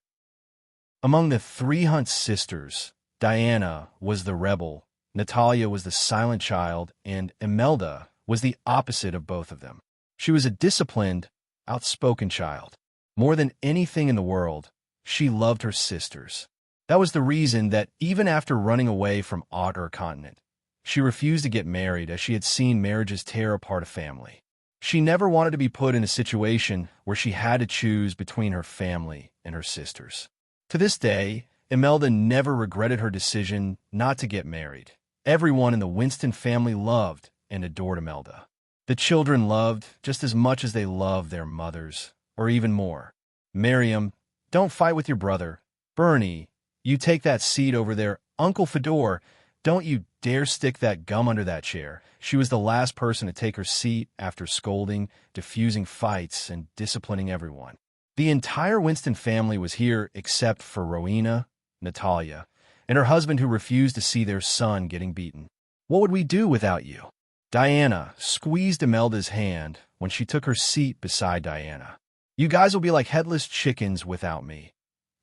Among the three Hunt sisters, Diana was the rebel, Natalia was the silent child, and Imelda was the opposite of both of them. She was a disciplined, outspoken child. More than anything in the world, she loved her sisters. That was the reason that even after running away from Otter Continent, she refused to get married, as she had seen marriages tear apart a family. She never wanted to be put in a situation where she had to choose between her family and her sisters. To this day, Imelda never regretted her decision not to get married. Everyone in the Winston family loved and adored Imelda. The children loved just as much as they loved their mothers, or even more. Miriam, don't fight with your brother. Bernie, you take that seat over there. Uncle Fedor, don't you dare stick that gum under that chair. She was the last person to take her seat after scolding, diffusing fights, and disciplining everyone. The entire Winston family was here except for Rowena, Natalia, and her husband, who refused to see their son getting beaten. What would we do without you? Diana squeezed Imelda's hand when she took her seat beside Diana. You guys will be like headless chickens without me.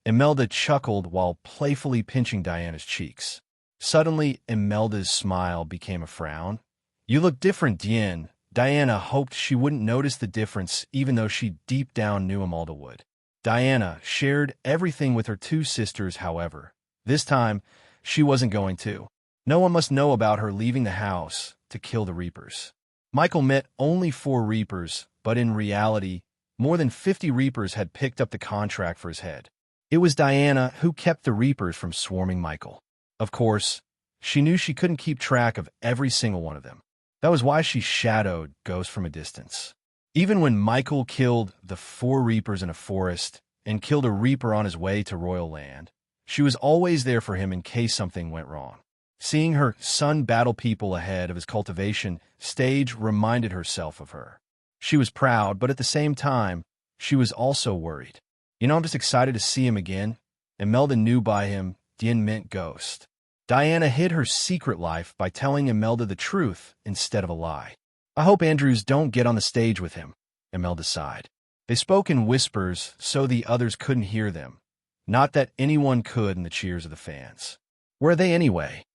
Imelda chuckled while playfully pinching Diana's cheeks. Suddenly, Imelda's smile became a frown. You look different, Dien. Diana hoped she wouldn't notice the difference, even though she deep down knew Imelda would. Diana shared everything with her two sisters, however. This time, she wasn't going to. No one must know about her leaving the house to kill the Reapers. Michael met only 4 Reapers, but in reality, more than 50 Reapers had picked up the contract for his head. It was Diana who kept the Reapers from swarming Michael. Of course, she knew she couldn't keep track of every single one of them. That was why she shadowed Ghost from a distance. Even when Michael killed the 4 Reapers in a forest and killed a Reaper on his way to Royal Land, she was always there for him in case something went wrong. Seeing her son battle people ahead of his cultivation stage reminded herself of her. She was proud, but at the same time, she was also worried. I'm just excited to see him again. Imelda knew by him, Dien meant Ghost. Diana hid her secret life by telling Imelda the truth instead of a lie. I hope Andrews don't get on the stage with him, Imelda sighed. They spoke in whispers so the others couldn't hear them. Not that anyone could in the cheers of the fans. Where are they anyway?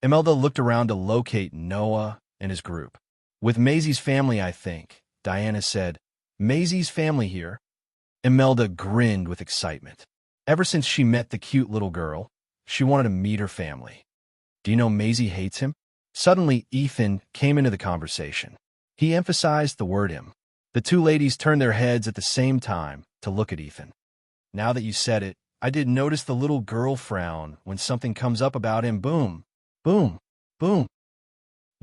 Imelda looked around to locate Noah and his group. With Maisie's family, I think, Diana said. Maisie's family here? Imelda grinned with excitement. Ever since she met the cute little girl, she wanted to meet her family. Do you know Maisie hates him? Suddenly, Ethan came into the conversation. He emphasized the word him. The two ladies turned their heads at the same time to look at Ethan. Now that you said it, I did notice the little girl frown when something comes up about him. Boom, boom, boom.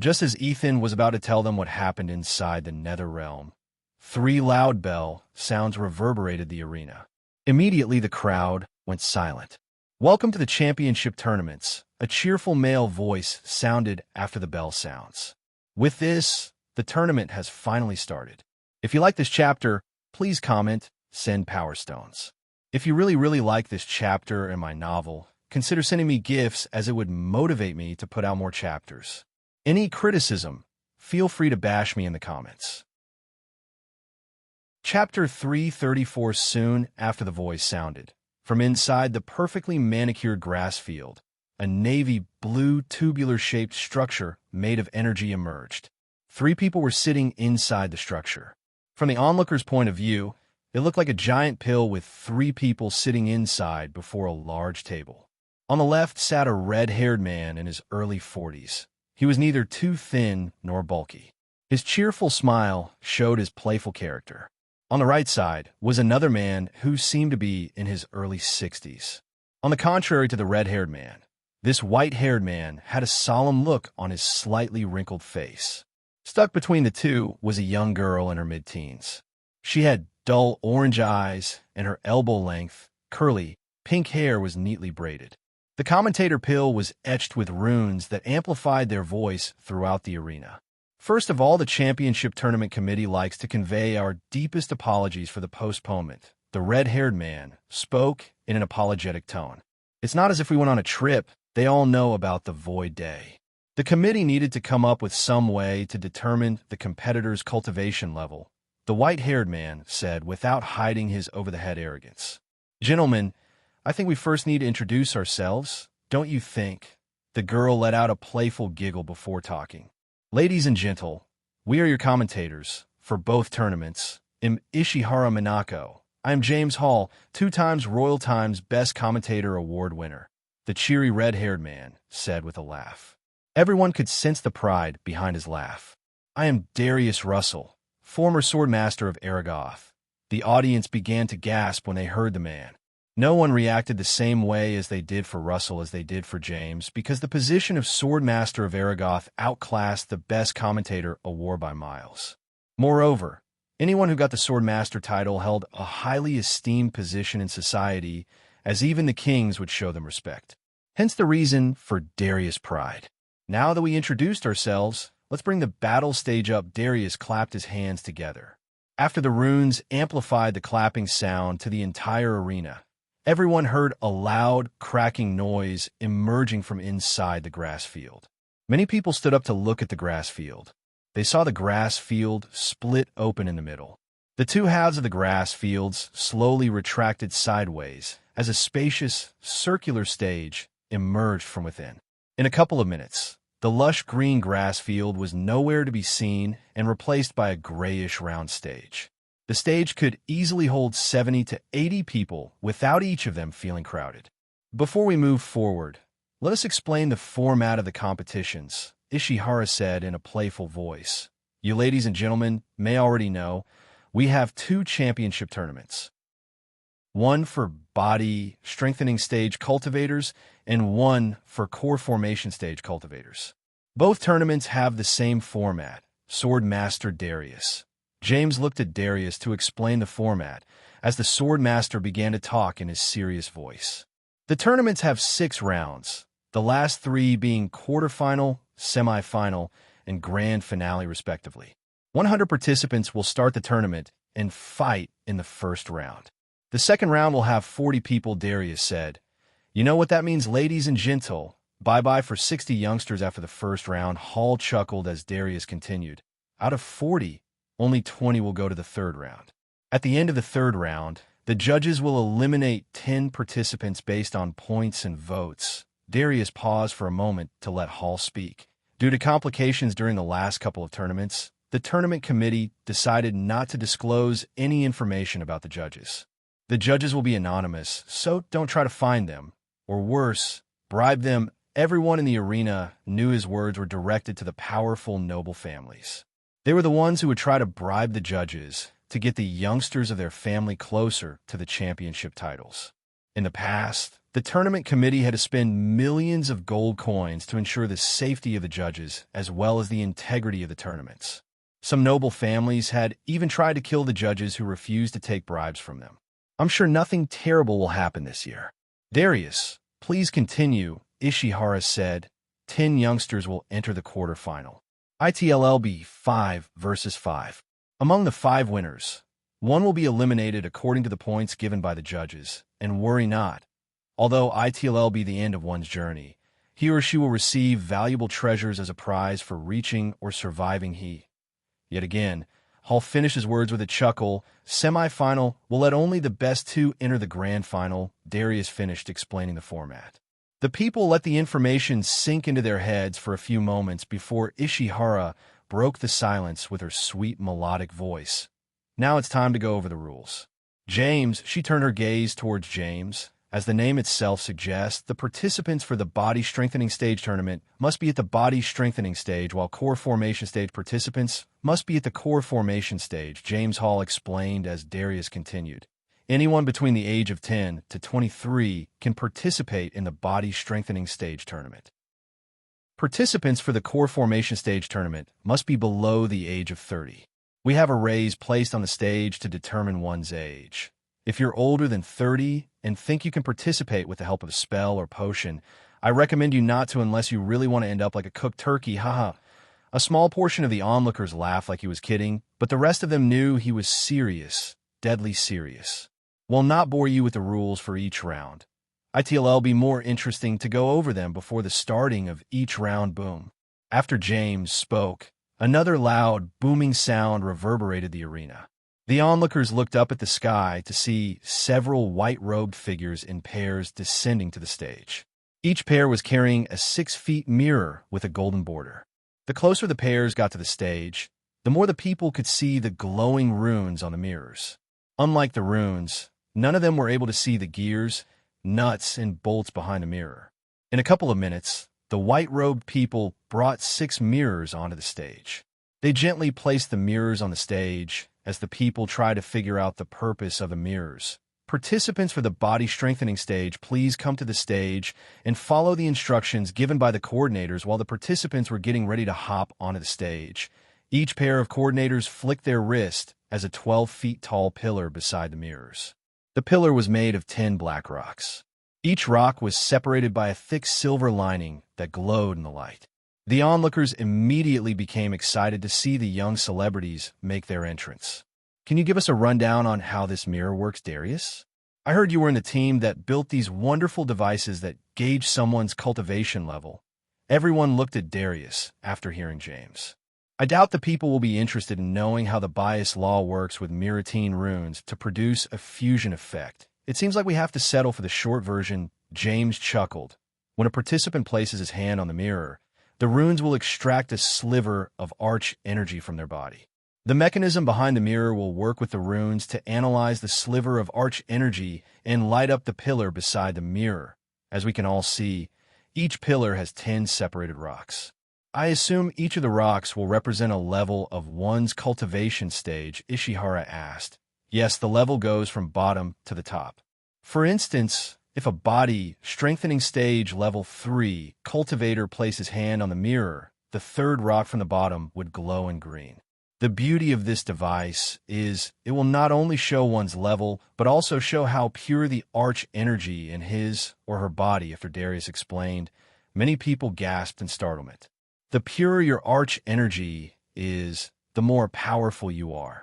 Just as Ethan was about to tell them what happened inside the Nether Realm, 3 loud bell sounds reverberated the arena. Immediately, the crowd went silent. Welcome to the championship tournaments, a cheerful male voice sounded after the bell sounds. With this, the tournament has finally started. If you like this chapter, please comment, send Power Stones. If you really like this chapter and my novel, consider sending me gifts, as it would motivate me to put out more chapters. Any criticism, feel free to bash me in the comments. Chapter 334. Soon after the voice sounded, from inside the perfectly manicured grass field, a navy blue tubular-shaped structure made of energy emerged. 3 people were sitting inside the structure. From the onlooker's point of view, it looked like a giant pill with 3 people sitting inside before a large table. On the left sat a red-haired man in his early 40s. He was neither too thin nor bulky. His cheerful smile showed his playful character. On the right side was another man who seemed to be in his early 60s. On the contrary to the red-haired man, this white-haired man had a solemn look on his slightly wrinkled face. Stuck between the two was a young girl in her mid-teens. She had dull orange eyes, and her elbow-length, curly, pink hair was neatly braided. The commentator pill was etched with runes that amplified their voice throughout the arena. First of all, the Championship Tournament Committee likes to convey our deepest apologies for the postponement. The red-haired man spoke in an apologetic tone. It's not as if we went on a trip. They all know about the void day. The committee needed to come up with some way to determine the competitor's cultivation level, the white-haired man said without hiding his over-the-head arrogance. Gentlemen, I think we first need to introduce ourselves, don't you think? The girl let out a playful giggle before talking. Ladies and gentle, we are your commentators for both tournaments. I'm Ishihara Minako. I am James Hall, 2 times Royal Times Best Commentator Award winner. The cheery red-haired man said with a laugh. Everyone could sense the pride behind his laugh. I am Darius Russell, former swordmaster of Aragoth. The audience began to gasp when they heard the man. No one reacted the same way as they did for Russell as they did for James, because the position of swordmaster of Aragoth outclassed the Best Commentator award by miles. Moreover, anyone who got the swordmaster title held a highly esteemed position in society, as even the kings would show them respect. Hence the reason for Darius' pride. Now that we introduced ourselves, let's bring the battle stage up. Darius clapped his hands together. After the runes amplified the clapping sound to the entire arena, everyone heard a loud, cracking noise emerging from inside the grass field. Many people stood up to look at the grass field. They saw the grass field split open in the middle. The 2 halves of the grass fields slowly retracted sideways as a spacious, circular stage emerged from within. In a couple of minutes, the lush green grass field was nowhere to be seen and replaced by a grayish round stage. The stage could easily hold 70 to 80 people without each of them feeling crowded. Before we move forward, let us explain the format of the competitions, Ishihara said in a playful voice. You ladies and gentlemen may already know, we have 2 championship tournaments. One for body strengthening stage cultivators and one for core formation stage cultivators. Both tournaments have the same format, Swordmaster Darius. James looked at Darius to explain the format as the Swordmaster began to talk in his serious voice. The tournaments have 6 rounds, the last 3 being quarterfinal, semifinal, and grand finale respectively. 100 participants will start the tournament and fight in the first round. The second round will have 40 people, Darius said. You know what that means, ladies and gentle. Bye-bye for 60 youngsters after the first round. Hall chuckled as Darius continued. Out of 40, only 20 will go to the third round. At the end of the third round, the judges will eliminate 10 participants based on points and votes. Darius paused for a moment to let Hall speak. Due to complications during the last couple of tournaments, the tournament committee decided not to disclose any information about the judges. The judges will be anonymous, so don't try to find them, or worse, bribe them. Everyone in the arena knew his words were directed to the powerful noble families. They were the ones who would try to bribe the judges to get the youngsters of their family closer to the championship titles. In the past, the tournament committee had to spend millions of gold coins to ensure the safety of the judges as well as the integrity of the tournaments. Some noble families had even tried to kill the judges who refused to take bribes from them. I'm sure nothing terrible will happen this year. Darius, please continue, Ishihara said. 10 youngsters will enter the quarterfinal. ITLLB 5 versus 5. Among the 5 winners, 1 will be eliminated according to the points given by the judges. And worry not. Although ITLL be the end of one's journey, he or she will receive valuable treasures as a prize for reaching or surviving Yet again, Hall finished his words with a chuckle. Semi-final will let only the best 2 enter the grand final. Darius finished explaining the format. The people let the information sink into their heads for a few moments before Ishihara broke the silence with her sweet melodic voice. Now it's time to go over the rules. James, she turned her gaze towards James. As the name itself suggests, the participants for the body strengthening stage tournament must be at the body strengthening stage, while core formation stage participants must be at the core formation stage, James Hall explained as Darius continued. Anyone between the age of 10 to 23 can participate in the body strengthening stage tournament. Participants for the core formation stage tournament must be below the age of 30. We have arrays placed on the stage to determine one's age. If you're older than 30 and think you can participate with the help of a spell or potion, I recommend you not to unless you really want to end up like a cooked turkey. Haha. A small portion of the onlookers laughed like he was kidding, but the rest of them knew he was serious, deadly serious. We'll not bore you with the rules for each round. It'll be more interesting to go over them before the starting of each round. Boom. After James spoke, another loud, booming sound reverberated the arena. The onlookers looked up at the sky to see several white-robed figures in pairs descending to the stage. Each pair was carrying a 6-foot mirror with a golden border. The closer the pairs got to the stage, the more the people could see the glowing runes on the mirrors. Unlike the runes, none of them were able to see the gears, nuts, and bolts behind the mirror. In a couple of minutes, the white-robed people brought 6 mirrors onto the stage. They gently placed the mirrors on the stage as the people tried to figure out the purpose of the mirrors. Participants for the body strengthening stage, please come to the stage and follow the instructions given by the coordinators while the participants were getting ready to hop onto the stage. Each pair of coordinators flicked their wrist as a 12-foot tall pillar beside the mirrors. The pillar was made of 10 black rocks. Each rock was separated by a thick silver lining that glowed in the light. The onlookers immediately became excited to see the young celebrities make their entrance. Can you give us a rundown on how this mirror works, Darius? I heard you were in the team that built these wonderful devices that gauge someone's cultivation level. Everyone looked at Darius after hearing James. I doubt the people will be interested in knowing how the bias law works with mirrotine runes to produce a fusion effect. It seems like we have to settle for the short version. James chuckled. When a participant places his hand on the mirror, the runes will extract a sliver of arch energy from their body. The mechanism behind the mirror will work with the runes to analyze the sliver of arch energy and light up the pillar beside the mirror. As we can all see, each pillar has 10 separated rocks. I assume each of the rocks will represent a level of one's cultivation stage, Ishihara asked. Yes, the level goes from bottom to the top. For instance, if a body strengthening stage level 3 cultivator places hand on the mirror, the 3rd rock from the bottom would glow in green. The beauty of this device is it will not only show one's level, but also show how pure the arch energy in his or her body, after Darius explained. Many people gasped in startlement. The purer your arch energy is, the more powerful you are.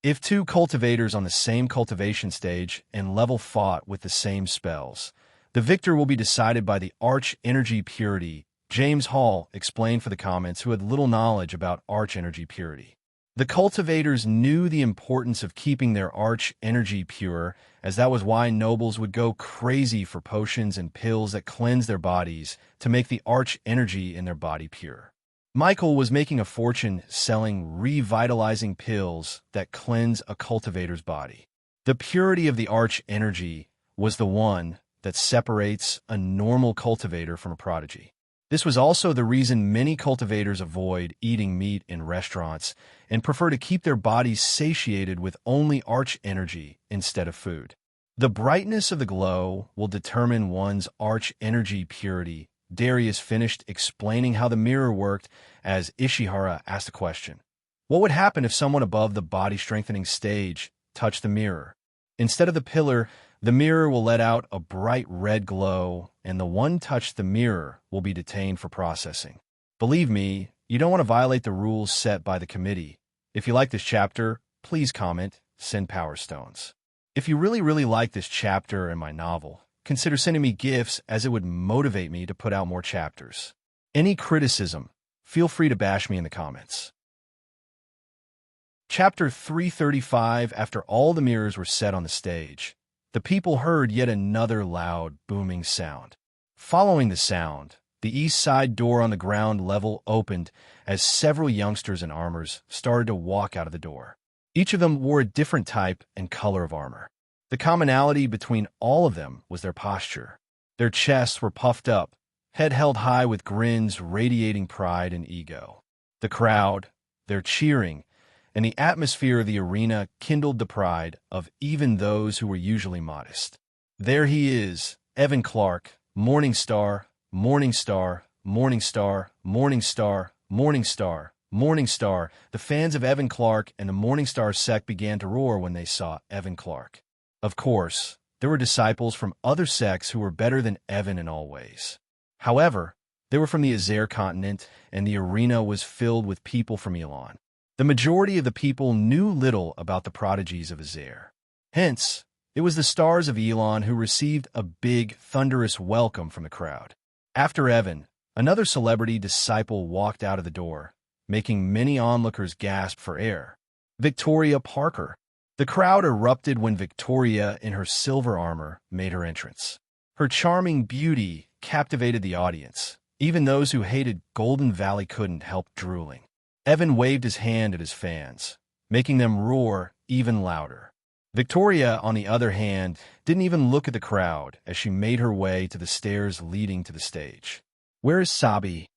If 2 cultivators on the same cultivation stage and level fought with the same spells, the victor will be decided by the arch energy purity. James Hall explained for the comments who had little knowledge about arch energy purity. The cultivators knew the importance of keeping their arch energy pure, as that was why nobles would go crazy for potions and pills that cleanse their bodies to make the arch energy in their body pure. Michael was making a fortune selling revitalizing pills that cleanse a cultivator's body. The purity of the arch energy was the one that separates a normal cultivator from a prodigy. This was also the reason many cultivators avoid eating meat in restaurants and prefer to keep their bodies satiated with only arch energy instead of food. The brightness of the glow will determine one's arch energy purity. Darius finished explaining how the mirror worked as Ishihara asked a question. What would happen if someone above the body strengthening stage touched the mirror? Instead of the pillar, the mirror will let out a bright red glow, and the one touched the mirror will be detained for processing. Believe me, you don't want to violate the rules set by the committee. If you like this chapter, please comment, send Power Stones. If you really like this chapter and my novel, consider sending me gifts, as it would motivate me to put out more chapters. Any criticism, feel free to bash me in the comments. Chapter 335. After all the mirrors were set on the stage, the people heard yet another loud, booming sound. Following the sound, the east side door on the ground level opened as several youngsters in armors started to walk out of the door. Each of them wore a different type and color of armor. The commonality between all of them was their posture. Their chests were puffed up, head held high with grins radiating pride and ego. The crowd, their cheering, and the atmosphere of the arena kindled the pride of even those who were usually modest. There he is, Evan Clark, Morning Star, Morning Star, Morning Star, Morning Star, Morning Star, Morning Star. The fans of Evan Clark and the Morning Star sect began to roar when they saw Evan Clark. Of course, there were disciples from other sects who were better than Evan in all ways. However, They were from the Azer continent, and the arena was filled with people from Elon. The majority of the people knew little about the prodigies of Azer. Hence, it was the stars of Elon who received a big, thunderous welcome from the crowd. After Evan, another celebrity disciple walked out of the door, making many onlookers gasp for air. Victoria Parker. The crowd erupted when Victoria, in her silver armor, made her entrance. Her charming beauty captivated the audience. Even those who hated Golden Valley couldn't help drooling. Evan waved his hand at his fans, making them roar even louder. Victoria, on the other hand, didn't even look at the crowd as she made her way to the stairs leading to the stage. "Where is Sabi?"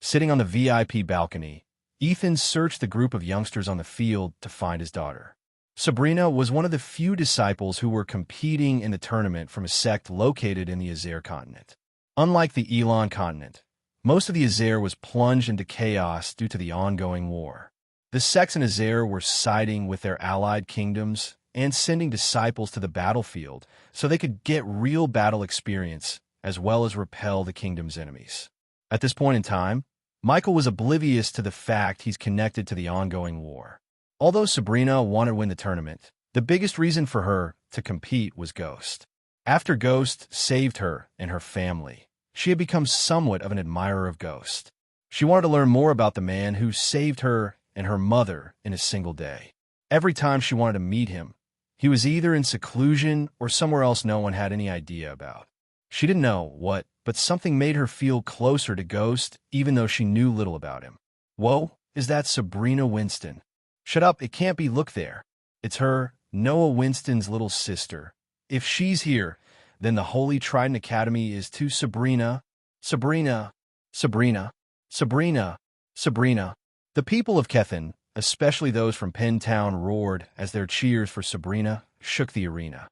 Sitting on the VIP balcony, Ethan searched the group of youngsters on the field to find his daughter. Sabrina was one of the few disciples who were competing in the tournament from a sect located in the Azer continent. Unlike the Elon continent, most of the Azer was plunged into chaos due to the ongoing war. The sects in Azer were siding with their allied kingdoms and sending disciples to the battlefield so they could get real battle experience as well as repel the kingdom's enemies. At this point in time, Michael was oblivious to the fact he's connected to the ongoing war. Although Sabrina wanted to win the tournament, the biggest reason for her to compete was Ghost. After Ghost saved her and her family, she had become somewhat of an admirer of Ghost. She wanted to learn more about the man who saved her and her mother in a single day. Every time she wanted to meet him, he was either in seclusion or somewhere else no one had any idea about. She didn't know what, but something made her feel closer to Ghost even though she knew little about him. Whoa, is that Sabrina Winston? Shut up, it can't be. Look there. It's her, Noah Winston's little sister. If she's here, then the Holy Trident Academy is to Sabrina. Sabrina. Sabrina. Sabrina. Sabrina. The people of Kethin, especially those from Pentown, roared as their cheers for Sabrina shook the arena.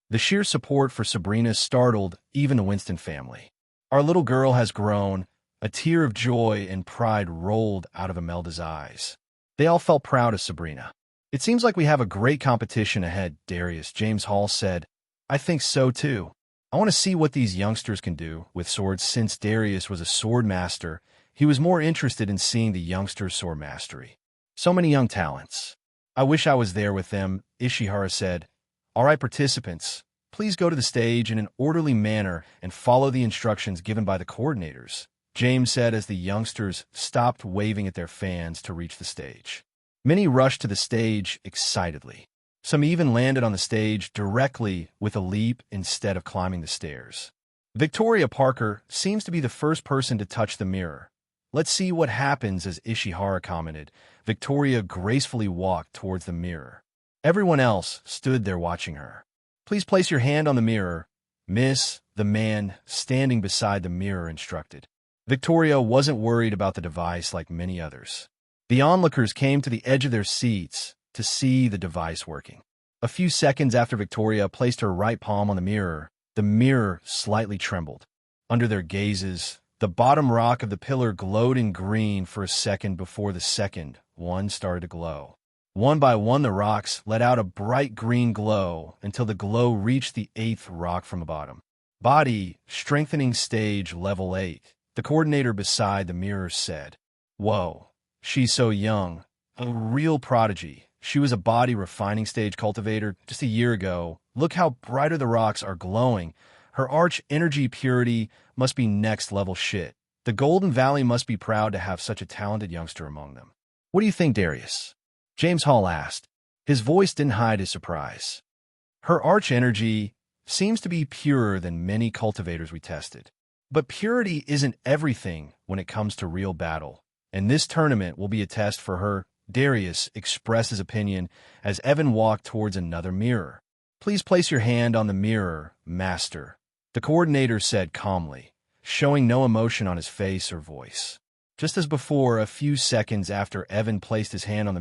The sheer support for Sabrina startled even the Winston family. "Our little girl has grown." A tear of joy and pride rolled out of Imelda's eyes. They all felt proud of Sabrina. "It seems like we have a great competition ahead," Darius James Hall said. "I think so too. I want to see what these youngsters can do with swords." Since Darius was a sword master, he was more interested in seeing the youngsters' sword mastery. "So many young talents. I wish I was there with them," Ishihara said. "All right, participants, please go to the stage in an orderly manner and follow the instructions given by the coordinators," James said as the youngsters stopped waving at their fans to reach the stage. Many rushed to the stage excitedly. Some even landed on the stage directly with a leap instead of climbing the stairs. Victoria Parker seems to be the first person to touch the mirror. "Let's see what happens," as Ishihara commented. Victoria gracefully walked towards the mirror. Everyone else stood there watching her. "Please place your hand on the mirror, miss," the man standing beside the mirror instructed. Victoria wasn't worried about the device like many others. The onlookers came to the edge of their seats to see the device working. A few seconds after Victoria placed her right palm on the mirror slightly trembled. Under their gazes, the bottom rock of the pillar glowed in green for a second before the second one started to glow. One by one, the rocks let out a bright green glow until the glow reached the 8th rock from the bottom. "Body strengthening stage level 8. The coordinator beside the mirror said. "Whoa, she's so young. A real prodigy. She was a body refining stage cultivator just a year ago. Look how brighter the rocks are glowing. Her arch energy purity must be next level shit. The Golden Valley must be proud to have such a talented youngster among them." "What do you think, Darius?" James Hall asked. His voice didn't hide his surprise. "Her arch energy seems to be purer than many cultivators we tested. But purity isn't everything when it comes to real battle, and this tournament will be a test for her," Darius expressed his opinion as Evan walked towards another mirror. "Please place your hand on the mirror, master," the coordinator said calmly, showing no emotion on his face or voice. Just as before, a few seconds after Evan placed his hand on the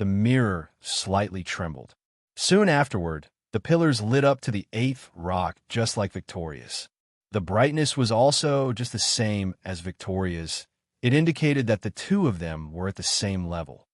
mirror slightly trembled. Soon afterward, the pillars lit up to the 8th rock just like Victoria's. The brightness was also just the same as Victoria's. It indicated that the two of them were at the same level.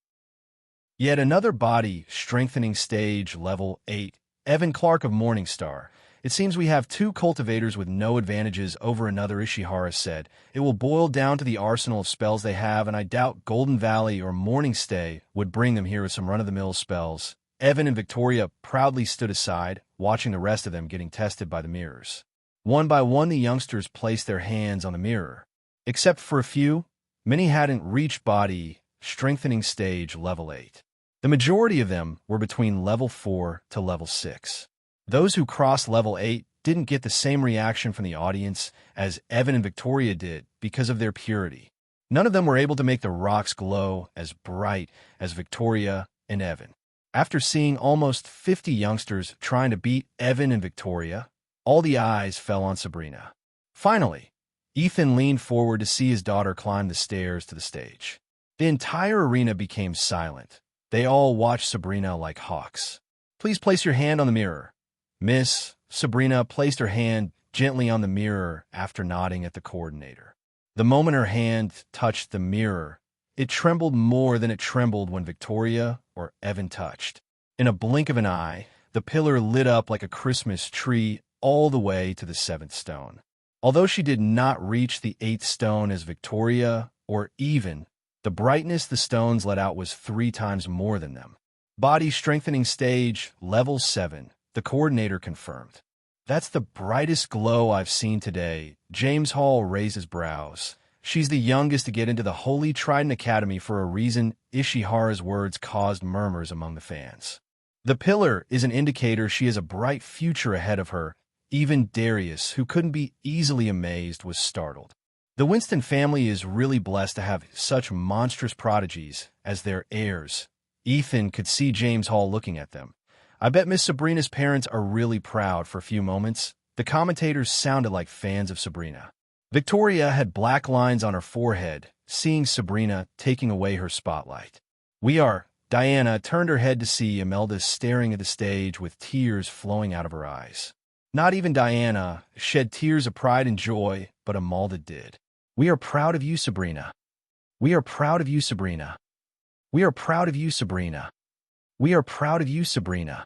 Yet another body strengthening stage level 8, Evan Clark of Morningstar, It seems we have two cultivators with no advantages over another, Ishihara said. It will boil down to the arsenal of spells they have, and I doubt Golden Valley or Morning Stay would bring them here with some run-of-the-mill spells. Evan and Victoria proudly stood aside, watching the rest of them getting tested by the mirrors. One by one, the youngsters placed their hands on the mirror. Except for a few, many hadn't reached body strengthening stage level 8. The majority of them were between level 4 to level 6. Those who crossed level 8 didn't get the same reaction from the audience as Evan and Victoria did because of their purity. None of them were able to make the rocks glow as bright as Victoria and Evan. After seeing almost 50 youngsters trying to beat Evan and Victoria, all the eyes fell on Sabrina. Finally, Ethan leaned forward to see his daughter climb the stairs to the stage. The entire arena became silent. They all watched Sabrina like hawks. Please place your hand on the mirror. Miss Sabrina placed her hand gently on the mirror after nodding at the coordinator. The moment her hand touched the mirror, it trembled more than it trembled when Victoria or Evan touched. In a blink of an eye, the pillar lit up like a Christmas tree all the way to the 7th stone. Although she did not reach the 8th stone as Victoria or even, the brightness the stones let out was 3 times more than them. Body strengthening stage, level 7, the coordinator confirmed. That's the brightest glow I've seen today. James Hall raised his brows. She's the youngest to get into the Holy Trident Academy for a reason. Ishihara's words caused murmurs among the fans. The pillar is an indicator she has a bright future ahead of her. Even Darius, who couldn't be easily amazed, was startled. The Winston family is really blessed to have such monstrous prodigies as their heirs. Ethan could see James Hall looking at them. I bet Miss Sabrina's parents are really proud. For a few moments, the commentators sounded like fans of Sabrina. Victoria had black lines on her forehead, seeing Sabrina taking away her spotlight. Diana turned her head to see Imelda staring at the stage with tears flowing out of her eyes. Not even Diana shed tears of pride and joy, but Imelda did. We are proud of you, Sabrina. We are proud of you, Sabrina. We are proud of you, Sabrina. We are proud of you, Sabrina.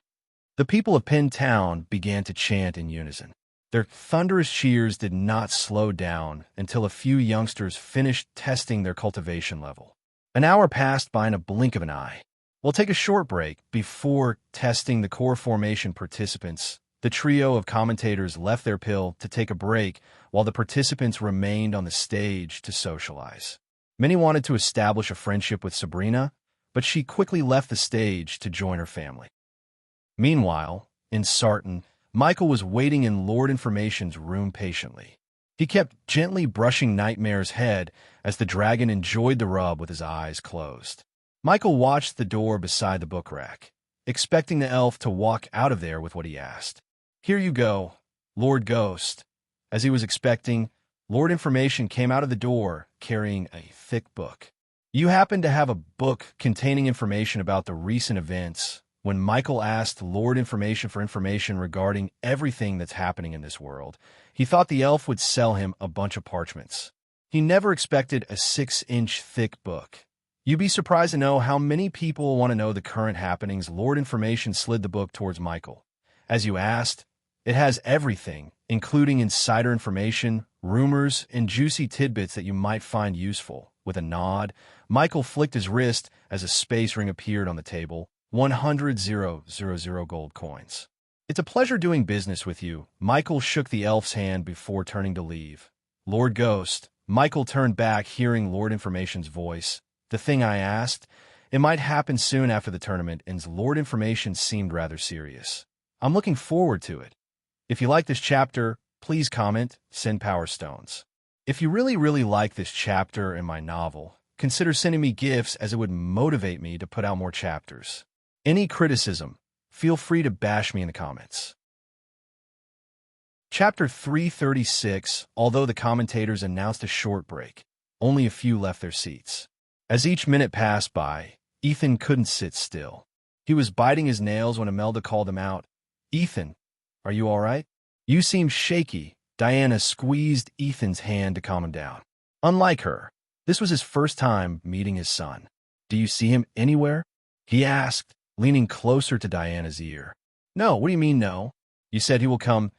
The people of Penn Town began to chant in unison. Their thunderous cheers did not slow down until a few youngsters finished testing their cultivation level. An hour passed by in a blink of an eye. We'll take a short break before testing the core formation participants. The trio of commentators left their pill to take a break while the participants remained on the stage to socialize. Many wanted to establish a friendship with Sabrina, but she quickly left the stage to join her family. Meanwhile, in Sarton, Michael was waiting in Lord Information's room patiently. He kept gently brushing Nightmare's head as the dragon enjoyed the rub with his eyes closed. Michael watched the door beside the book rack, expecting the elf to walk out of there with what he asked. Here you go, Lord Ghost. As he was expecting, Lord Information came out of the door carrying a thick book. You happen to have a book containing information about the recent events. When Michael asked Lord Information for information regarding everything that's happening in this world, he thought the elf would sell him a bunch of parchments. He never expected a 6-inch thick book. You'd be surprised to know how many people want to know the current happenings. Lord Information slid the book towards Michael. As you asked, it has everything, including insider information, rumors, and juicy tidbits that you might find useful. With a nod, Michael flicked his wrist as a space ring appeared on the table. 100,000 gold coins. It's a pleasure doing business with you. Michael shook the elf's hand before turning to leave. Lord Ghost. Michael turned back, hearing Lord Information's voice. The thing I asked? It might happen soon after the tournament, and Lord Information seemed rather serious. I'm looking forward to it. If you like this chapter, please comment, send Power Stones. If you really like this chapter in my novel, consider sending me gifts, as it would motivate me to put out more chapters. Any criticism, feel free to bash me in the comments. Chapter 336. Although the commentators announced a short break, only a few left their seats. As each minute passed by, Ethan couldn't sit still. He was biting his nails when Imelda called him out. Ethan, are you all right? You seem shaky. Diana squeezed Ethan's hand to calm him down. Unlike her, this was his first time meeting his son. Do you see him anywhere? He asked, leaning closer to Diana's ear. No, what do you mean no? You said he will come.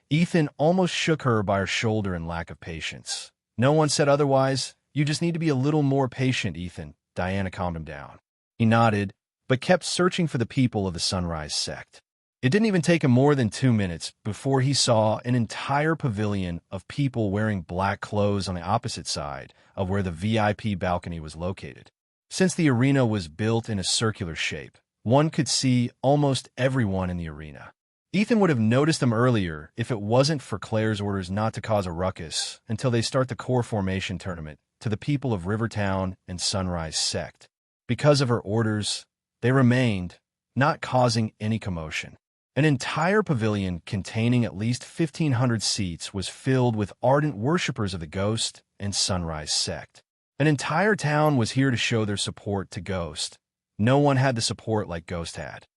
Ethan almost shook her by her shoulder in lack of patience. No one said otherwise. You just need to be a little more patient, Ethan. Diana calmed him down. He nodded, but kept searching for the people of the Sunrise sect. It didn't even take him more than 2 minutes before he saw an entire pavilion of people wearing black clothes on the opposite side of where the VIP balcony was located. Since the arena was built in a circular shape, one could see almost everyone in the arena. Ethan would have noticed them earlier if it wasn't for Claire's orders not to cause a ruckus until they start the core formation tournament to the people of Rivertown and Sunrise sect. Because of her orders, they remained, not causing any commotion. An entire pavilion containing at least 1,500 seats was filled with ardent worshippers of the Ghost and Sunrise sect. An entire town was here to show their support to Ghost. No one had the support like Ghost had.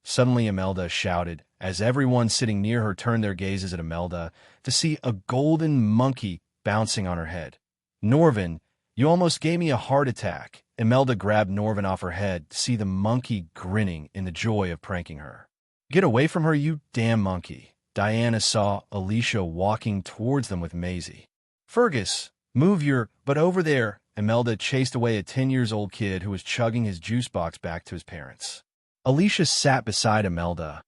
Suddenly Imelda shouted, as everyone sitting near her turned their gazes at Imelda to see a golden monkey bouncing on her head. Norvin, you almost gave me a heart attack. Imelda grabbed Norvin off her head to see the monkey grinning in the joy of pranking her. Get away from her, you damn monkey. Diana saw Alicia walking towards them with Maisie. Fergus, move your butt over there. Imelda chased away a 10-year-old kid who was chugging his juice box back to his parents. Alicia sat beside Imelda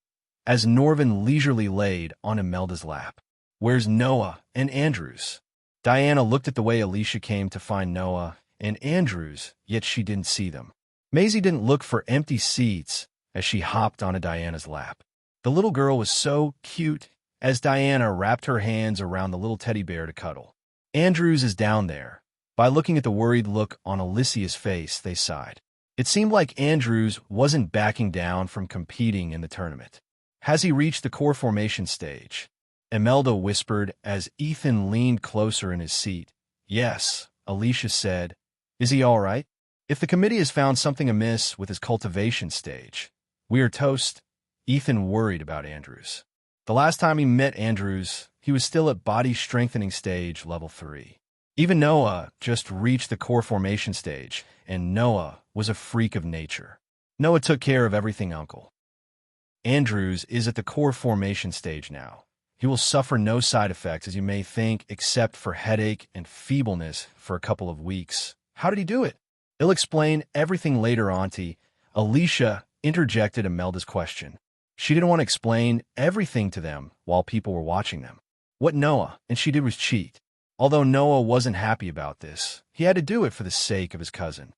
as Norvin leisurely laid on Imelda's lap. Where's Noah and Andrews? Diana looked at the way Alicia came to find Noah and Andrews, yet she didn't see them. Maisie didn't look for empty seats as she hopped onto Diana's lap. The little girl was so cute as Diana wrapped her hands around the little teddy bear to cuddle. Andrews is down there. By looking at the worried look on Alicia's face, they sighed. It seemed like Andrews wasn't backing down from competing in the tournament. Has he reached the core formation stage? Imelda whispered as Ethan leaned closer in his seat. Yes, Alicia said. Is he all right? If the committee has found something amiss with his cultivation stage, we are toast. Ethan worried about Andrews. The last time he met Andrews, he was still at body strengthening stage level 3. Even Noah just reached the core formation stage, and Noah was a freak of nature. Noah took care of everything, Uncle. Andrews is at the core formation stage now. He will suffer no side effects, as you may think, except for headache and feebleness for a couple of weeks. How did he do it? He'll explain everything later, Auntie. Alicia interjected Imelda's question. She didn't want to explain everything to them while people were watching them. What Noah and she did was cheat. Although Noah wasn't happy about this, he had to do it for the sake of his cousin.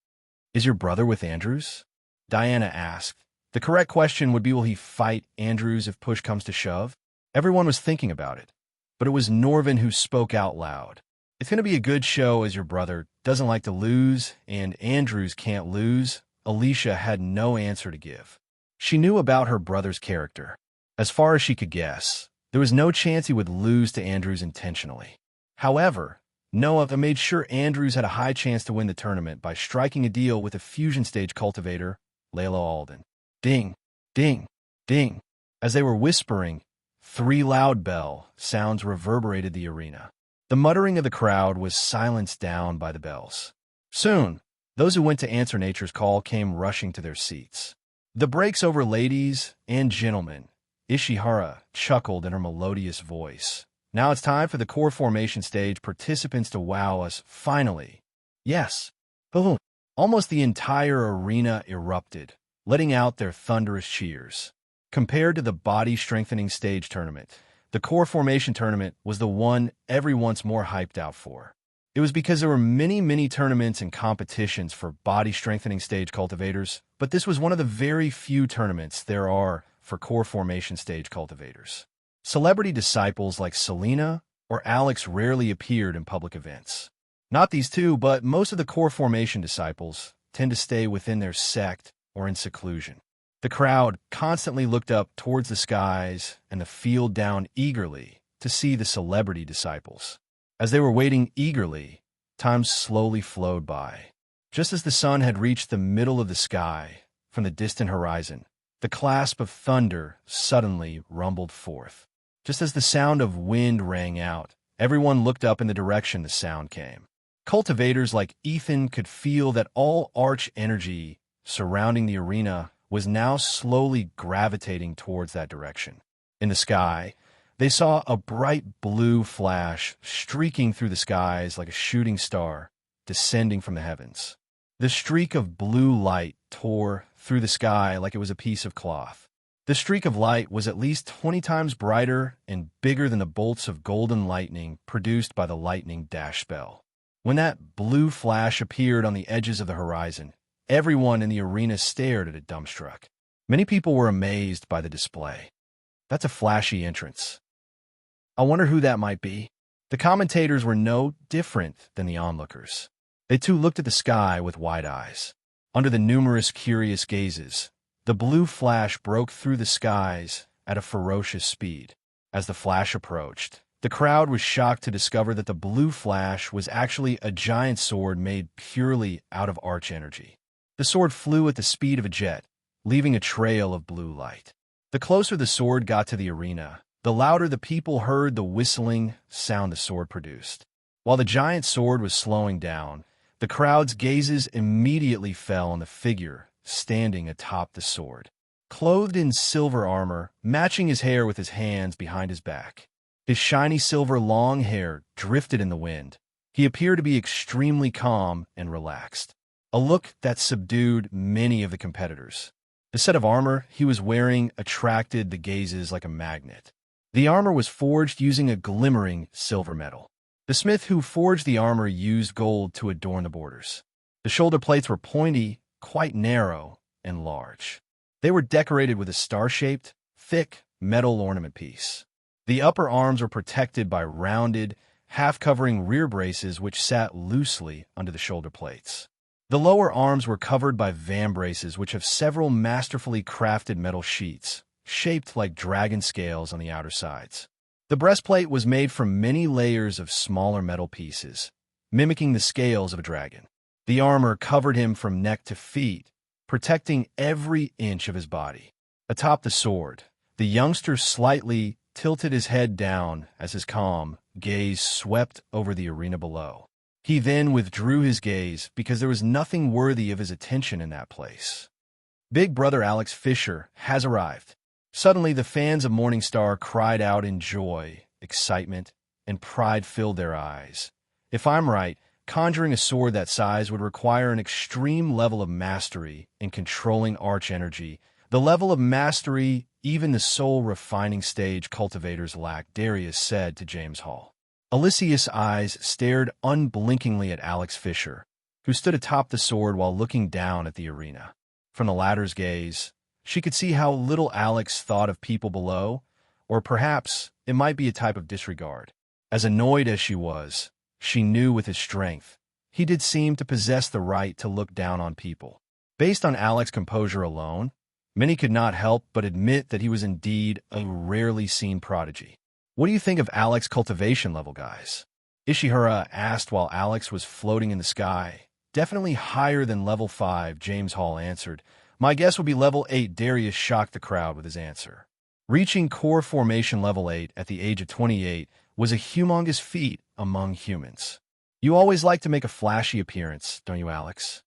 Is your brother with Andrews? Diana asked. The correct question would be, will he fight Andrews if push comes to shove? Everyone was thinking about it, but it was Norvin who spoke out loud. It's going to be a good show as your brother doesn't like to lose and Andrews can't lose. Alicia had no answer to give. She knew about her brother's character. As far as she could guess, there was no chance he would lose to Andrews intentionally. However, Noah made sure Andrews had a high chance to win the tournament by striking a deal with a fusion stage cultivator, Layla Alden. Ding, ding, ding. As they were whispering, 3 loud bell sounds reverberated the arena. The muttering of the crowd was silenced down by the bells. Soon, those who went to answer nature's call came rushing to their seats. The break's over, ladies and gentlemen. Ishihara chuckled in her melodious voice. Now it's time for the core formation stage participants to wow us, finally. Yes. Boom. Almost the entire arena erupted, letting out their thunderous cheers. Compared to the body strengthening stage tournament, the core formation tournament was the one everyone's more hyped out for. It was because there were many tournaments and competitions for body strengthening stage cultivators, but this was one of the very few tournaments there are for core formation stage cultivators. Celebrity disciples like Selena or Alex rarely appeared in public events. Not these two, but most of the core formation disciples tend to stay within their sect or in seclusion. The crowd constantly looked up towards the skies and the field down eagerly to see the celebrity disciples. As they were waiting eagerly, time slowly flowed by. Just as the sun had reached the middle of the sky from the distant horizon, the clasp of thunder suddenly rumbled forth. Just as the sound of wind rang out, everyone looked up in the direction the sound came. Cultivators like Ethan could feel that all arch energy surrounding the arena was now slowly gravitating towards that direction. In the sky, They saw a bright blue flash streaking through the skies like a shooting star descending from the heavens. The streak of blue light tore through the sky like it was a piece of cloth. The streak of light was at least 20 times brighter and bigger than the bolts of golden lightning produced by the lightning dash spell. When that blue flash appeared on the edges of the horizon, everyone in the arena stared at it dumbstruck. Many people were amazed by the display. That's a flashy entrance. I wonder who that might be. The commentators were no different than the onlookers. They too looked at the sky with wide eyes. Under the numerous curious gazes, the blue flash broke through the skies at a ferocious speed. As the flash approached, the crowd was shocked to discover that the blue flash was actually a giant sword made purely out of arch energy. The sword flew at the speed of a jet, leaving a trail of blue light. The closer the sword got to the arena, the louder the people heard the whistling sound the sword produced. While the giant sword was slowing down, the crowd's gazes immediately fell on the figure standing atop the sword. Clothed in silver armor, matching his hair with his hands behind his back, his shiny silver long hair drifted in the wind. He appeared to be extremely calm and relaxed, a look that subdued many of the competitors. The set of armor he was wearing attracted the gazes like a magnet. The armor was forged using a glimmering silver metal. The smith who forged the armor used gold to adorn the borders. The shoulder plates were pointy, quite narrow, and large. They were decorated with a star-shaped, thick metal ornament piece. The upper arms were protected by rounded, half-covering rear braces which sat loosely under the shoulder plates. The lower arms were covered by vambraces which have several masterfully crafted metal sheets, shaped like dragon scales on the outer sides. The breastplate was made from many layers of smaller metal pieces, mimicking the scales of a dragon. The armor covered him from neck to feet, protecting every inch of his body. Atop the sword, the youngster slightly tilted his head down as his calm gaze swept over the arena below. He then withdrew his gaze because there was nothing worthy of his attention in that place. Big brother Alex Fisher has arrived. Suddenly, the fans of Morningstar cried out in joy, excitement, and pride filled their eyes. If I'm right, conjuring a sword that size would require an extreme level of mastery in controlling arch energy, the level of mastery even the soul-refining stage cultivators lack, Darius said to James Hall. Alicia's eyes stared unblinkingly at Alex Fisher, who stood atop the sword while looking down at the arena. From the latter's gaze, she could see how little Alex thought of people below, or perhaps it might be a type of disregard. As annoyed as she was, she knew with his strength, he did seem to possess the right to look down on people. Based on Alex's composure alone, many could not help but admit that he was indeed a rarely seen prodigy. What do you think of Alex's cultivation level, guys? Ishihara asked while Alex was floating in the sky. Definitely higher than level 5, James Hall answered. My guess would be level 8, Darius shocked the crowd with his answer. Reaching core formation level 8 at the age of 28 was a humongous feat among humans. You always like to make a flashy appearance, don't you, Alex?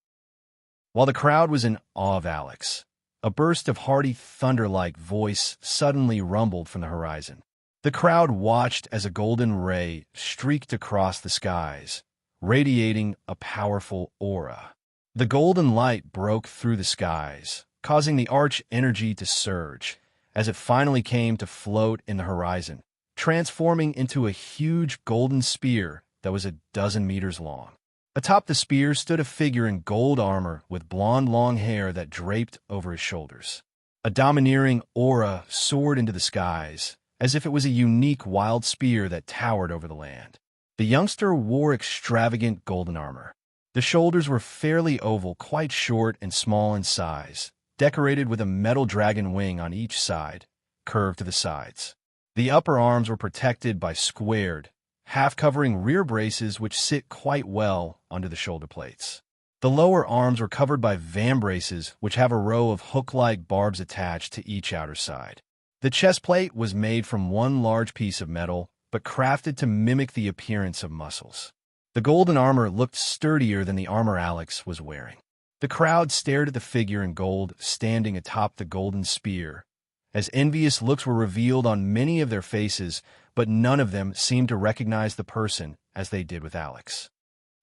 While the crowd was in awe of Alex, a burst of hearty thunder-like voice suddenly rumbled from the horizon. The crowd watched as a golden ray streaked across the skies, radiating a powerful aura. The golden light broke through the skies, causing the arch energy to surge as it finally came to float in the horizon, transforming into a huge golden spear that was 12 meters long. Atop the spear stood a figure in gold armor with blonde long hair that draped over his shoulders. A domineering aura soared into the skies, as if it was a unique wild spear that towered over the land. The youngster wore extravagant golden armor. The shoulders were fairly oval, quite short and small in size, decorated with a metal dragon wing on each side, curved to the sides. The upper arms were protected by squared, half-covering rear braces which sit quite well under the shoulder plates. The lower arms were covered by vambraces which have a row of hook-like barbs attached to each outer side. The chest plate was made from one large piece of metal, but crafted to mimic the appearance of muscles. The golden armor looked sturdier than the armor Alex was wearing. The crowd stared at the figure in gold standing atop the golden spear, as envious looks were revealed on many of their faces, but none of them seemed to recognize the person as they did with Alex.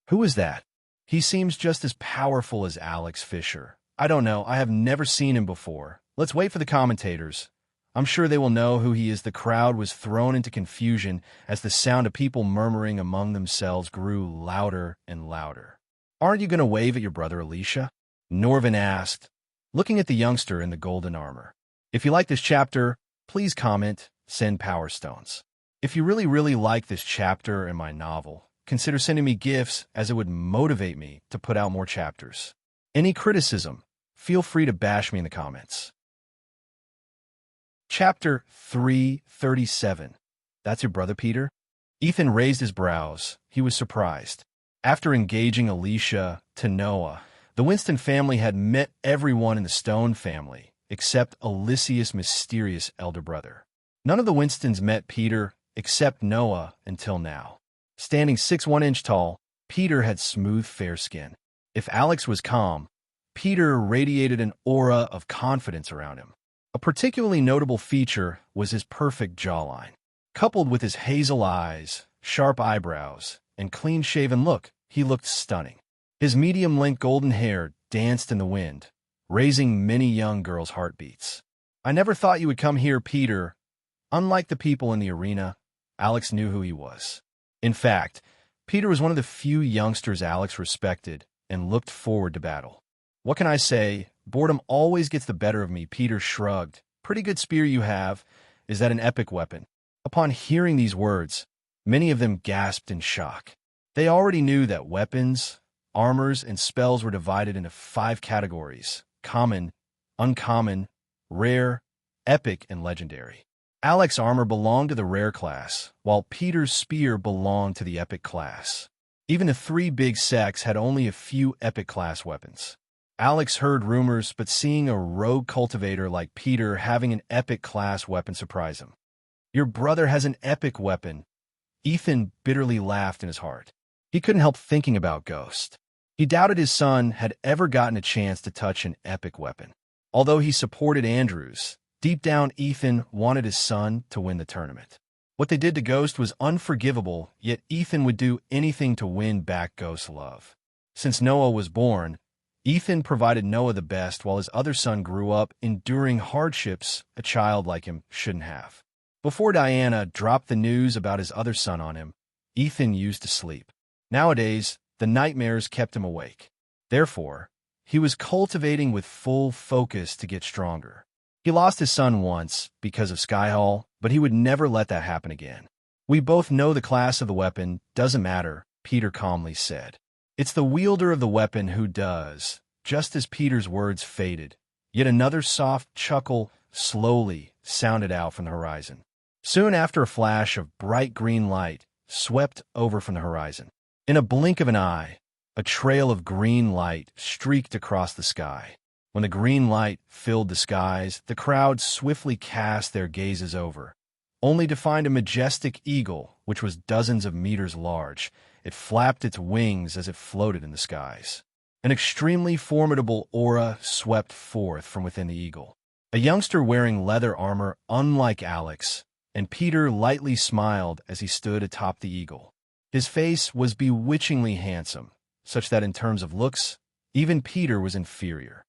Who is that? He seems just as powerful as Alex Fisher. I don't know, I have never seen him before. Let's wait for the commentators. I'm sure they will know who he is. The crowd was thrown into confusion as the sound of people murmuring among themselves grew louder and louder. Aren't you going to wave at your brother, Alicia? Norvin asked, looking at the youngster in the golden armor. If you like this chapter, please comment, send Power Stones. If you really like this chapter and my novel, consider sending me gifts, as it would motivate me to put out more chapters. Any criticism, feel free to bash me in the comments. Chapter 337. That's your brother, Peter? Ethan raised his brows. He was surprised. After engaging Alicia to Noah, the Winston family had met everyone in the Stone family, except Alicia's mysterious elder brother. None of the Winstons met Peter, except Noah, until now. Standing 6'1" inch tall, Peter had smooth, fair skin. If Alex was calm, Peter radiated an aura of confidence around him. A particularly notable feature was his perfect jawline. Coupled with his hazel eyes, sharp eyebrows, and clean-shaven look, he looked stunning. His medium-length golden hair danced in the wind, raising many young girls' heartbeats. I never thought you would come here, Peter. Unlike the people in the arena, Alex knew who he was. In fact, Peter was one of the few youngsters Alex respected and looked forward to battle. What can I say? Boredom always gets the better of me, Peter shrugged. Pretty good spear you have. Is that an epic weapon? Upon hearing these words, many of them gasped in shock. They already knew that weapons, armors, and spells were divided into 5 categories: common, uncommon, rare, epic, and legendary. Alex's armor belonged to the rare class, while Peter's spear belonged to the epic class. Even the 3 big sects had only a few epic class weapons. Alex heard rumors, but seeing a rogue cultivator like Peter having an epic class weapon surprised him. Your brother has an epic weapon. Ethan bitterly laughed in his heart. He couldn't help thinking about Ghost. He doubted his son had ever gotten a chance to touch an epic weapon. Although he supported Andrews, deep down Ethan wanted his son to win the tournament. What they did to Ghost was unforgivable, yet Ethan would do anything to win back Ghost's love. Since Noah was born, Ethan provided Noah the best while his other son grew up enduring hardships a child like him shouldn't have. Before Diana dropped the news about his other son on him, Ethan used to sleep. Nowadays, the nightmares kept him awake. Therefore, he was cultivating with full focus to get stronger. He lost his son once because of Skyhall, but he would never let that happen again. We both know the class of the weapon doesn't matter, Peter calmly said. It's the wielder of the weapon who does. Just as Peter's words faded, yet another soft chuckle slowly sounded out from the horizon. Soon after, a flash of bright green light swept over from the horizon. In a blink of an eye, a trail of green light streaked across the sky. When the green light filled the skies, the crowd swiftly cast their gazes over, only to find a majestic eagle, which was dozens of meters large. It flapped its wings as it floated in the skies. An extremely formidable aura swept forth from within the eagle. A youngster wearing leather armor unlike Alex, and Peter lightly smiled as he stood atop the eagle. His face was bewitchingly handsome, such that in terms of looks, even Peter was inferior.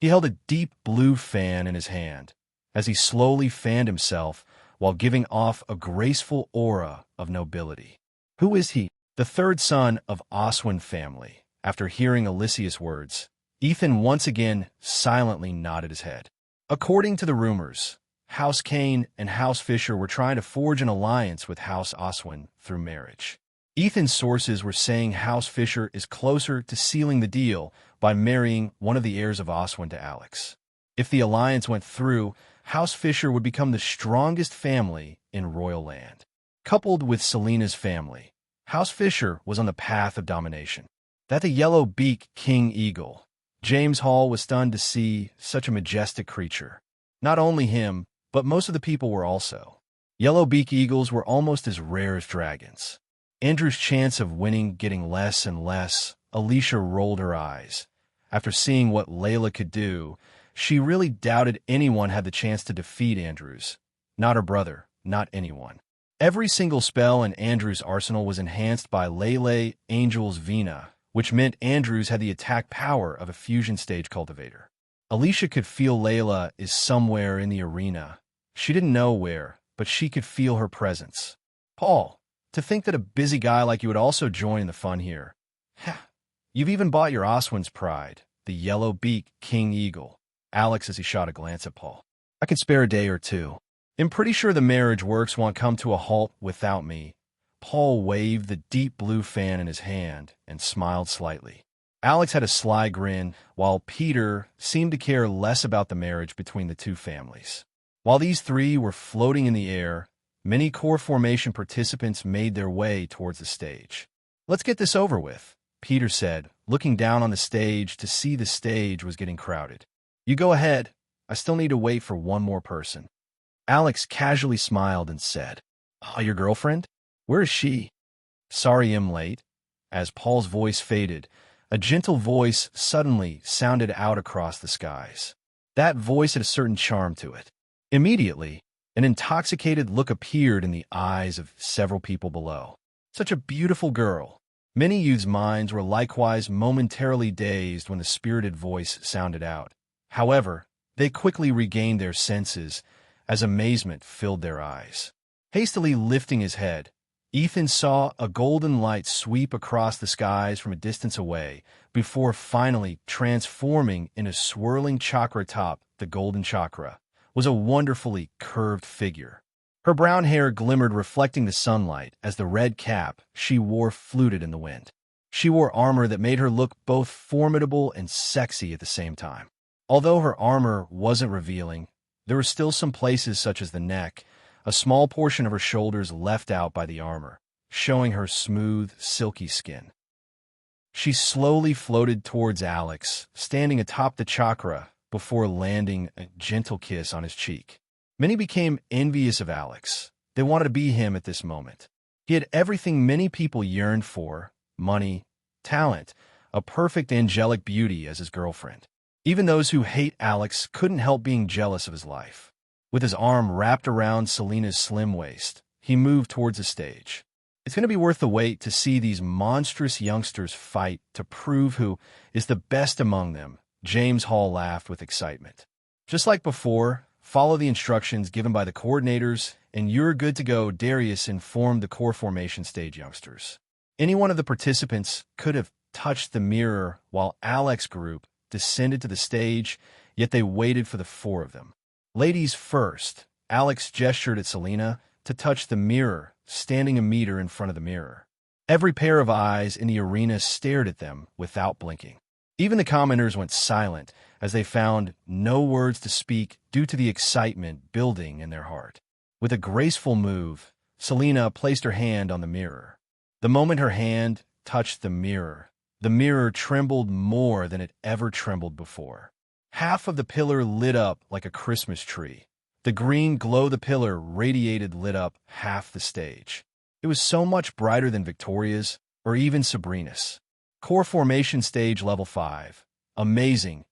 He held a deep blue fan in his hand, as he slowly fanned himself while giving off a graceful aura of nobility. Who is he? The 3rd son of Oswin family. After hearing Alicia's words, Ethan once again silently nodded his head. According to the rumors, House Kane and House Fisher were trying to forge an alliance with House Oswin through marriage. Ethan's sources were saying House Fisher is closer to sealing the deal by marrying one of the heirs of Oswin to Alex. If the alliance went through, House Fisher would become the strongest family in Royal Land. Coupled with Selena's family, House Fisher was on the path of domination. That the yellow-beaked king eagle. James Hall was stunned to see such a majestic creature. Not only him, but most of the people were also. Yellow-beaked eagles were almost as rare as dragons. Andrew's chance of winning getting less and less. Alicia rolled her eyes. After seeing what Layla could do, She really doubted anyone had the chance to defeat Andrews. Not her brother, not anyone. Every single spell in Andrews' arsenal was enhanced by Lele Angel's Vina, which meant Andrews had the attack power of a fusion stage cultivator. Alicia could feel Layla is somewhere in the arena. She didn't know where, but she could feel her presence. Paul, to think that a busy guy like you would also join the fun here. You've even bought your Oswin's pride, the yellow-beaked king eagle. Alex as he shot a glance at Paul. I could spare a day or two. I'm pretty sure the marriage works won't come to a halt without me. Paul waved the deep blue fan in his hand and smiled slightly. Alex had a sly grin, while Peter seemed to care less about the marriage between the two families. While these three were floating in the air, many core formation participants made their way towards the stage. Let's get this over with, Peter said, looking down on the stage to see the stage was getting crowded. You go ahead. I still need to wait for one more person. Alex casually smiled and said, Oh, your girlfriend? Where is she? Sorry I'm late. As Paul's voice faded, a gentle voice suddenly sounded out across the skies. That voice had a certain charm to it. Immediately, an intoxicated look appeared in the eyes of several people below. Such a beautiful girl. Many youths' minds were likewise momentarily dazed when the spirited voice sounded out. However, they quickly regained their senses as amazement filled their eyes. Hastily lifting his head, Ethan saw a golden light sweep across the skies from a distance away before finally transforming in a swirling chakra top. The golden chakra was a wonderfully curved figure. Her brown hair glimmered, reflecting the sunlight as the red cap she wore fluted in the wind. She wore armor that made her look both formidable and sexy at the same time. Although her armor wasn't revealing, there were still some places such as the neck, a small portion of her shoulders left out by the armor, showing her smooth, silky skin. She slowly floated towards Alex, standing atop the chakra before landing a gentle kiss on his cheek. Many became envious of Alex. They wanted to be him at this moment. He had everything many people yearned for: money, talent, a perfect angelic beauty as his girlfriend. Even those who hate Alex couldn't help being jealous of his life. With his arm wrapped around Selena's slim waist, he moved towards the stage. It's going to be worth the wait to see these monstrous youngsters fight to prove who is the best among them. James Hall laughed with excitement. Just like before, follow the instructions given by the coordinators, and you're good to go, Darius informed the core formation stage youngsters. Any one of the participants could have touched the mirror while Alex's group descended to the stage, yet they waited for the four of them. Ladies first, Alex gestured at Selena to touch the mirror, standing a meter in front of the mirror. Every pair of eyes in the arena stared at them without blinking. Even the commenters went silent as they found no words to speak due to the excitement building in their heart. With a graceful move, Selena placed her hand on the mirror. The moment her hand touched the mirror trembled more than it ever trembled before. Half of the pillar lit up like a Christmas tree. The green glow of the pillar lit up half the stage. It was so much brighter than Victoria's or even Sabrina's. Core formation stage level 5. Amazing.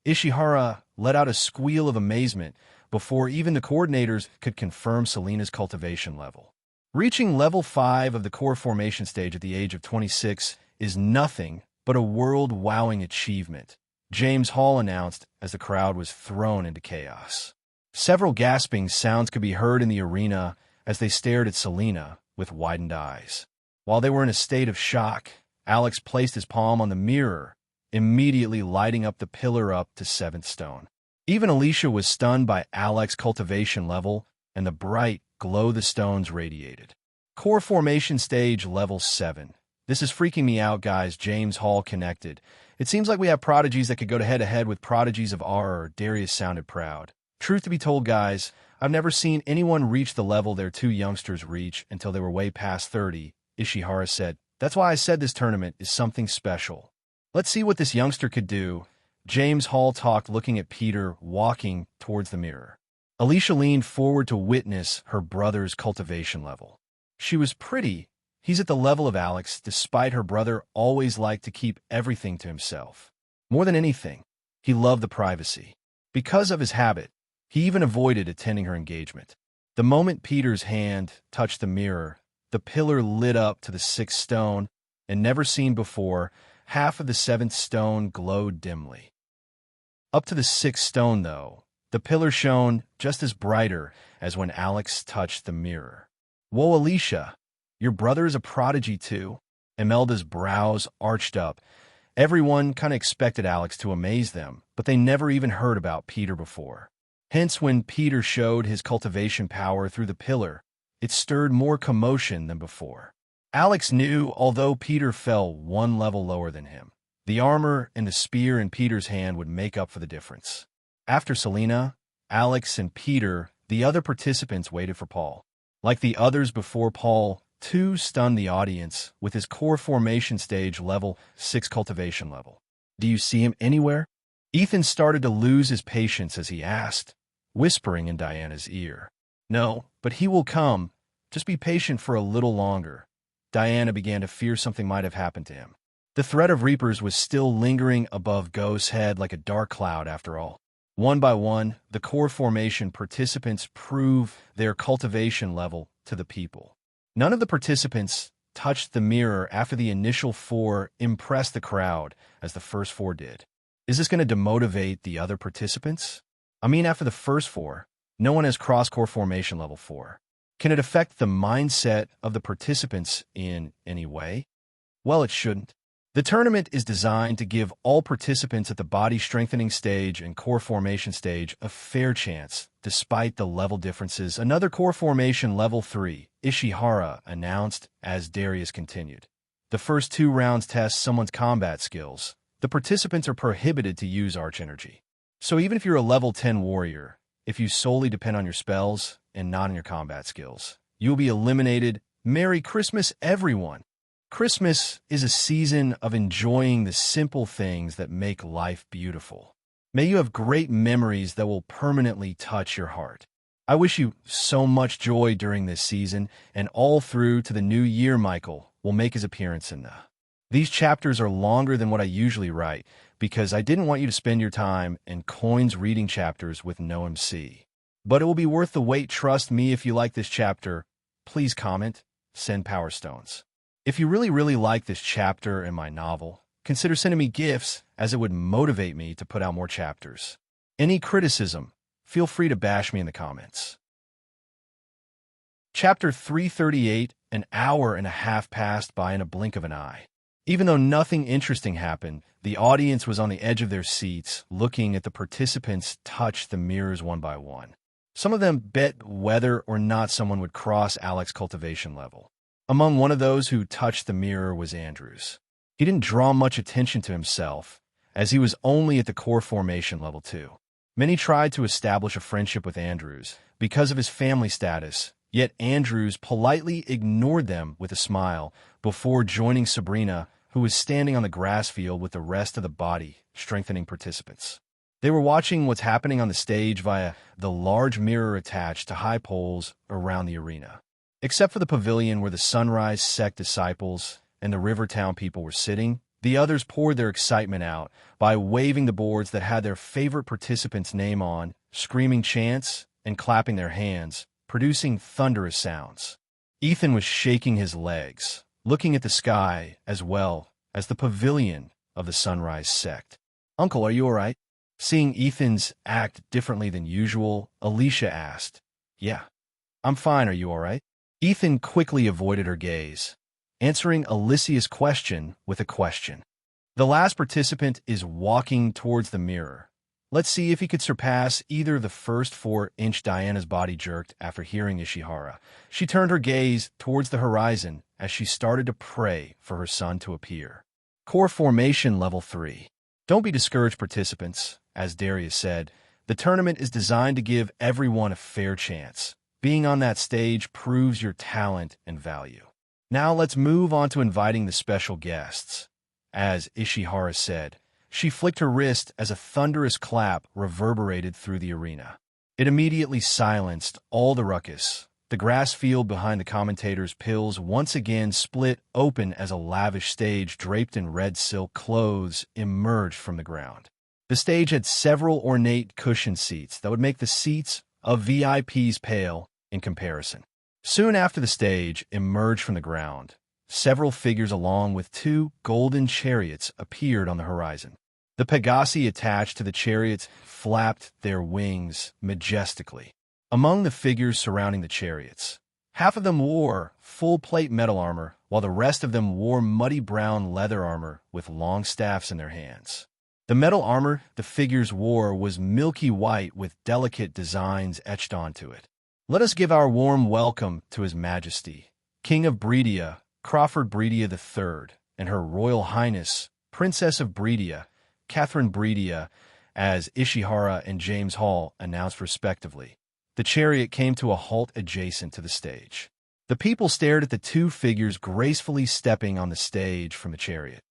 Ishihara let out a squeal of amazement before even the coordinators could confirm Selena's cultivation level. Reaching level 5 of the core formation stage at the age of 26 is nothing but a world-wowing achievement, James Hall announced as the crowd was thrown into chaos. Several gasping sounds could be heard in the arena as they stared at Selena with widened eyes. While they were in a state of shock, Alex placed his palm on the mirror, immediately lighting up the pillar up to 7th stone. Even Alicia was stunned by Alex's cultivation level and the bright glow the stones radiated. Core formation stage level 7. This is freaking me out, guys. James Hall connected. It seems like we have prodigies that could go head-to-head with prodigies of R. Darius sounded proud. Truth to be told, guys, I've never seen anyone reach the level their two youngsters reach until they were way past 30, Ishihara said. That's why I said this tournament is something special. Let's see what this youngster could do. James Hall talked, looking at Peter walking towards the mirror. Alicia leaned forward to witness her brother's cultivation level. She was pretty. He's at the level of Alex, despite her brother always liked to keep everything to himself. More than anything, he loved the privacy. Because of his habit, he even avoided attending her engagement. The moment Peter's hand touched the mirror, the pillar lit up to the sixth stone, and never seen before, half of the seventh stone glowed dimly. Up to the sixth stone, though, the pillar shone just as brighter as when Alex touched the mirror. "Whoa, Alicia, your brother is a prodigy too." Imelda's brows arched up. Everyone kind of expected Alex to amaze them, but they never even heard about Peter before. Hence, when Peter showed his cultivation power through the pillar, it stirred more commotion than before. Alex knew, although Peter fell one level lower than him, the armor and the spear in Peter's hand would make up for the difference. After Selena, Alex, and Peter, the other participants waited for Paul. Like the others before Paul, too stunned the audience with his core formation stage level 6 cultivation level. "Do you see him anywhere?" Ethan started to lose his patience as he asked, whispering in Diana's ear. "No, but he will come. Just be patient for a little longer." Diana began to fear something might have happened to him. The threat of Reapers was still lingering above Ghost's head like a dark cloud after all. One by one, the core formation participants prove their cultivation level to the people. None of the participants touched the mirror after the initial 4 impressed the crowd as the first 4 did. Is this going to demotivate the other participants? I mean, after the first 4, no one has crossed core formation level 4. Can it affect the mindset of the participants in any way? Well, it shouldn't. The tournament is designed to give all participants at the body strengthening stage and core formation stage a fair chance, despite the level differences. Another core formation level 3, Ishihara, announced as Darius continued. The first 2 rounds test someone's combat skills. The participants are prohibited to use arch energy. So even if you're a level 10 warrior, if you solely depend on your spells and not on your combat skills, you will be eliminated. Merry Christmas, everyone! Christmas is a season of enjoying the simple things that make life beautiful. May you have great memories that will permanently touch your heart. I wish you so much joy during this season and all through to the new year. Michael will make his appearance in these chapters are longer than what I usually write because I didn't want you to spend your time in coins reading chapters with no MC. But it will be worth the wait. Trust me. If you like this chapter, please comment, send Power Stones. If you really like this chapter in my novel, consider sending me gifts, as it would motivate me to put out more chapters. Any criticism, feel free to bash me in the comments. Chapter 338, an hour and a half passed by in a blink of an eye. Even though nothing interesting happened, the audience was on the edge of their seats, looking at the participants touch the mirrors one by one. Some of them bet whether or not someone would cross Alex's cultivation level. Among one of those who touched the mirror was Andrews. He didn't draw much attention to himself, as he was only at the core formation level 2. Many tried to establish a friendship with Andrews because of his family status, yet Andrews politely ignored them with a smile before joining Sabrina, who was standing on the grass field with the rest of the body strengthening participants. They were watching what's happening on the stage via the large mirror attached to high poles around the arena. Except for the pavilion where the Sunrise Sect disciples and the Rivertown people were sitting, the others poured their excitement out by waving the boards that had their favorite participant's name on, screaming chants, and clapping their hands, producing thunderous sounds. Ethan was shaking his legs, looking at the sky as well as the pavilion of the Sunrise Sect. "Uncle, are you all right?" Seeing Ethan's act differently than usual, Alicia asked. "Yeah, I'm fine. Are you all right?" Ethan quickly avoided her gaze, answering Alicia's question with a question. The last participant is walking towards the mirror. Let's see if he could surpass either of the first 4-inch. Diana's body jerked after hearing Ishihara. She turned her gaze towards the horizon as she started to pray for her son to appear. Core formation level 3. Don't be discouraged, participants. As Darius said, the tournament is designed to give everyone a fair chance. Being on that stage proves your talent and value. Now let's move on to inviting the special guests. As Ishihara said, she flicked her wrist as a thunderous clap reverberated through the arena. It immediately silenced all the ruckus. The grass field behind the commentators' pills once again split open as a lavish stage draped in red silk clothes emerged from the ground. The stage had several ornate cushioned seats that would make the seats of VIPs pale in comparison. Soon after the stage emerged from the ground, several figures along with two golden chariots appeared on the horizon. The Pegasi attached to the chariots flapped their wings majestically. Among the figures surrounding the chariots, half of them wore full-plate metal armor, while the rest of them wore muddy brown leather armor with long staffs in their hands. The metal armor the figures wore was milky white with delicate designs etched onto it. Let us give our warm welcome to His Majesty, King of Breedia, Crawford Breedia III, and Her Royal Highness, Princess of Breedia, Catherine Breedia, as Ishihara and James Hall announced respectively. The chariot came to a halt adjacent to the stage. The people stared at the two figures gracefully stepping on the stage from the chariot.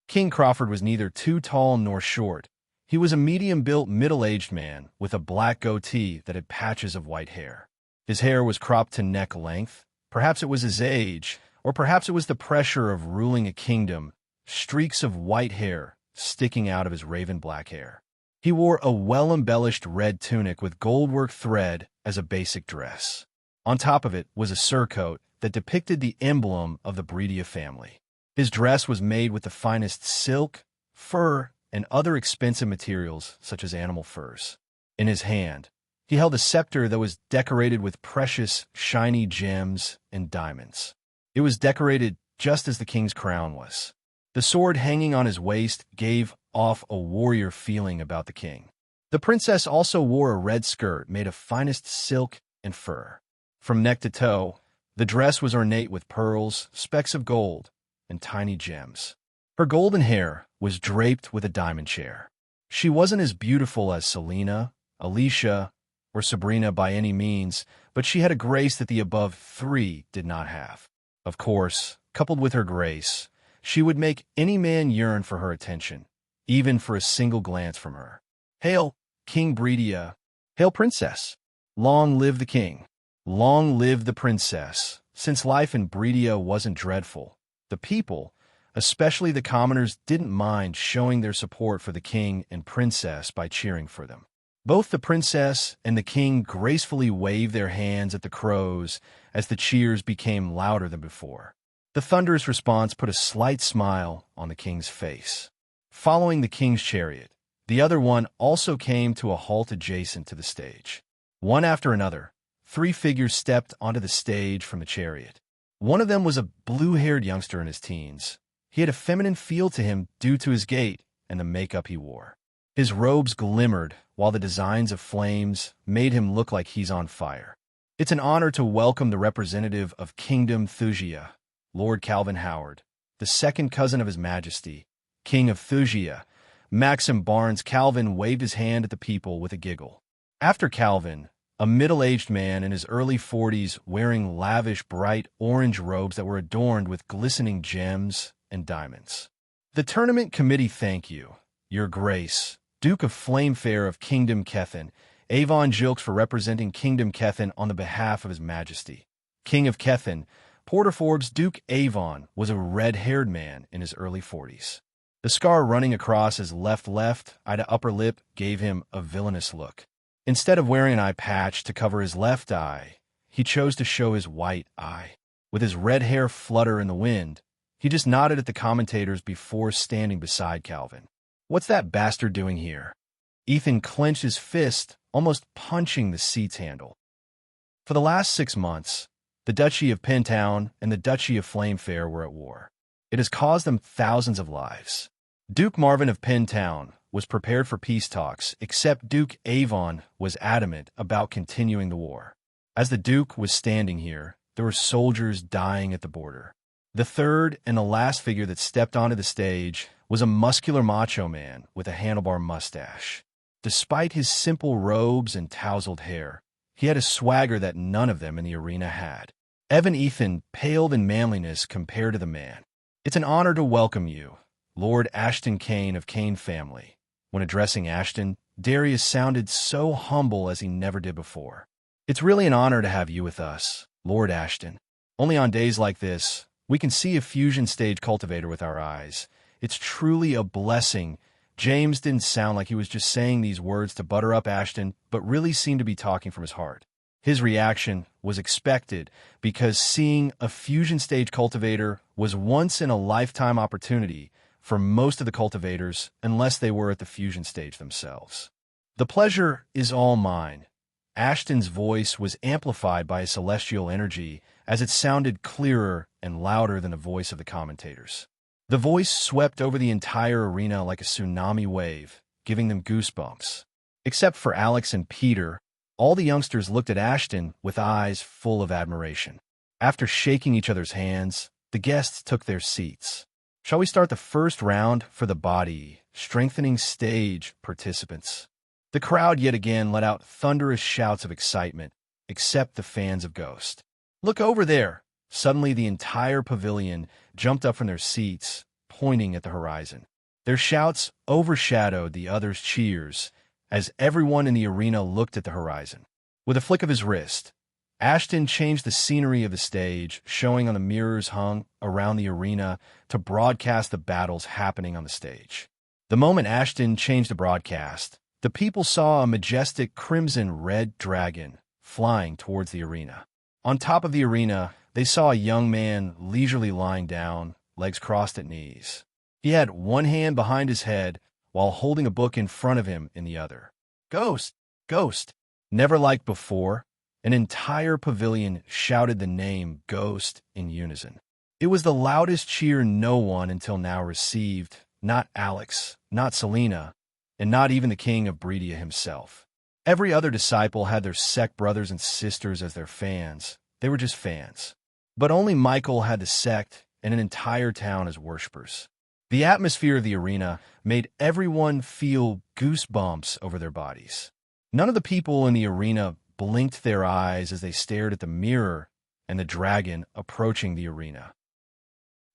King Crawford was neither too tall nor short. He was a medium-built, middle-aged man with a black goatee that had patches of white hair. His hair was cropped to neck length. Perhaps it was his age, or perhaps it was the pressure of ruling a kingdom, streaks of white hair sticking out of his raven-black hair. He wore a well-embellished red tunic with goldwork thread as a basic dress. On top of it was a surcoat that depicted the emblem of the Breedia family. His dress was made with the finest silk, fur, and other expensive materials such as animal furs. In his hand, he held a scepter that was decorated with precious, shiny gems and diamonds. It was decorated just as the king's crown was. The sword hanging on his waist gave off a warrior feeling about the king. The princess also wore a red skirt made of finest silk and fur. From neck to toe, the dress was ornate with pearls, specks of gold, and tiny gems. Her golden hair was draped with a diamond chair. She wasn't as beautiful as Selena, Alicia, or Sabrina by any means, but she had a grace that the above three did not have. Of course, coupled with her grace, she would make any man yearn for her attention, even for a single glance from her. Hail, King Breedia! Hail, Princess! Long live the king! Long live the princess! Since life in Breedia wasn't dreadful, the people, especially the commoners, didn't mind showing their support for the king and princess by cheering for them. Both the princess and the king gracefully waved their hands at the crows as the cheers became louder than before. The thunderous response put a slight smile on the king's face. Following the king's chariot, the other one also came to a halt adjacent to the stage. One after another, three figures stepped onto the stage from the chariot. One of them was a blue-haired youngster in his teens. He had a feminine feel to him due to his gait and the makeup he wore. His robes glimmered, while the designs of flames made him look like he's on fire. It's an honor to welcome the representative of Kingdom Thusia, Lord Calvin Howard, the second cousin of His Majesty, King of Thusia. Maxim Barnes. Calvin waved his hand at the people with a giggle. After Calvin, a middle-aged man in his early 40s wearing lavish bright orange robes that were adorned with glistening gems and diamonds. The tournament committee thank you, Your Grace, Duke of Flamefair of Kingdom Kethin, Avon Jilks, for representing Kingdom Kethin on the behalf of His Majesty. King of Kethin, Porter Forbes. Duke Avon was a red-haired man in his early 40s. The scar running across his left eye to upper lip gave him a villainous look. Instead of wearing an eye patch to cover his left eye, he chose to show his white eye. With his red hair flutter in the wind, he just nodded at the commentators before standing beside Calvin. "What's that bastard doing here?" Ethan clenched his fist, almost punching the seat's handle. For the last 6 months, the Duchy of Pentown and the Duchy of Flamefair were at war. It has caused them thousands of lives. Duke Marvin of Pentown was prepared for peace talks, except Duke Avon was adamant about continuing the war. As the Duke was standing here, there were soldiers dying at the border. The third and the last figure that stepped onto the stage was a muscular macho man with a handlebar mustache. Despite his simple robes and tousled hair, he had a swagger that none of them in the arena had. Evan Ethan paled in manliness compared to the man. "It's an honor to welcome you, Lord Ashton Kane of Kane family." When addressing Ashton, Darius sounded so humble as he never did before. "It's really an honor to have you with us, Lord Ashton. Only on days like this, we can see a fusion stage cultivator with our eyes. It's truly a blessing James didn't sound like he was just saying these words to butter up Ashton, but really seemed to be talking from his heart. His reaction was expected because seeing a fusion stage cultivator was once-in-a-lifetime opportunity for most of the cultivators unless they were at the fusion stage themselves. "The pleasure is all mine." Ashton's voice was amplified by a celestial energy as it sounded clearer and louder than the voice of the commentators. The voice swept over the entire arena like a tsunami wave, giving them goosebumps. Except for Alex and Peter, all the youngsters looked at Ashton with eyes full of admiration. After shaking each other's hands, the guests took their seats. Shall we start the first round for the body strengthening stage participants? The crowd yet again let out thunderous shouts of excitement, except the fans of Ghost. "Look over there!" Suddenly the entire pavilion jumped up from their seats, pointing at the horizon. Their shouts overshadowed the others' cheers as everyone in the arena looked at the horizon. With a flick of his wrist, Ashton changed the scenery of the stage, showing on the mirrors hung around the arena to broadcast the battles happening on the stage. The moment Ashton changed the broadcast, the people saw a majestic crimson-red dragon flying towards the arena. On top of the arena, they saw a young man leisurely lying down, legs crossed at knees. He had one hand behind his head while holding a book in front of him in the other. "Ghost! Ghost!" Never like before, an entire pavilion shouted the name Ghost in unison. It was the loudest cheer no one until now received, not Alex, not Selena, and not even the king of Breedia himself. Every other disciple had their sect brothers and sisters as their fans. They were just fans. But only Michael had the sect and an entire town as worshippers. The atmosphere of the arena made everyone feel goosebumps over their bodies. None of the people in the arena blinked their eyes as they stared at the mirror and the dragon approaching the arena.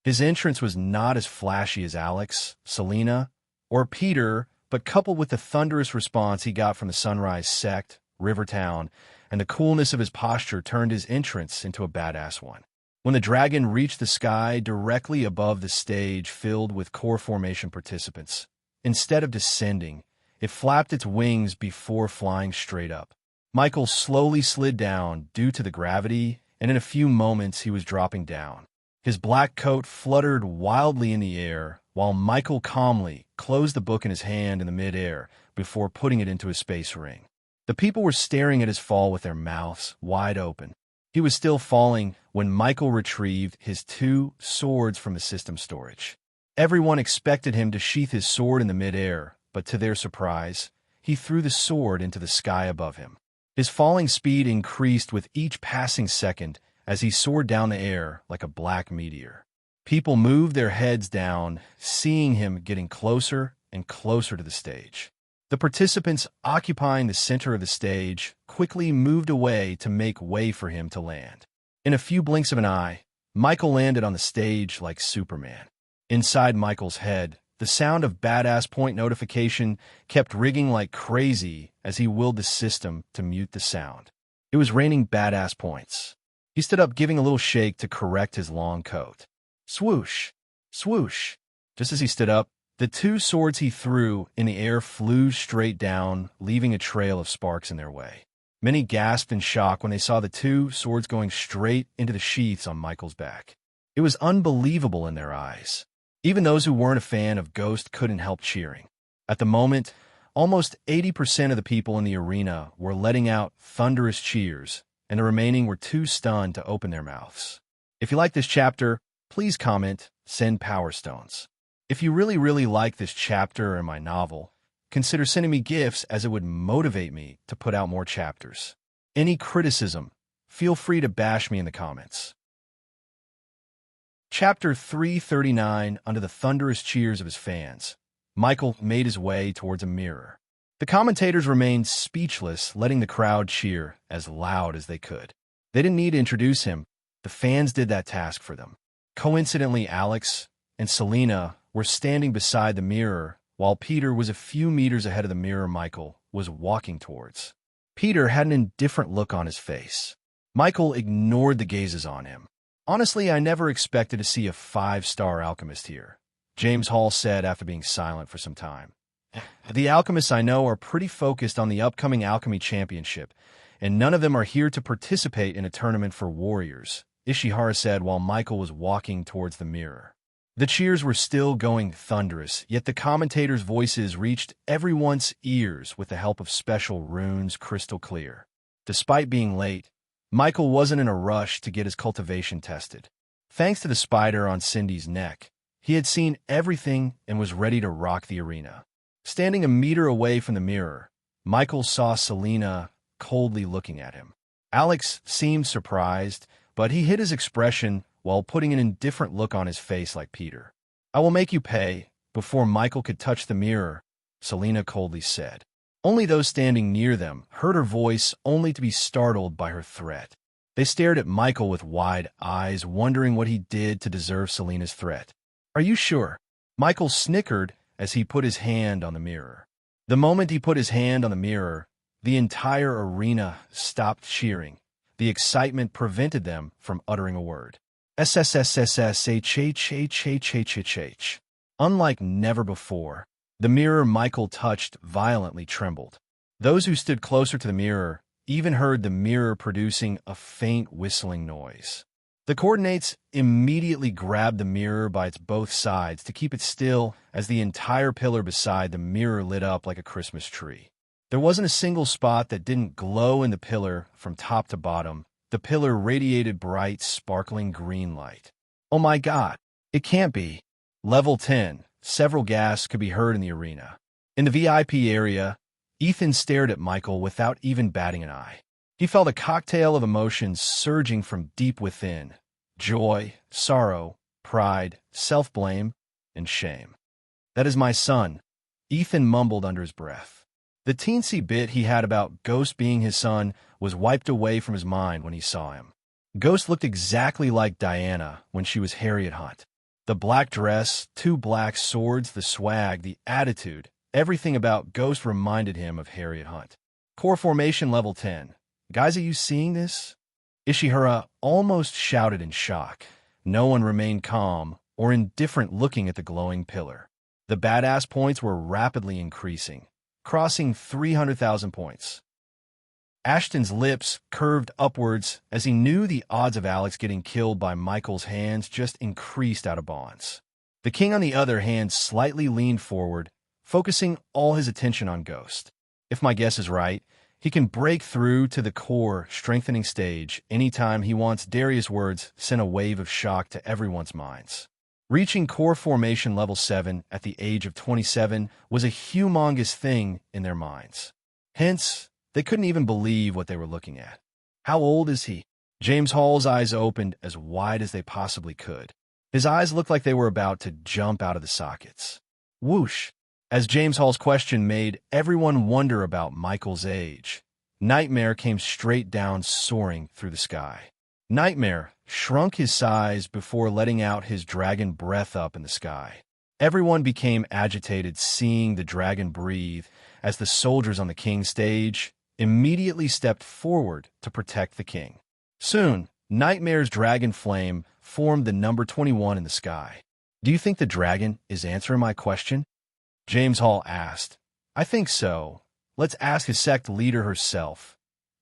His entrance was not as flashy as Alex, Selena, or Peter, but coupled with the thunderous response he got from the Sunrise sect, Rivertown, and the coolness of his posture turned his entrance into a badass one. When the dragon reached the sky directly above the stage filled with core formation participants, instead of descending, it flapped its wings before flying straight up. Michael slowly slid down due to the gravity, and in a few moments he was dropping down. His black coat fluttered wildly in the air, while Michael calmly closed the book in his hand in the mid-air before putting it into his space ring. The people were staring at his fall with their mouths wide open. He was still falling when Michael retrieved his two swords from the system storage. Everyone expected him to sheath his sword in the mid-air, but to their surprise, he threw the sword into the sky above him. His falling speed increased with each passing second as he soared down the air like a black meteor. People moved their heads down, seeing him getting closer and closer to the stage. The participants occupying the center of the stage quickly moved away to make way for him to land. In a few blinks of an eye, Michael landed on the stage like Superman. Inside Michael's head, the sound of badass point notification kept ringing like crazy as he willed the system to mute the sound. It was raining badass points. He stood up, giving a little shake to correct his long coat. Swoosh! Swoosh! Just as he stood up, the two swords he threw in the air flew straight down, leaving a trail of sparks in their way. Many gasped in shock when they saw the two swords going straight into the sheaths on Michael's back. It was unbelievable in their eyes. Even those who weren't a fan of Ghost couldn't help cheering. At the moment, almost 80% of the people in the arena were letting out thunderous cheers, and the remaining were too stunned to open their mouths. If you like this chapter, please comment, send Power Stones. If you really like this chapter and my novel, consider sending me gifts as it would motivate me to put out more chapters. Any criticism, feel free to bash me in the comments. Chapter 339. Under the thunderous cheers of his fans, Michael made his way towards a mirror. The commentators remained speechless, letting the crowd cheer as loud as they could. They didn't need to introduce him. The fans did that task for them. Coincidentally, Alex and Selena were standing beside the mirror, while Peter was a few meters ahead of the mirror Michael was walking towards. Peter had an indifferent look on his face. Michael ignored the gazes on him. Honestly, I never expected to see a 5-star alchemist here, James Hall said after being silent for some time. The alchemists I know are pretty focused on the upcoming alchemy championship, and none of them are here to participate in a tournament for warriors, Ishihara said while Michael was walking towards the mirror. The cheers were still going thunderous, yet the commentators' voices reached everyone's ears with the help of special runes crystal clear. Despite being late, Michael wasn't in a rush to get his cultivation tested. Thanks to the spider on Cindy's neck, he had seen everything and was ready to rock the arena. Standing a meter away from the mirror, Michael saw Selena coldly looking at him. Alex seemed surprised, but he hid his expression while putting an indifferent look on his face like Peter. "I will make you pay." Before Michael could touch the mirror, Selena coldly said. Only those standing near them heard her voice, only to be startled by her threat. They stared at Michael with wide eyes, wondering what he did to deserve Selena's threat. "Are you sure?" Michael snickered as he put his hand on the mirror. The moment he put his hand on the mirror, the entire arena stopped cheering. The excitement prevented them from uttering a word. SSSSSHHHHHH. Unlike never before, the mirror Michael touched violently trembled. Those who stood closer to the mirror even heard the mirror producing a faint whistling noise. The coordinates immediately grabbed the mirror by its both sides to keep it still as the entire pillar beside the mirror lit up like a Christmas tree. There wasn't a single spot that didn't glow in the pillar from top to bottom. The pillar radiated bright, sparkling green light. "Oh my God, it can't be." Level 10, several gasps could be heard in the arena. In the VIP area, Ethan stared at Michael without even batting an eye. He felt a cocktail of emotions surging from deep within: joy, sorrow, pride, self-blame, and shame. "That is my son," Ethan mumbled under his breath. The teensy bit he had about Ghost being his son was wiped away from his mind when he saw him. Ghost looked exactly like Diana when she was Harriet Hunt. The black dress, 2 black swords, the swag, the attitude, everything about Ghost reminded him of Harriet Hunt. Core formation level 10. "Guys, are you seeing this?" Ishihara almost shouted in shock. No one remained calm or indifferent looking at the glowing pillar. The badass points were rapidly increasing, crossing 300,000 points. Ashton's lips curved upwards as he knew the odds of Alex getting killed by Michael's hands just increased out of bounds. The king, on the other hand, slightly leaned forward, focusing all his attention on Ghost. If my guess is right, he can break through to the core strengthening stage anytime he wants. Darius' words sent a wave of shock to everyone's minds. Reaching core formation level 7 at the age of 27 was a humongous thing in their minds. Hence, they couldn't even believe what they were looking at. "How old is he?" James Hall's eyes opened as wide as they possibly could. His eyes looked like they were about to jump out of the sockets. Whoosh! As James Hall's question made everyone wonder about Michael's age, Nightmare came straight down, soaring through the sky. Nightmare shrunk his size before letting out his dragon breath up in the sky. Everyone became agitated seeing the dragon breathe as the soldiers on the king's stage immediately stepped forward to protect the king. Soon, Nightmare's dragon flame formed the number 21 in the sky. "Do you think the dragon is answering my question?" James Hall asked. "I think so. Let's ask his sect leader herself."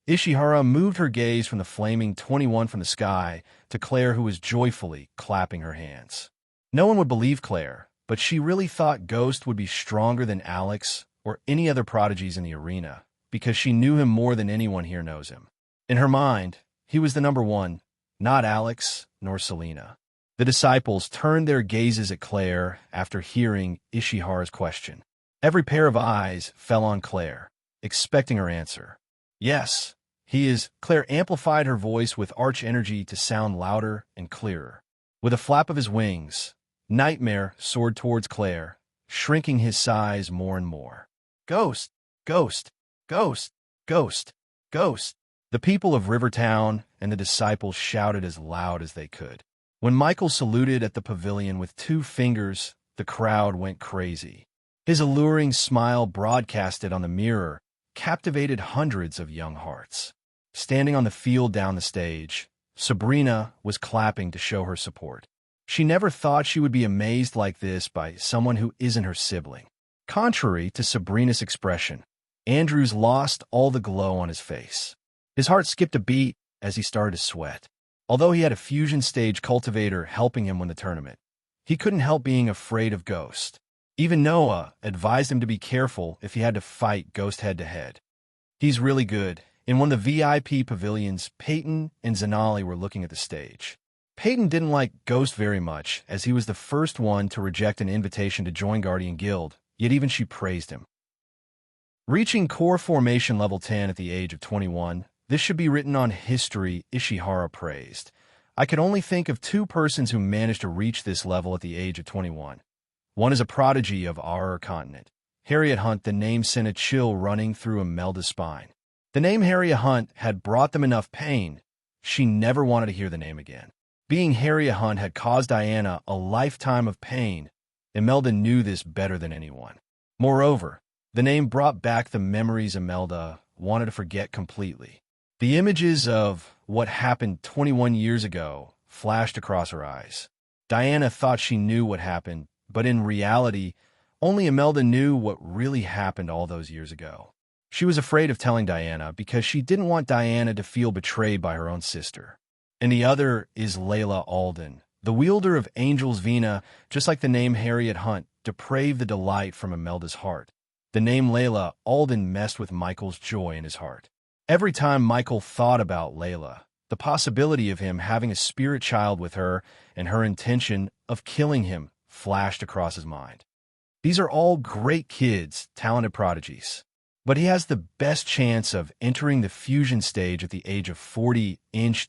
Ishihara moved her gaze from the flaming 21 from the sky to Claire, who was joyfully clapping her hands. No one would believe Claire, but she really thought Ghost would be stronger than Alex or any other prodigies in the arena, because she knew him more than anyone here knows him. In her mind, he was the number 1, not Alex nor Selena. The disciples turned their gazes at Claire after hearing Ishihara's question. Every pair of eyes fell on Claire, expecting her answer. "Yes, he is." Claire amplified her voice with arch energy to sound louder and clearer. With a flap of his wings, Nightmare soared towards Claire, shrinking his size more and more. "Ghost! Ghost! Ghost! Ghost! Ghost!" The people of Rivertown and the disciples shouted as loud as they could. When Michael saluted at the pavilion with 2 fingers, the crowd went crazy. His alluring smile, broadcasted on the mirror, captivated hundreds of young hearts. Standing on the field down the stage, Sabrina was clapping to show her support. She never thought she would be amazed like this by someone who isn't her sibling. Contrary to Sabrina's expression, Andrews lost all the glow on his face. His heart skipped a beat as he started to sweat. Although he had a fusion stage cultivator helping him win the tournament, he couldn't help being afraid of Ghost. Even Noah advised him to be careful if he had to fight Ghost head-to-head. He's really good. In one of the VIP pavilions, Peyton and Zanali were looking at the stage. Peyton didn't like Ghost very much, as he was the first one to reject an invitation to join Guardian Guild, yet even she praised him. Reaching core formation level 10 at the age of 21, this should be written on history, Ishihara praised. I could only think of two persons who managed to reach this level at the age of 21. One is a prodigy of our continent. Harriet Hunt, the name sent a chill running through Imelda's spine. The name Harriet Hunt had brought them enough pain. She never wanted to hear the name again. Being Harriet Hunt had caused Diana a lifetime of pain. Imelda knew this better than anyone. Moreover, the name brought back the memories Imelda wanted to forget completely. The images of what happened 21 years ago flashed across her eyes. Diana thought she knew what happened, but in reality, only Imelda knew what really happened all those years ago. She was afraid of telling Diana because she didn't want Diana to feel betrayed by her own sister. And the other is Layla Alden, the wielder of Angel's Vina, just like the name Harriet Hunt, depraved the delight from Imelda's heart. The name Layla Alden messed with Michael's joy in his heart. Every time Michael thought about Layla, the possibility of him having a spirit child with her and her intention of killing him flashed across his mind. These are all great kids, talented prodigies. But he has the best chance of entering the fusion stage at the age of 40,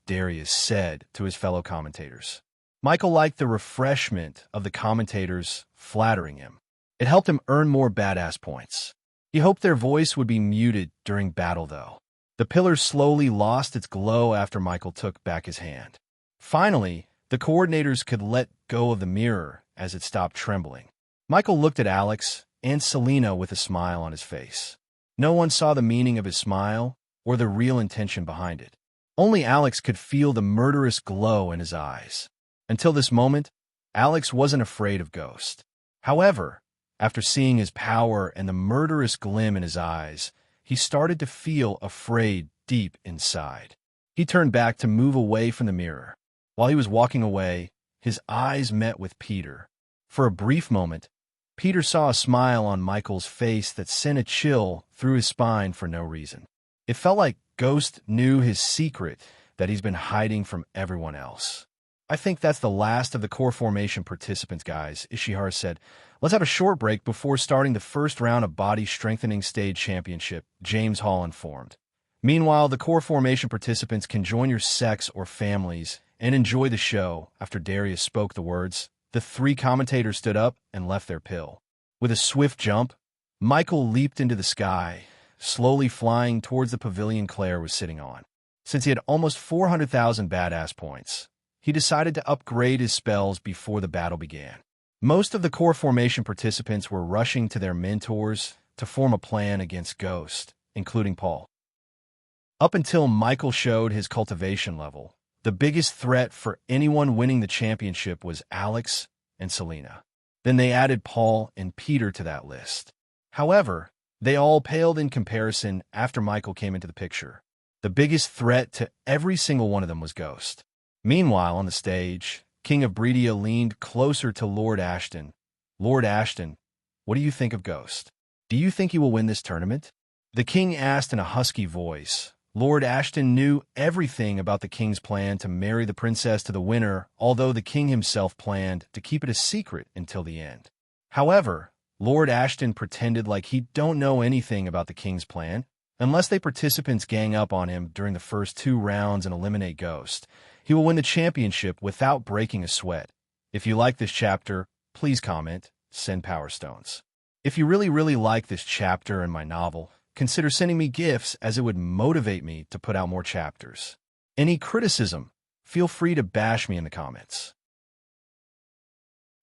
Darius said to his fellow commentators. Michael liked the refreshment of the commentators flattering him. It helped him earn more badass points. He hoped their voice would be muted during battle, though. The pillar slowly lost its glow after Michael took back his hand. Finally, the coordinators could let go of the mirror as it stopped trembling. Michael looked at Alex and Selena with a smile on his face. No one saw the meaning of his smile or the real intention behind it. Only Alex could feel the murderous glow in his eyes. Until this moment, Alex wasn't afraid of Ghost. However, after seeing his power and the murderous gleam in his eyes, he started to feel afraid deep inside. He turned back to move away from the mirror. While he was walking away, his eyes met with Peter. For a brief moment, Peter saw a smile on Michael's face that sent a chill through his spine for no reason. It felt like Ghost knew his secret that he's been hiding from everyone else. I think that's the last of the core formation participants, guys, Ishihara said. Let's have a short break before starting the first round of Body Strengthening Stage Championship, James Hall informed. Meanwhile, the core formation participants can join your sex or families and enjoy the show. After Darius spoke the words, the three commentators stood up and left their pill. With a swift jump, Michael leaped into the sky, slowly flying towards the pavilion Claire was sitting on. Since he had almost 400,000 badass points, he decided to upgrade his spells before the battle began. Most of the core formation participants were rushing to their mentors to form a plan against Ghost, including Paul. Up until Michael showed his cultivation level, the biggest threat for anyone winning the championship was Alex and Selena. Then they added Paul and Peter to that list. However, they all paled in comparison after Michael came into the picture. The biggest threat to every single one of them was Ghost. Meanwhile, on the stage, King of Breedia leaned closer to Lord Ashton. Lord Ashton, what do you think of Ghost? Do you think he will win this tournament? The king asked in a husky voice. Lord Ashton knew everything about the king's plan to marry the princess to the winner, although the king himself planned to keep it a secret until the end. However, Lord Ashton pretended like he don't know anything about the king's plan. Unless the participants gang up on him during the first 2 rounds and eliminate Ghost, he will win the championship without breaking a sweat. If you like this chapter, please comment, send Power Stones. If you really like this chapter and my novel, consider sending me gifts as it would motivate me to put out more chapters. Any criticism, feel free to bash me in the comments.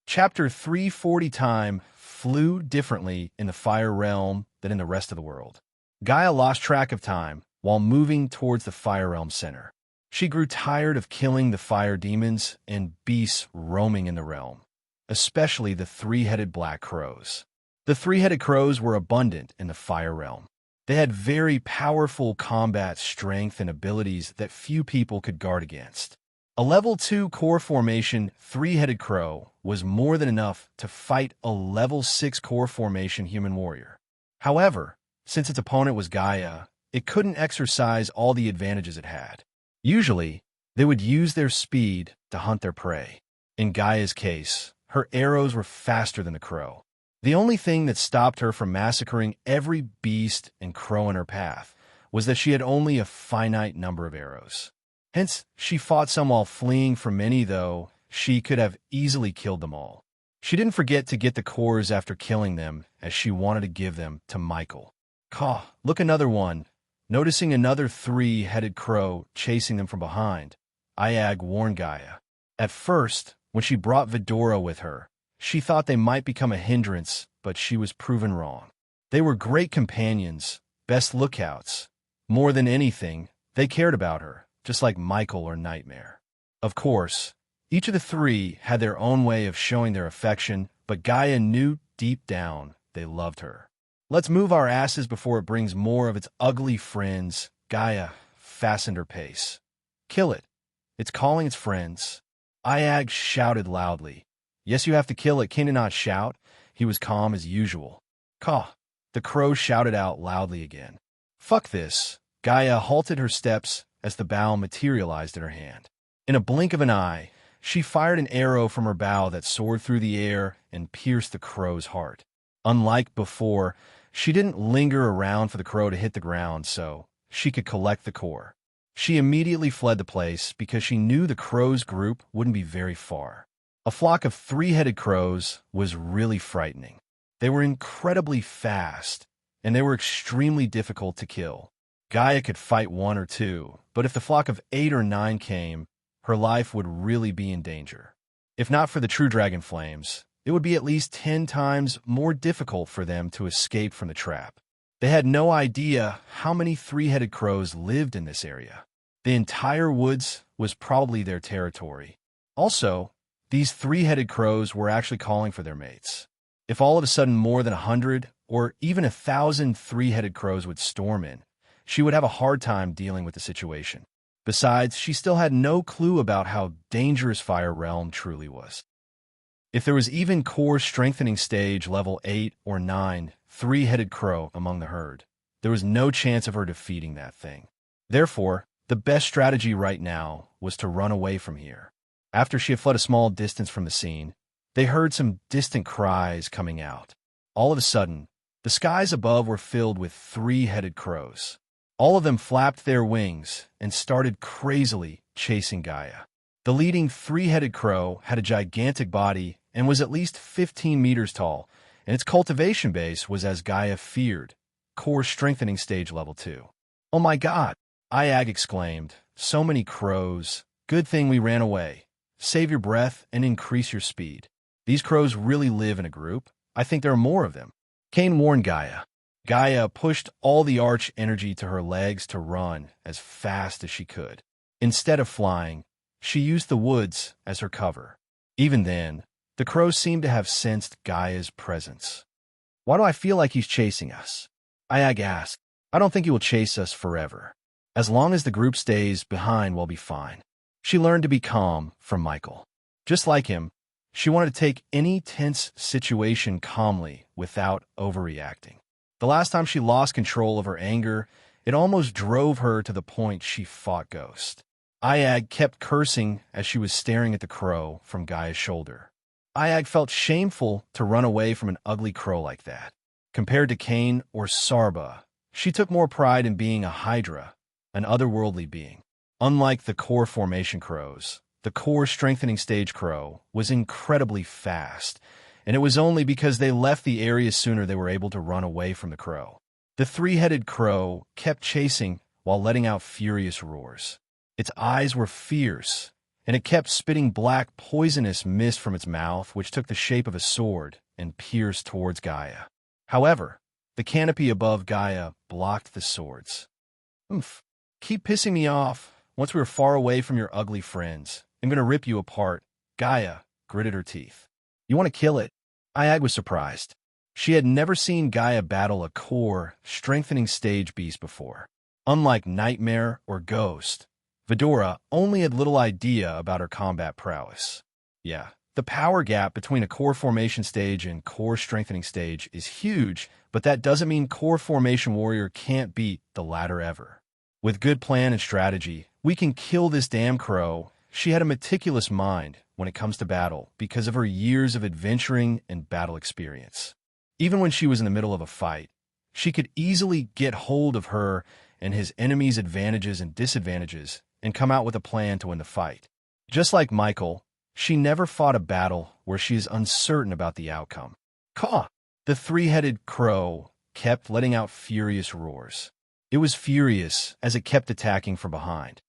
Chapter 340 Time flew differently in the Fire Realm than in the rest of the world. Gaia lost track of time while moving towards the Fire Realm center. She grew tired of killing the fire demons and beasts roaming in the realm, especially the 3-headed black crows. The three-headed crows were abundant in the fire realm. They had very powerful combat strength and abilities that few people could guard against. A level 2 core formation three-headed crow was more than enough to fight a level 6 core formation human warrior. However, since its opponent was Gaia, it couldn't exercise all the advantages it had. Usually, they would use their speed to hunt their prey. In Gaia's case, her arrows were faster than the crow. The only thing that stopped her from massacring every beast and crow in her path was that she had only a finite number of arrows. Hence, she fought some while fleeing from many, though she could have easily killed them all. She didn't forget to get the cores after killing them, as she wanted to give them to Michael. Caw, look, another one. Noticing another three-headed crow chasing them from behind, Iag warned Gaia. At first, when she brought Vidora with her, she thought they might become a hindrance, but she was proven wrong. They were great companions, best lookouts. More than anything, they cared about her, just like Michael or Nightmare. Of course, each of the three had their own way of showing their affection, but Gaia knew deep down they loved her. Let's move our asses before it brings more of its ugly friends. Gaia fastened her pace. Kill it. It's calling its friends. Iag shouted loudly. Yes, you have to kill it. King did not shout. He was calm as usual. Caw. The crow shouted out loudly again. Fuck this. Gaia halted her steps as the bow materialized in her hand. In a blink of an eye, she fired an arrow from her bow that soared through the air and pierced the crow's heart. Unlike before, she didn't linger around for the crow to hit the ground so she could collect the core. She immediately fled the place because she knew the crow's group wouldn't be very far. A flock of three-headed crows was really frightening. They were incredibly fast, and they were extremely difficult to kill. Gaia could fight one or two, but if the flock of 8 or 9 came, her life would really be in danger. If not for the true dragon flames, it would be at least 10 times more difficult for them to escape from the trap. They had no idea how many three-headed crows lived in this area. The entire woods was probably their territory. Also, these three-headed crows were actually calling for their mates. If all of a sudden more than 100 or even 1,000 three-headed crows would storm in, she would have a hard time dealing with the situation. Besides, she still had no clue about how dangerous Fire Realm truly was. If there was even core strengthening stage level 8 or 9 three-headed crow among the herd, there was no chance of her defeating that thing. Therefore, the best strategy right now was to run away from here. After she had fled a small distance from the scene, they heard some distant cries coming out. All of a sudden, the skies above were filled with three-headed crows. All of them flapped their wings and started crazily chasing Gaia. The leading three-headed crow had a gigantic body and was at least 15 meters tall, and its cultivation base was as Gaia feared, core strengthening stage level 2. Oh my god, Iag exclaimed. So many crows. Good thing we ran away. Save your breath and increase your speed. These crows really live in a group. I think there are more of them. Cain warned Gaia. Gaia pushed all the arch energy to her legs to run as fast as she could. Instead of flying, she used the woods as her cover. Even then, the crows seemed to have sensed Gaia's presence. Why do I feel like he's chasing us? Iag asked. I don't think he will chase us forever. As long as the group stays behind, we'll be fine. She learned to be calm from Michael. Just like him, she wanted to take any tense situation calmly without overreacting. The last time she lost control of her anger, it almost drove her to the point she fought Ghost. Iag kept cursing as she was staring at the crow from Gaia's shoulder. Iag felt shameful to run away from an ugly crow like that. Compared to Cain or Sarba, she took more pride in being a Hydra, an otherworldly being. Unlike the core formation crows, the core strengthening stage crow was incredibly fast, and it was only because they left the area sooner they were able to run away from the crow. The three-headed crow kept chasing while letting out furious roars. Its eyes were fierce, and it kept spitting black, poisonous mist from its mouth, which took the shape of a sword and pierced towards Gaia. However, the canopy above Gaia blocked the swords. Oomph. Keep pissing me off. Once we are far away from your ugly friends, I'm going to rip you apart. Gaia gritted her teeth. You want to kill it? Iag was surprised. She had never seen Gaia battle a core, strengthening stage beast before. Unlike Nightmare or Ghost, Vidora only had little idea about her combat prowess. Yeah, the power gap between a core formation stage and core strengthening stage is huge, but that doesn't mean core formation warrior can't beat the latter ever. With good plan and strategy, we can kill this damn crow. She had a meticulous mind when it comes to battle because of her years of adventuring and battle experience. Even when she was in the middle of a fight, she could easily get hold of her and his enemy's advantages and disadvantages and come out with a plan to win the fight. Just like Michael, she never fought a battle where she is uncertain about the outcome. Caw! The three-headed crow kept letting out furious roars. It was furious as it kept attacking from behind.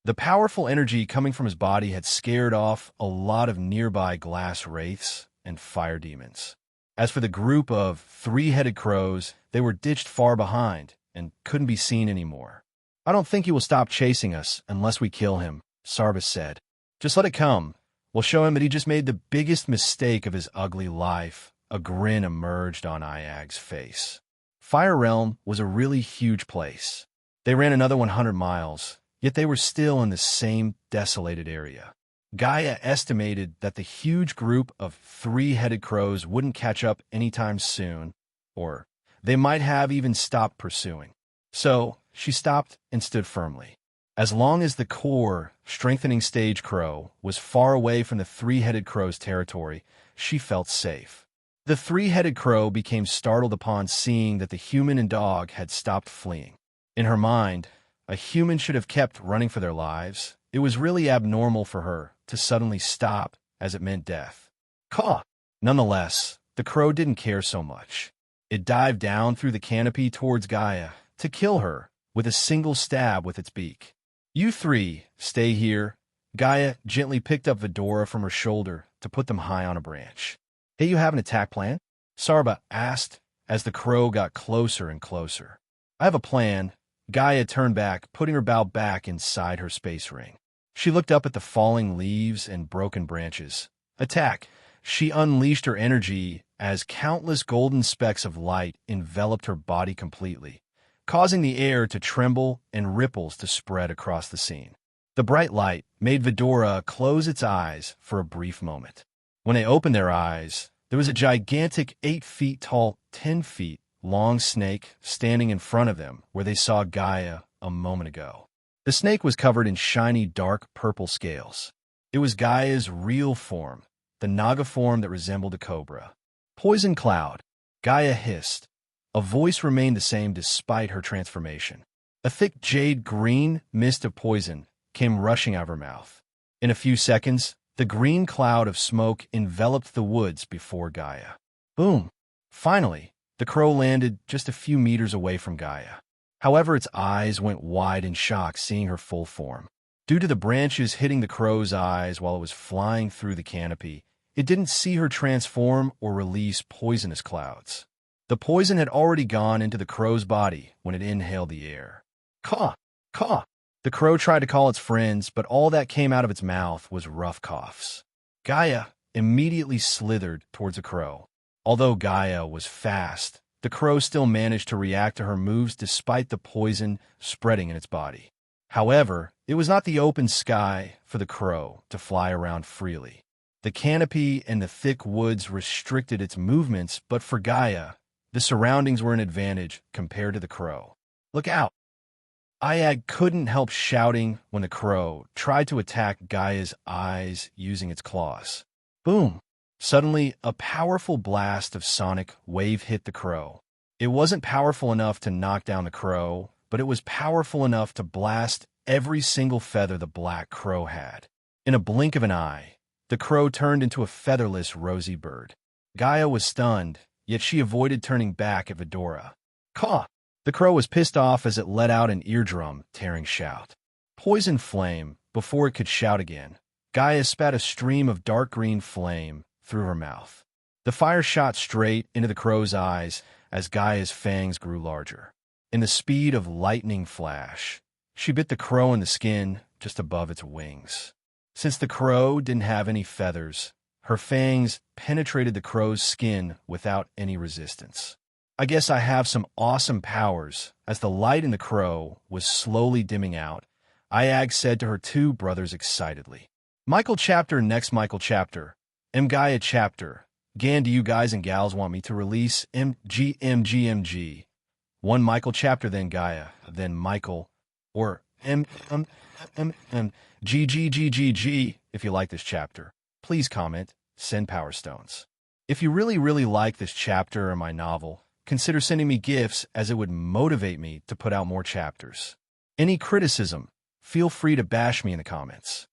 The powerful energy coming from his body had scared off a lot of nearby glass wraiths and fire demons. As for the group of three-headed crows, they were ditched far behind and couldn't be seen anymore. I don't think he will stop chasing us unless we kill him, Sarbis said. Just let it come. We'll show him that he just made the biggest mistake of his ugly life. A grin emerged on Iag's face. Fire Realm was a really huge place. They ran another 100 miles, yet they were still in the same desolated area. Gaia estimated that the huge group of three-headed crows wouldn't catch up anytime soon, or they might have even stopped pursuing. So she stopped and stood firmly. As long as the core, strengthening stage crow was far away from the three-headed crow's territory, she felt safe. The three-headed crow became startled upon seeing that the human and dog had stopped fleeing. In her mind, a human should have kept running for their lives. It was really abnormal for her to suddenly stop, as it meant death. Caw! Nonetheless, the crow didn't care so much. It dived down through the canopy towards Gaia to kill her with a single stab with its beak. You three, stay here. Gaia gently picked up Vidora from her shoulder to put them high on a branch. Hey, you have an attack plan? Sarba asked as the crow got closer and closer. I have a plan. Gaia turned back, putting her bow back inside her space ring. She looked up at the falling leaves and broken branches. Attack! She unleashed her energy as countless golden specks of light enveloped her body completely, causing the air to tremble and ripples to spread across the scene. The bright light made Vidora close its eyes for a brief moment. When they opened their eyes, there was a gigantic 8 feet tall, 10 feet long snake standing in front of them where they saw Gaia a moment ago. The snake was covered in shiny dark purple scales. It was Gaia's real form, the Naga form that resembled a cobra. Poison cloud, Gaia hissed. A voice remained the same despite her transformation. A thick jade green mist of poison came rushing out of her mouth. In a few seconds, the green cloud of smoke enveloped the woods before Gaia. Boom! Finally, the crow landed just a few meters away from Gaia. However, its eyes went wide in shock seeing her full form. Due to the branches hitting the crow's eyes while it was flying through the canopy, it didn't see her transform or release poisonous clouds. The poison had already gone into the crow's body when it inhaled the air. Caw! Caw! The crow tried to call its friends, but all that came out of its mouth was rough coughs. Gaia immediately slithered towards the crow. Although Gaia was fast, the crow still managed to react to her moves despite the poison spreading in its body. However, it was not the open sky for the crow to fly around freely. The canopy and the thick woods restricted its movements, but for Gaia, the surroundings were an advantage compared to the crow. Look out! Iag couldn't help shouting when the crow tried to attack Gaia's eyes using its claws. Boom! Suddenly, a powerful blast of sonic wave hit the crow. It wasn't powerful enough to knock down the crow, but it was powerful enough to blast every single feather the black crow had. In a blink of an eye, the crow turned into a featherless rosy bird. Gaia was stunned, yet she avoided turning back at Vidora. Caw! The crow was pissed off as it let out an eardrum-tearing shout. Poison flame, before it could shout again. Gaia spat a stream of dark green flame through her mouth. The fire shot straight into the crow's eyes as Gaia's fangs grew larger. In the speed of lightning flash, she bit the crow in the skin just above its wings. Since the crow didn't have any feathers, Her fangs penetrated the crow's skin without any resistance. I guess I have some awesome powers. As the light in the crow was slowly dimming out, Iag said to her two brothers excitedly. Michael chapter next Michael chapter. Gaia chapter. Gan, do you guys and gals want me to release MG? One Michael chapter, then Gaia, then Michael, or GGGGG if you like this chapter. Please comment, send Power Stones. If you really like this chapter or my novel, consider sending me gifts as it would motivate me to put out more chapters. Any criticism, feel free to bash me in the comments.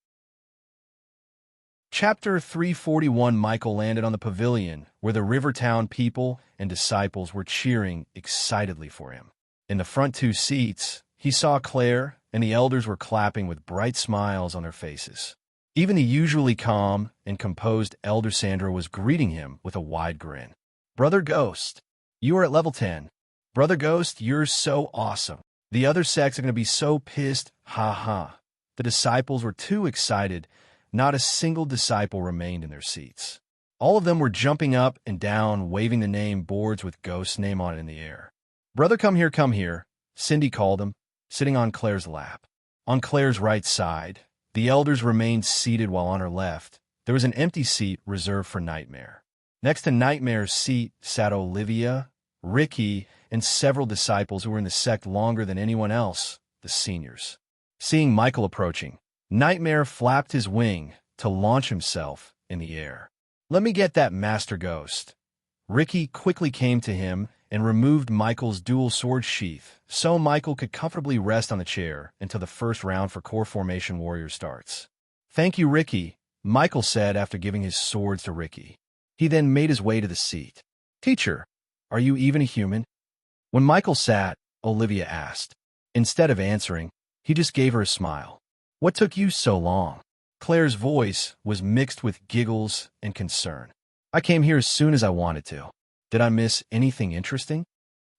Chapter 341. Michael landed on the pavilion where the Rivertown people and disciples were cheering excitedly for him. In the front two seats, he saw Claire, and the elders were clapping with bright smiles on their faces. Even the usually calm and composed Elder Sandra was greeting him with a wide grin. Brother Ghost, you are at level 10. Brother Ghost, you're so awesome. The other sects are going to be so pissed, ha ha. The disciples were too excited. Not a single disciple remained in their seats. All of them were jumping up and down, waving the name boards with Ghost's name on it in the air. Brother, come here, Cindy called him, sitting on Claire's lap. On Claire's right side, the elders remained seated while on her left, there was an empty seat reserved for Nightmare. Next to Nightmare's seat sat Olivia, Ricky, and several disciples who were in the sect longer than anyone else, the seniors. Seeing Michael approaching, Nightmare flapped his wing to launch himself in the air. Let me get that, Master Ghost. Ricky quickly came to him and removed Michael's dual sword sheath so Michael could comfortably rest on the chair until the first round for Core Formation Warrior starts. Thank you, Ricky, Michael said after giving his swords to Ricky. He then made his way to the seat. Teacher, are you even a human? When Michael sat, Olivia asked. Instead of answering, he just gave her a smile. What took you so long? Claire's voice was mixed with giggles and concern. I came here as soon as I wanted to. Did I miss anything interesting?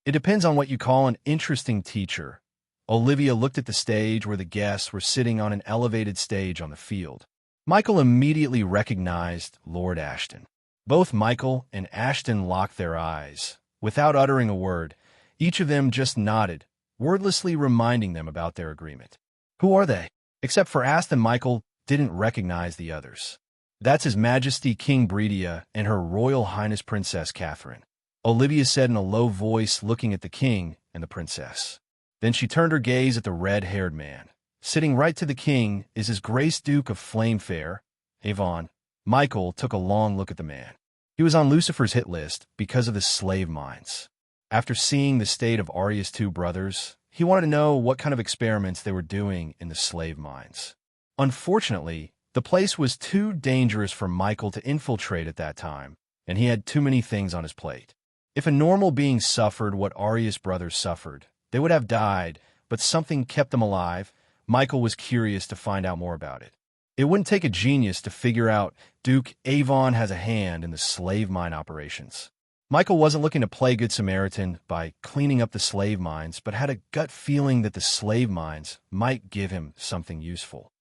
It depends on what you call an interesting teacher. Olivia looked at the stage where the guests were sitting on an elevated stage on the field. Michael immediately recognized Lord Ashton. Both Michael and Ashton locked their eyes. Without uttering a word, each of them just nodded, wordlessly reminding them about their agreement. Who are they? Except for Ashton, Michael didn't recognize the others. That's His Majesty King Breedia and Her Royal Highness Princess Catherine, Olivia said in a low voice, looking at the king and the princess. Then she turned her gaze at the red-haired man. Sitting right to the king is His Grace Duke of Flamefair, Avon. Michael took a long look at the man. He was on Lucifer's hit list because of his slave mines. After seeing the state of Arya's two brothers, he wanted to know what kind of experiments they were doing in the slave mines. Unfortunately, the place was too dangerous for Michael to infiltrate at that time, and he had too many things on his plate. If a normal being suffered what Arya's brothers suffered, they would have died, but something kept them alive. Michael was curious to find out more about it. It wouldn't take a genius to figure out Duke Avon has a hand in the slave mine operations. Michael wasn't looking to play Good Samaritan by cleaning up the slave mines, but had a gut feeling that the slave mines might give him something useful.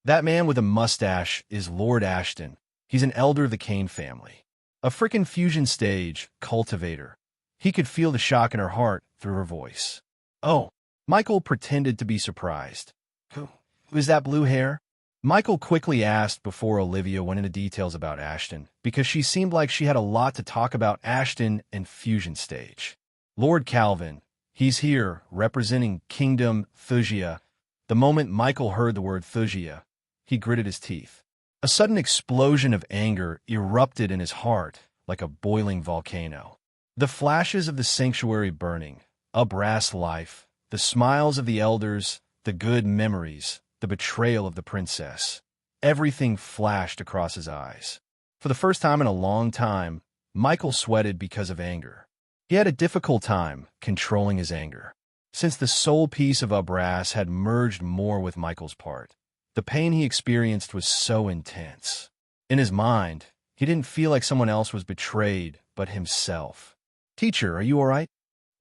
That man with a mustache is Lord Ashton. He's an elder of the Kane family. A frickin' fusion stage cultivator. He could feel the shock in her heart through her voice. Oh, Michael pretended to be surprised. Who is that blue hair? Michael quickly asked before Olivia went into details about Ashton, because she seemed like she had a lot to talk about Ashton and Fusion Stage. Lord Calvin, he's here, representing Kingdom Thusia. The moment Michael heard the word Thusia, he gritted his teeth. A sudden explosion of anger erupted in his heart like a boiling volcano. The flashes of the sanctuary burning, a brass life, the smiles of the elders, the good memories, the betrayal of the princess. Everything flashed across his eyes. For the first time in a long time, Michael sweated because of anger. He had a difficult time controlling his anger. Since the soul piece of Abras had merged more with Michael's part, the pain he experienced was so intense. In his mind, he didn't feel like someone else was betrayed but himself. Teacher, are you all right?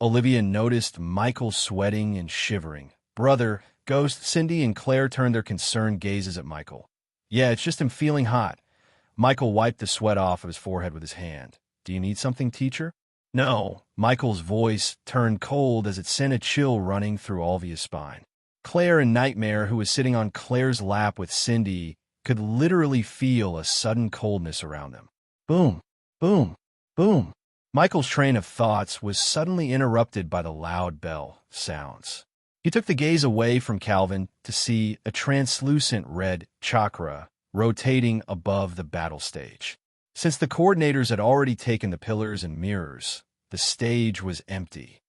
Olivia noticed Michael sweating and shivering. Brother, Ghost, Cindy, and Claire turned their concerned gazes at Michael. Yeah, it's just him feeling hot. Michael wiped the sweat off of his forehead with his hand. Do you need something, teacher? No. Michael's voice turned cold as it sent a chill running through Olvia's spine. Claire and Nightmare, who was sitting on Claire's lap with Cindy, could literally feel a sudden coldness around them. Boom, boom, boom. Michael's train of thoughts was suddenly interrupted by the loud bell sounds. He took the gaze away from Calvin to see a translucent red chakra rotating above the battle stage. Since the coordinators had already taken the pillars and mirrors, the stage was empty.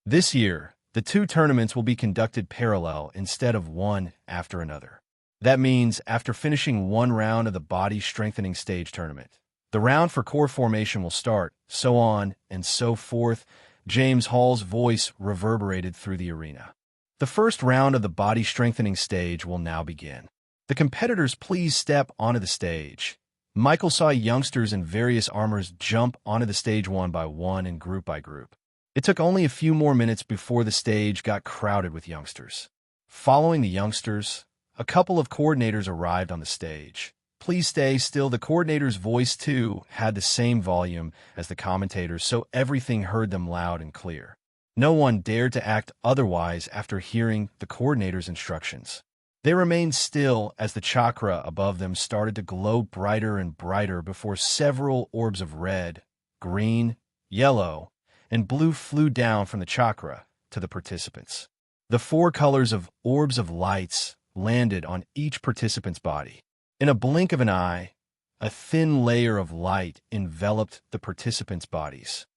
This year, the two tournaments will be conducted parallel instead of one after another. That means after finishing one round of the body strengthening stage tournament, the round for core formation will start, so on and so forth. James Hall's voice reverberated through the arena. The first round of the body strengthening stage will now begin. The competitors please step onto the stage. Michael saw youngsters in various armors jump onto the stage one by one and group by group. It took only a few more minutes before the stage got crowded with youngsters. Following the youngsters, a couple of coordinators arrived on the stage. Please stay still. The coordinator's voice, too, had the same volume as the commentators, so everything heard them loud and clear. No one dared to act otherwise after hearing the coordinator's instructions. They remained still as the chakra above them started to glow brighter and brighter before several orbs of red, green, yellow, and blue flew down from the chakra to the participants. The four colors of orbs of lights landed on each participant's body. In a blink of an eye, a thin layer of light enveloped the participants' bodies.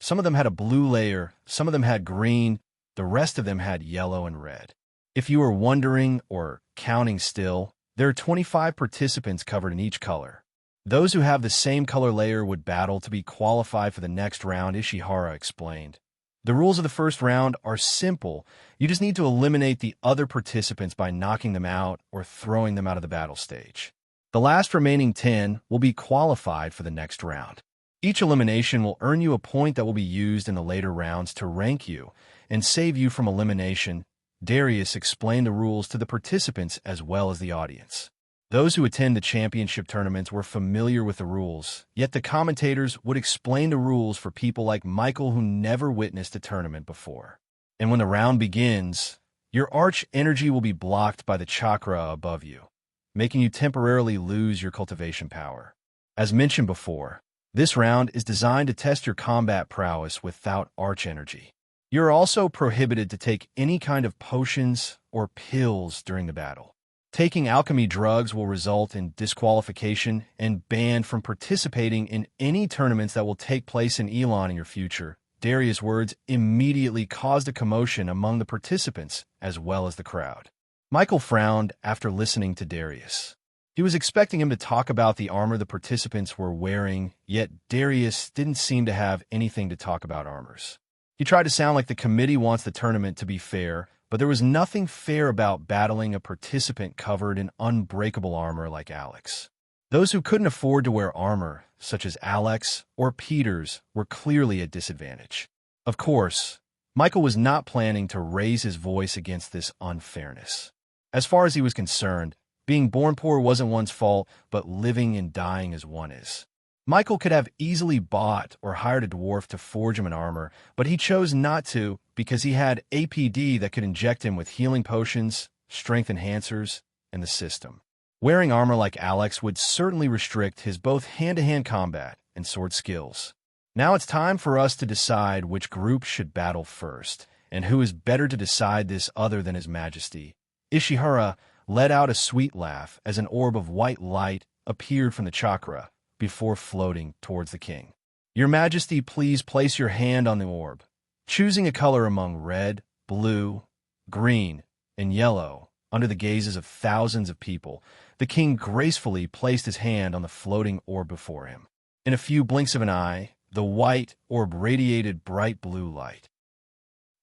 Some of them had a blue layer, some of them had green, the rest of them had yellow and red. If you are wondering or counting still, there are 25 participants covered in each color. Those who have the same color layer would battle to be qualified for the next round, Ishihara explained. The rules of the first round are simple. You just need to eliminate the other participants by knocking them out or throwing them out of the battle stage. The last remaining 10 will be qualified for the next round. Each elimination will earn you a point that will be used in the later rounds to rank you and save you from elimination. Darius explained the rules to the participants as well as the audience. Those who attend the championship tournaments were familiar with the rules, yet the commentators would explain the rules for people like Michael who never witnessed a tournament before. And when the round begins, your arch energy will be blocked by the chakra above you, making you temporarily lose your cultivation power. As mentioned before, this round is designed to test your combat prowess without arch energy. You're also prohibited to take any kind of potions or pills during the battle. Taking alchemy drugs will result in disqualification and banned from participating in any tournaments that will take place in Elon in your future. Darius' words immediately caused a commotion among the participants as well as the crowd. Michael frowned after listening to Darius. He was expecting him to talk about the armor the participants were wearing, yet Darius didn't seem to have anything to talk about armors. He tried to sound like the committee wants the tournament to be fair, but there was nothing fair about battling a participant covered in unbreakable armor like Alex. Those who couldn't afford to wear armor, such as Alex or Peters, were clearly at disadvantage. Of course, Michael was not planning to raise his voice against this unfairness. As far as he was concerned, being born poor wasn't one's fault, but living and dying as one is. Michael could have easily bought or hired a dwarf to forge him an armor, but he chose not to because he had APD that could inject him with healing potions, strength enhancers, and the system. Wearing armor like Alex would certainly restrict his both hand-to-hand combat and sword skills. Now it's time for us to decide which group should battle first, and who is better to decide this other than His Majesty. Ishihara let out a sweet laugh as an orb of white light appeared from the chakra before floating towards the king. Your Majesty, please place your hand on the orb. Choosing a color among red, blue, green, and yellow under the gazes of thousands of people, the king gracefully placed his hand on the floating orb before him. In a few blinks of an eye, the white orb radiated bright blue light.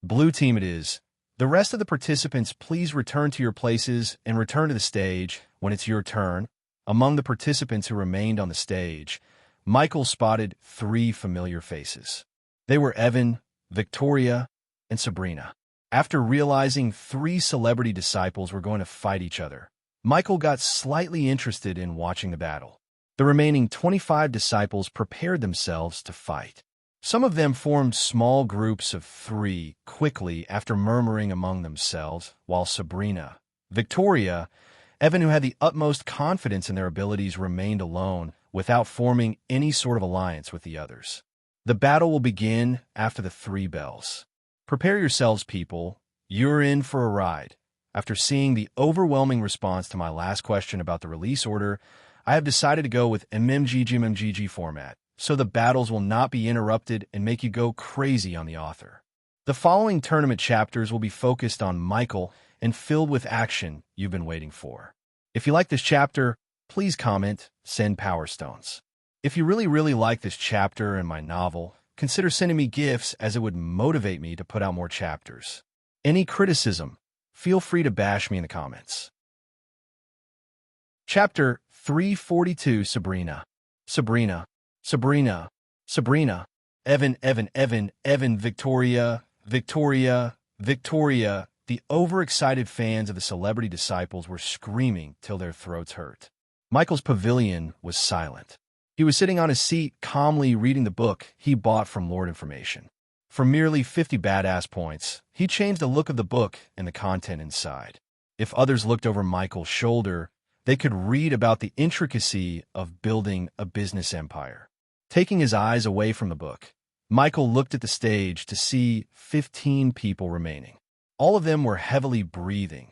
Blue team it is. The rest of the participants, please return to your places and return to the stage when it's your turn. Among the participants who remained on the stage, Michael spotted 3 familiar faces. They were Evan, Victoria, and Sabrina. After realizing 3 celebrity disciples were going to fight each other, Michael got slightly interested in watching the battle. The remaining 25 disciples prepared themselves to fight. Some of them formed small groups of 3 quickly after murmuring among themselves, while Sabrina, Victoria, Evan, who had the utmost confidence in their abilities, remained alone without forming any sort of alliance with the others. The battle will begin after the 3 bells. Prepare yourselves, people. You're in for a ride. After seeing the overwhelming response to my last question about the release order, I have decided to go with MMGG format, so the battles will not be interrupted and make you go crazy on the author. The following tournament chapters will be focused on Michael and filled with action you've been waiting for. If you like this chapter, please comment, send Power Stones. If you really like this chapter and my novel, consider sending me gifts, as it would motivate me to put out more chapters. Any criticism, feel free to bash me in the comments. Chapter 342. Sabrina. Sabrina. Sabrina. Sabrina. Evan, Victoria, Victoria, Victoria. The overexcited fans of the celebrity disciples were screaming till their throats hurt. Michael's pavilion was silent. He was sitting on his seat, calmly reading the book he bought from Lord Information. For merely 50 badass points, he changed the look of the book and the content inside. If others looked over Michael's shoulder, they could read about the intricacy of building a business empire. Taking his eyes away from the book, Michael looked at the stage to see 15 people remaining. All of them were heavily breathing.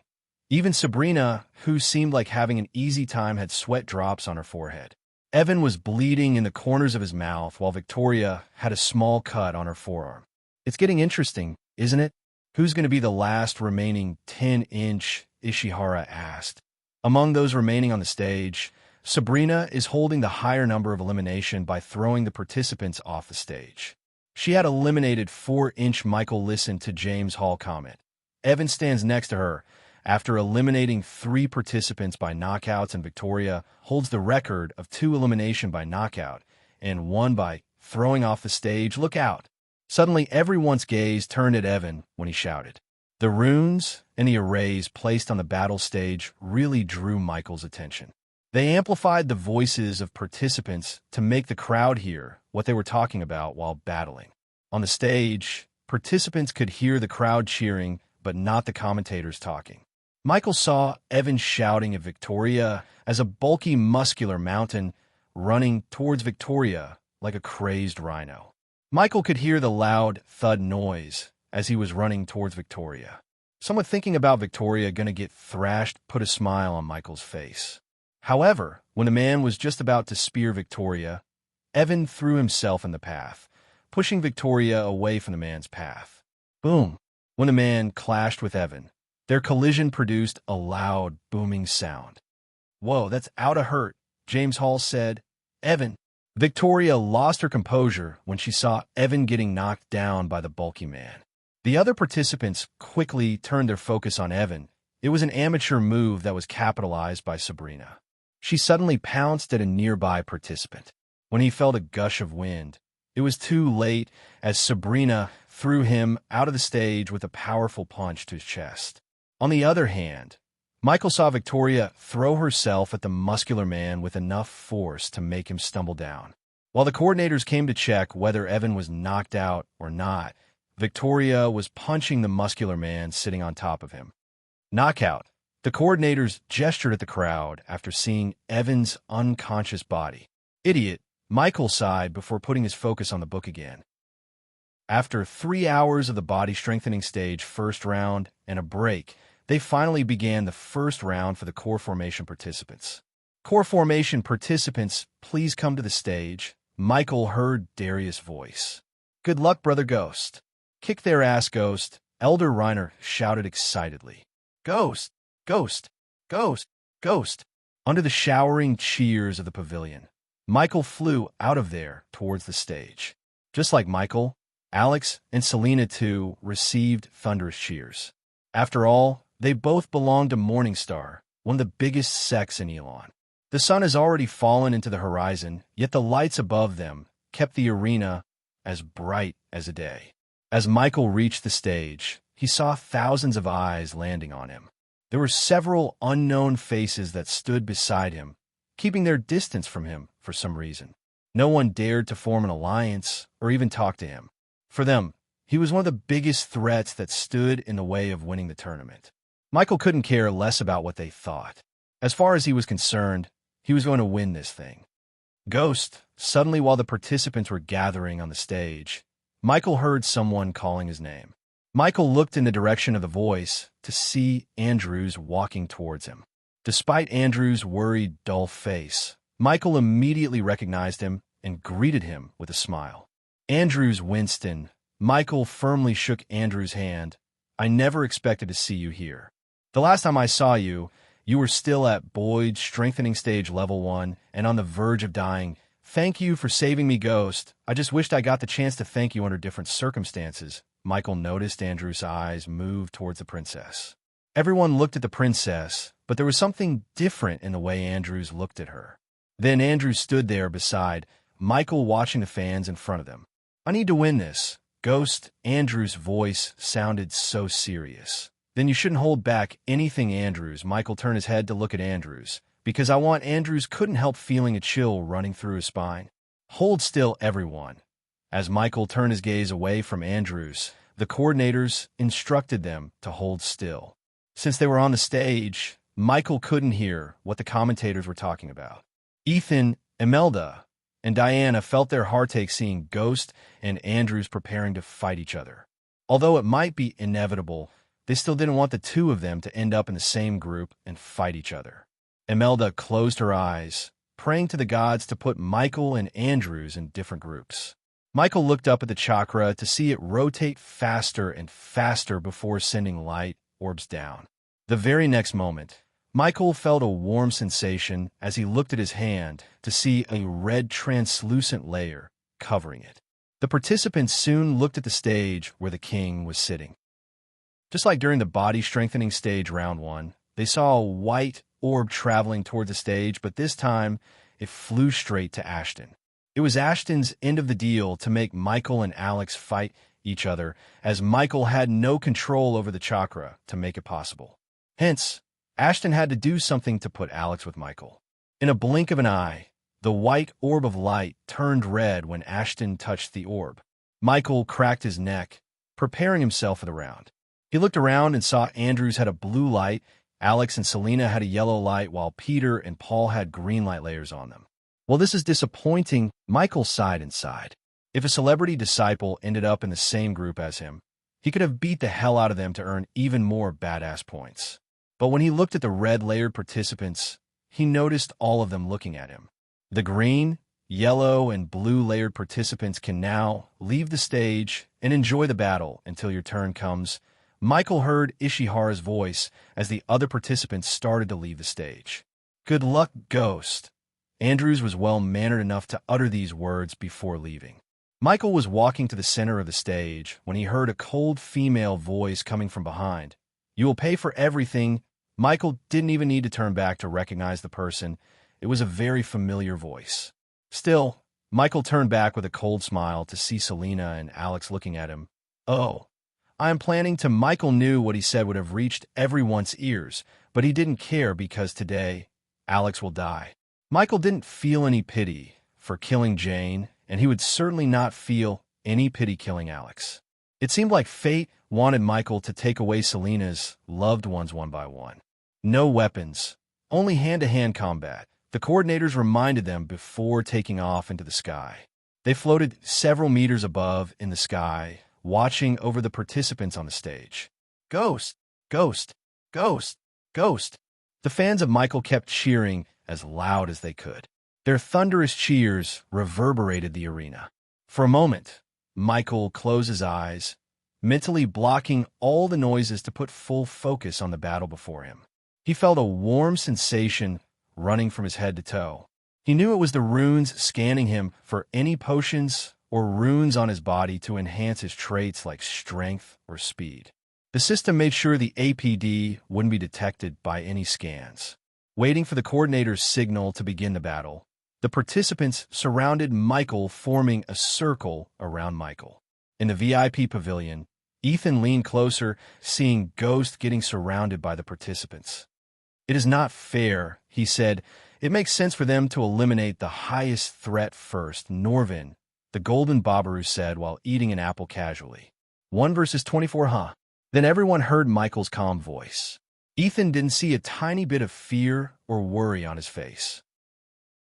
Even Sabrina, who seemed like having an easy time, had sweat drops on her forehead. Evan was bleeding in the corners of his mouth, while Victoria had a small cut on her forearm. It's getting interesting, isn't it? Who's going to be the last remaining 10-inch? Ishihara asked. Among those remaining on the stage, Sabrina is holding the higher number of elimination by throwing the participants off the stage. She had eliminated 4-inch. Michael listened to James Hall comment. Evan stands next to her after eliminating 3 participants by knockouts, and Victoria holds the record of 2 elimination by knockout and 1 by throwing off the stage. Look out! Suddenly, everyone's gaze turned at Evan when he shouted. The runes and the arrays placed on the battle stage really drew Michael's attention. They amplified the voices of participants to make the crowd hear what they were talking about while battling. On the stage, participants could hear the crowd cheering, but not the commentators talking. Michael saw Evan shouting at Victoria as a bulky, muscular mountain running towards Victoria like a crazed rhino. Michael could hear the loud thud noise as he was running towards Victoria. Someone thinking about Victoria gonna get thrashed put a smile on Michael's face. However, when the man was just about to spear Victoria, Evan threw himself in the path, pushing Victoria away from the man's path. Boom! When the man clashed with Evan, their collision produced a loud, booming sound. Whoa, that's oughta hurt, James Hall said. Evan. Victoria lost her composure when she saw Evan getting knocked down by the bulky man. The other participants quickly turned their focus on Evan. It was an amateur move that was capitalized by Sabrina. She suddenly pounced at a nearby participant. When he felt a gush of wind, it was too late, as Sabrina threw him out of the stage with a powerful punch to his chest. On the other hand, Michael saw Victoria throw herself at the muscular man with enough force to make him stumble down. While the coordinators came to check whether Evan was knocked out or not, Victoria was punching the muscular man sitting on top of him. Knockout. The coordinators gestured at the crowd after seeing Evan's unconscious body. Idiot, Michael sighed before putting his focus on the book again. After 3 hours of the body strengthening stage first round and a break, they finally began the first round for the core formation participants. Core formation participants, please come to the stage. Michael heard Darius' voice. Good luck, Brother Ghost. Kick their ass, Ghost, Elder Reiner shouted excitedly. Ghost, Ghost, Ghost, Ghost. Under the showering cheers of the pavilion, Michael flew out of there towards the stage. Just like Michael, Alex and Selena too received thunderous cheers. After all, they both belonged to Morningstar, one of the biggest sects in Elon. The sun has already fallen into the horizon, yet the lights above them kept the arena as bright as a day. As Michael reached the stage, he saw thousands of eyes landing on him. There were several unknown faces that stood beside him, keeping their distance from him for some reason. No one dared to form an alliance or even talk to him. For them, he was one of the biggest threats that stood in the way of winning the tournament. Michael couldn't care less about what they thought. As far as he was concerned, he was going to win this thing. Ghost, suddenly while the participants were gathering on the stage, Michael heard someone calling his name. Michael looked in the direction of the voice to see Andrews walking towards him. Despite Andrews' worried, dull face, Michael immediately recognized him and greeted him with a smile. Andrews winced and Michael firmly shook Andrews' hand. "I never expected to see you here. The last time I saw you, you were still at Boyd's strengthening stage level 1 and on the verge of dying. Thank you for saving me, Ghost. I just wished I got the chance to thank you under different circumstances." Michael noticed Andrews' eyes move towards the princess. Everyone looked at the princess, but there was something different in the way Andrews looked at her. Then Andrews stood there beside Michael, watching the fans in front of them. "I need to win this." Ghost Andrews' voice sounded so serious. "Then you shouldn't hold back anything, Andrews." Michael turned his head to look at Andrews. "Because I want." Andrews couldn't help feeling a chill running through his spine. "Hold still, everyone." As Michael turned his gaze away from Andrews, the coordinators instructed them to hold still. Since they were on the stage, Michael couldn't hear what the commentators were talking about. Ethan, Imelda, and Diana felt their heartache seeing Ghost and Andrews preparing to fight each other. Although it might be inevitable, they still didn't want the two of them to end up in the same group and fight each other. Imelda closed her eyes, praying to the gods to put Michael and Andrews in different groups. Michael looked up at the chakra to see it rotate faster and faster before sending light orbs down. The very next moment, Michael felt a warm sensation as he looked at his hand to see a red translucent layer covering it. The participants soon looked at the stage where the king was sitting. Just like during the body strengthening stage round 1, they saw a white orb traveling toward the stage, but this time it flew straight to Ashton. It was Ashton's end of the deal to make Michael and Alex fight each other, as Michael had no control over the chakra to make it possible. Hence, Ashton had to do something to put Alex with Michael. In a blink of an eye, the white orb of light turned red when Ashton touched the orb. Michael cracked his neck, preparing himself for the round. He looked around and saw Andrews had a blue light, Alex and Selena had a yellow light, while Peter and Paul had green light layers on them. "Well, this is disappointing," Michael sighed inside. If a celebrity disciple ended up in the same group as him, he could have beat the hell out of them to earn even more badass points. But when he looked at the red-layered participants, he noticed all of them looking at him. The green, yellow, and blue-layered participants can now leave the stage and enjoy the battle until your turn comes. Michael heard Ishihara's voice as the other participants started to leave the stage. "Good luck, Ghost." Andrews was well-mannered enough to utter these words before leaving. Michael was walking to the center of the stage when he heard a cold female voice coming from behind. "You will pay for everything." Michael didn't even need to turn back to recognize the person. It was a very familiar voice. Still, Michael turned back with a cold smile to see Selena and Alex looking at him. "Oh, I am planning to." Michael knew what he said would have reached everyone's ears, but he didn't care because today, Alex will die. Michael didn't feel any pity for killing Jane, and he would certainly not feel any pity killing Alex. It seemed like fate wanted Michael to take away Selena's loved ones one by one. No weapons, only hand-to-hand combat. The coordinators reminded them before taking off into the sky. They floated several meters above in the sky, watching over the participants on the stage. "Ghost! Ghost! Ghost! Ghost!" The fans of Michael kept cheering as loud as they could. Their thunderous cheers reverberated the arena. For a moment, Michael closed his eyes, mentally blocking all the noises to put full focus on the battle before him. He felt a warm sensation running from his head to toe. He knew it was the runes scanning him for any potions or runes on his body to enhance his traits like strength or speed. The system made sure the APD wouldn't be detected by any scans. Waiting for the coordinator's signal to begin the battle, the participants surrounded Michael, forming a circle around Michael. In the VIP pavilion, Ethan leaned closer, seeing Ghost getting surrounded by the participants. "It is not fair," he said. It makes sense for them to eliminate the highest threat first, Norvin, the golden Babaru said while eating an apple casually. 1 versus 24, huh? Then everyone heard Michael's calm voice. Ethan didn't see a tiny bit of fear or worry on his face.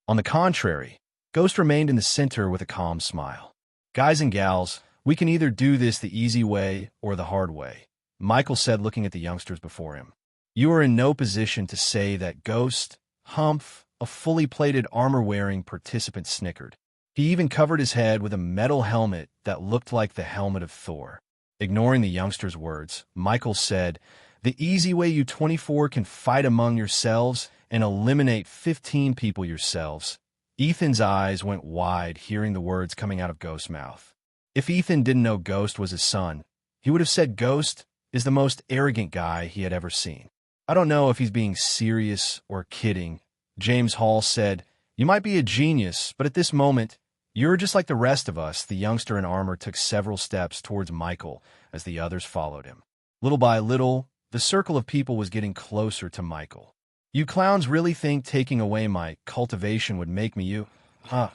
On the contrary, Ghost remained in the center with a calm smile. Guys and gals, we can either do this the easy way or the hard way, Michael said looking at the youngsters before him. You are in no position to say that Ghost, Humph, a fully plated armor-wearing participant snickered. He even covered his head with a metal helmet that looked like the helmet of Thor. Ignoring the youngster's words, Michael said, the easy way you 24 can fight among yourselves and eliminate 15 people yourselves. Ethan's eyes went wide hearing the words coming out of Ghost's mouth. If Ethan didn't know Ghost was his son, he would have said Ghost is the most arrogant guy he had ever seen. I don't know if he's being serious or kidding, James Hall said. You might be a genius, but at this moment, you're just like the rest of us. The youngster in armor took several steps towards Michael as the others followed him. Little by little, the circle of people was getting closer to Michael. You clowns really think taking away my cultivation would make me you? Huh.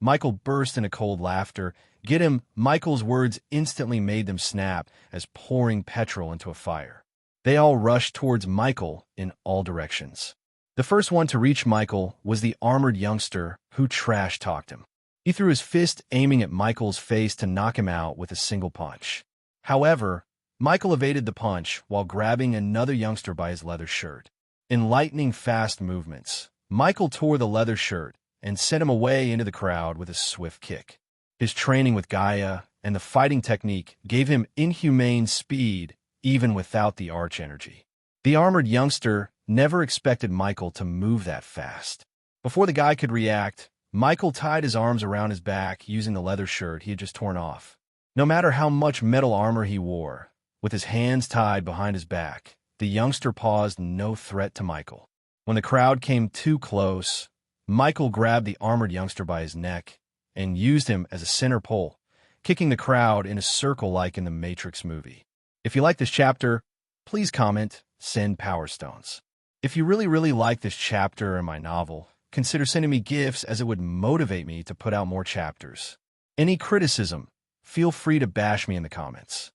Michael burst into cold laughter. Get him. Michael's words instantly made them snap as pouring petrol into a fire. They all rushed towards Michael in all directions. The first one to reach Michael was the armored youngster who trash-talked him. He threw his fist aiming at Michael's face to knock him out with a single punch. However, Michael evaded the punch while grabbing another youngster by his leather shirt. In lightning-fast movements, Michael tore the leather shirt and sent him away into the crowd with a swift kick. His training with Gaia and the fighting technique gave him inhumane speed even without the arch energy. The armored youngster never expected Michael to move that fast. Before the guy could react, Michael tied his arms around his back using the leather shirt he had just torn off. No matter how much metal armor he wore, with his hands tied behind his back, the youngster posed no threat to Michael. When the crowd came too close, Michael grabbed the armored youngster by his neck and used him as a center pole, kicking the crowd in a circle like in the Matrix movie. If you like this chapter, please comment, send Power Stones. If you really like this chapter in my novel, consider sending me gifts as it would motivate me to put out more chapters. Any criticism, feel free to bash me in the comments.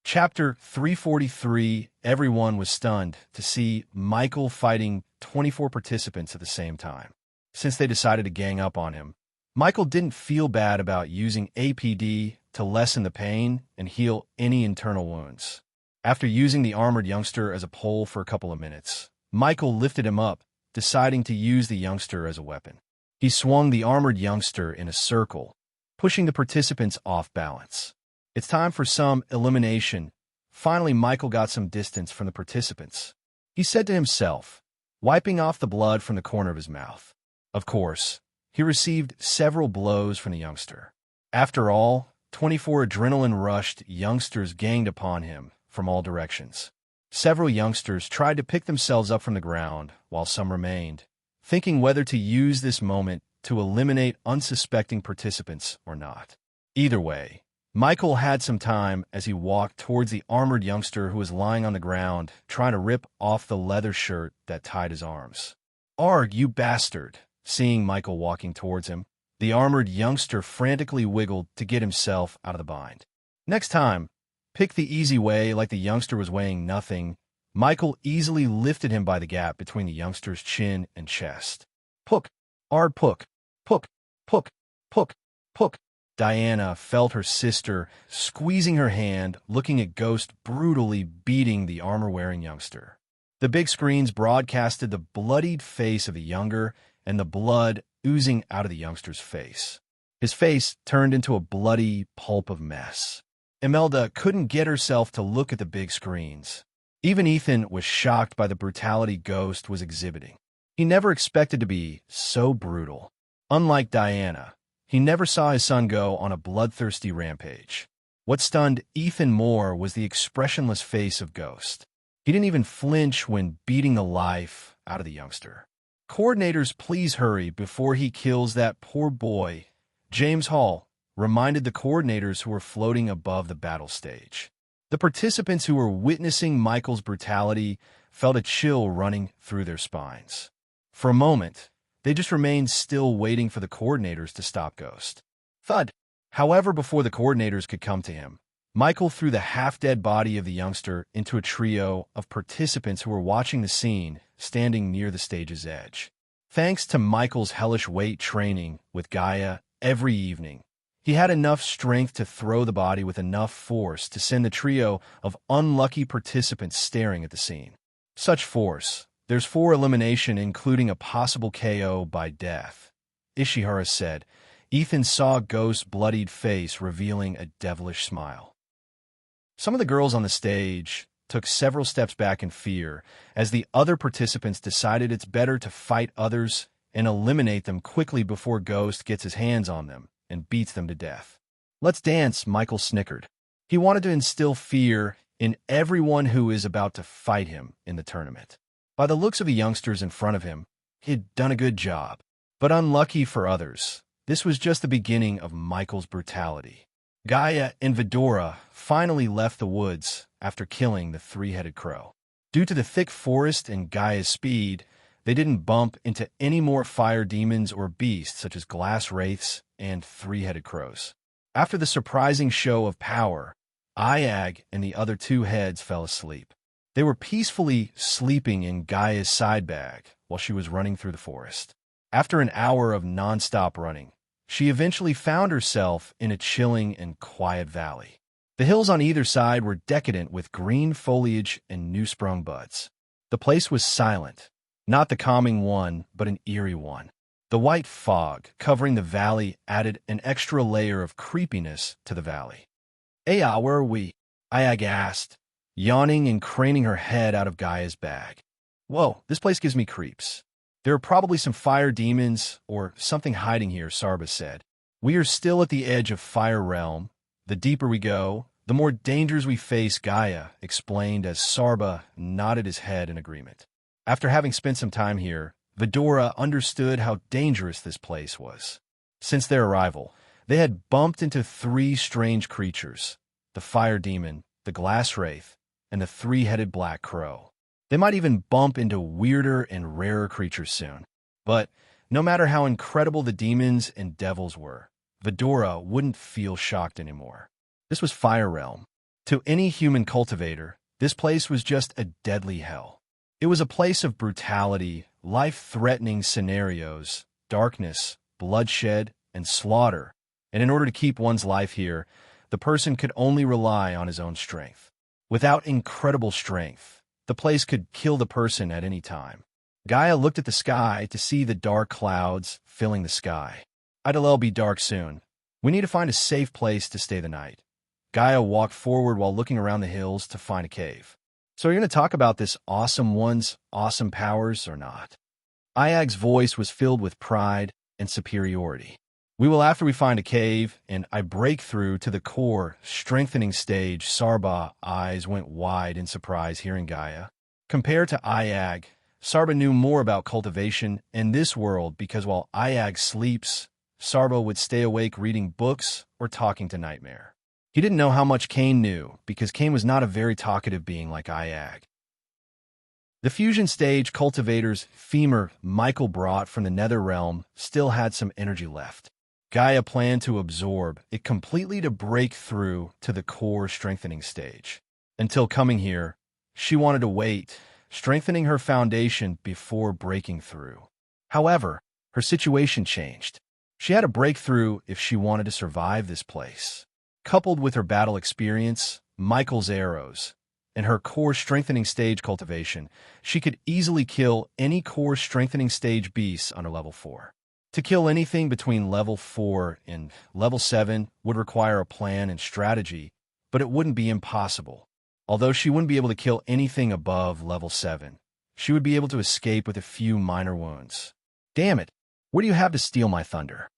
Chapter 343, everyone was stunned to see Michael fighting 24 participants at the same time. Since they decided to gang up on him, Michael didn't feel bad about using APD to lessen the pain and heal any internal wounds. After using the armored youngster as a pole for a couple of minutes, Michael lifted him up, deciding to use the youngster as a weapon. He swung the armored youngster in a circle, pushing the participants off balance. It's time for some elimination. Finally, Michael got some distance from the participants. He said to himself, wiping off the blood from the corner of his mouth. Of course, he received several blows from the youngster. After all, 24 adrenaline-rushed youngsters ganged upon him from all directions. Several youngsters tried to pick themselves up from the ground, while some remained, thinking whether to use this moment to eliminate unsuspecting participants or not. Either way, Michael had some time as he walked towards the armored youngster who was lying on the ground, trying to rip off the leather shirt that tied his arms. "Arg, you bastard!" Seeing Michael walking towards him, the armored youngster frantically wiggled to get himself out of the bind. Next time, pick the easy way like the youngster was weighing nothing. Michael easily lifted him by the gap between the youngster's chin and chest. Pook, ard pook, pook, pook, pook, pook. Diana felt her sister squeezing her hand, looking at Ghost brutally beating the armor-wearing youngster. The big screens broadcasted the bloodied face of the younger and the blood oozing out of the youngster's face. His face turned into a bloody pulp of mess. Imelda couldn't get herself to look at the big screens. Even Ethan was shocked by the brutality Ghost was exhibiting. He never expected to be so brutal. Unlike Diana, he never saw his son go on a bloodthirsty rampage. What stunned Ethan more was the expressionless face of Ghost. He didn't even flinch when beating the life out of the youngster. "Coordinators, please hurry before he kills that poor boy," James Hall reminded the coordinators who were floating above the battle stage. The participants who were witnessing Michael's brutality felt a chill running through their spines. For a moment, they just remained still waiting for the coordinators to stop Ghost. Thud! However, before the coordinators could come to him, Michael threw the half-dead body of the youngster into a trio of participants who were watching the scene, standing near the stage's edge. Thanks to Michael's hellish weight training with Gaia every evening, he had enough strength to throw the body with enough force to send the trio of unlucky participants staring at the scene. Such force, there's 4 elimination including a possible KO by death, Ishihara said. Ethan saw Ghost's bloodied face revealing a devilish smile. Some of the girls on the stage took several steps back in fear as the other participants decided it's better to fight others and eliminate them quickly before Ghost gets his hands on them and beats them to death. Let's dance, Michael snickered. He wanted to instill fear in everyone who is about to fight him in the tournament. By the looks of the youngsters in front of him, he had done a good job. But unlucky for others, this was just the beginning of Michael's brutality. Gaia and Vidora finally left the woods after killing the 3-headed crow. Due to the thick forest and Gaia's speed, they didn't bump into any more fire demons or beasts such as glass wraiths and 3-headed crows. After the surprising show of power, Iag and the other 2 heads fell asleep. They were peacefully sleeping in Gaia's side bag while she was running through the forest. After an hour of non-stop running, she eventually found herself in a chilling and quiet valley. The hills on either side were decadent with green foliage and new-sprung buds. The place was silent, not the calming one, but an eerie one. The white fog covering the valley added an extra layer of creepiness to the valley. "Hey, where are we?" Iag asked, yawning and craning her head out of Gaia's bag. "Whoa, this place gives me creeps. There are probably some fire demons or something hiding here," Sarba said. "We are still at the edge of Fire Realm. The deeper we go, the more dangers we face," Gaia explained as Sarba nodded his head in agreement. After having spent some time here, Vidora understood how dangerous this place was. Since their arrival, they had bumped into 3 strange creatures: the fire demon, the glass wraith, and the 3-headed black crow. They might even bump into weirder and rarer creatures soon. But no matter how incredible the demons and devils were, Vidora wouldn't feel shocked anymore. This was Fire Realm. To any human cultivator, this place was just a deadly hell. It was a place of brutality, life-threatening scenarios, darkness, bloodshed, and slaughter. And in order to keep one's life here, the person could only rely on his own strength. Without incredible strength, the place could kill the person at any time. Gaia looked at the sky to see the dark clouds filling the sky. "It'll be dark soon. We need to find a safe place to stay the night." Gaia walked forward while looking around the hills to find a cave. "So are you going to talk about this awesome one's awesome powers or not?" Iag's voice was filled with pride and superiority. "We will after we find a cave, and I break through to the core, strengthening stage." Sarba's eyes went wide in surprise hearing Gaia. Compared to Iag, Sarba knew more about cultivation in this world because while Iag sleeps, Sarba would stay awake reading books or talking to Nightmare. He didn't know how much Kane knew because Kane was not a very talkative being like Iag. The fusion stage cultivator's femur Michael brought from the Nether Realm still had some energy left. Gaia planned to absorb it completely to break through to the core strengthening stage. Until coming here, she wanted to wait, strengthening her foundation before breaking through. However, her situation changed. She had to break through if she wanted to survive this place. Coupled with her battle experience, Michael's arrows, and her core strengthening stage cultivation, she could easily kill any core strengthening stage beasts under level 4. To kill anything between level 4 and level 7 would require a plan and strategy, but it wouldn't be impossible. Although she wouldn't be able to kill anything above level 7, she would be able to escape with a few minor wounds. "Damn it, what do you have to steal my thunder?"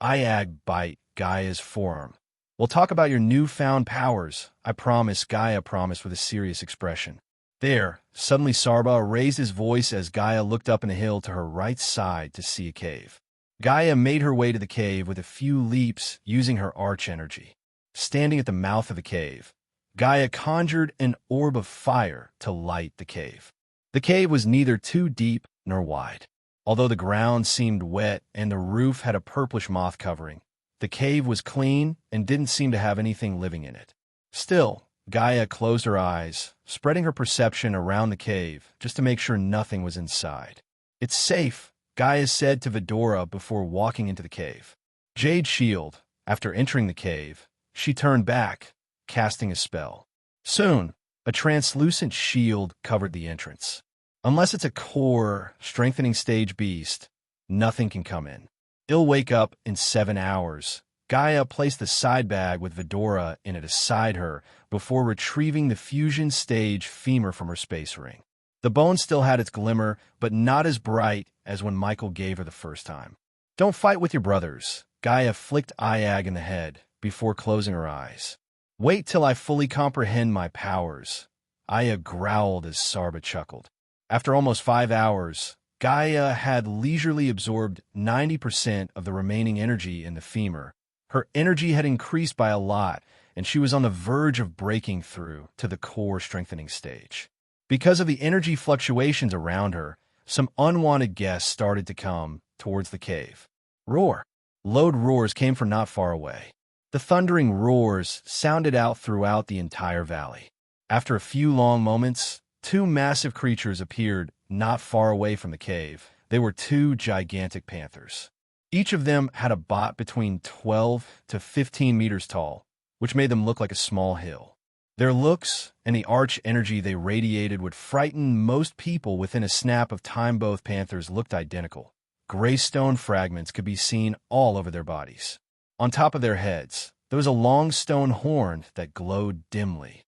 Iag bite Gaia's forearm. "We'll talk about your newfound powers, I promise," Gaia promised with a serious expression. There, suddenly Sarba raised his voice as Gaia looked up in the hill to her right side to see a cave. Gaia made her way to the cave with a few leaps using her arch energy. Standing at the mouth of the cave, Gaia conjured an orb of fire to light the cave. The cave was neither too deep nor wide. Although the ground seemed wet and the roof had a purplish moth covering, the cave was clean and didn't seem to have anything living in it. Still, Gaia closed her eyes, spreading her perception around the cave just to make sure nothing was inside. "It's safe," Gaia said to Vidora before walking into the cave. Jade Shield. After entering the cave, she turned back, casting a spell. Soon, a translucent shield covered the entrance. Unless it's a core, strengthening stage beast, nothing can come in. It'll wake up in 7 hours. Gaia placed the side bag with Vidora in it beside her before retrieving the fusion stage femur from her space ring. The bone still had its glimmer, but not as bright as when Michael gave her the first time. "Don't fight with your brothers." Gaia flicked Iag in the head before closing her eyes. "Wait till I fully comprehend my powers." Aya growled as Sarba chuckled. After almost 5 hours, Gaia had leisurely absorbed 90% of the remaining energy in the femur. Her energy had increased by a lot, and she was on the verge of breaking through to the core strengthening stage. Because of the energy fluctuations around her, some unwanted guests started to come towards the cave. Roar! Loud roars came from not far away. The thundering roars sounded out throughout the entire valley. After a few long moments, 2 massive creatures appeared not far away from the cave. They were 2 gigantic panthers. Each of them had a bot between 12 to 15 meters tall, which made them look like a small hill. Their looks and the arch energy they radiated would frighten most people within a snap of time. Both panthers looked identical. Gray stone fragments could be seen all over their bodies. On top of their heads, there was a long stone horn that glowed dimly.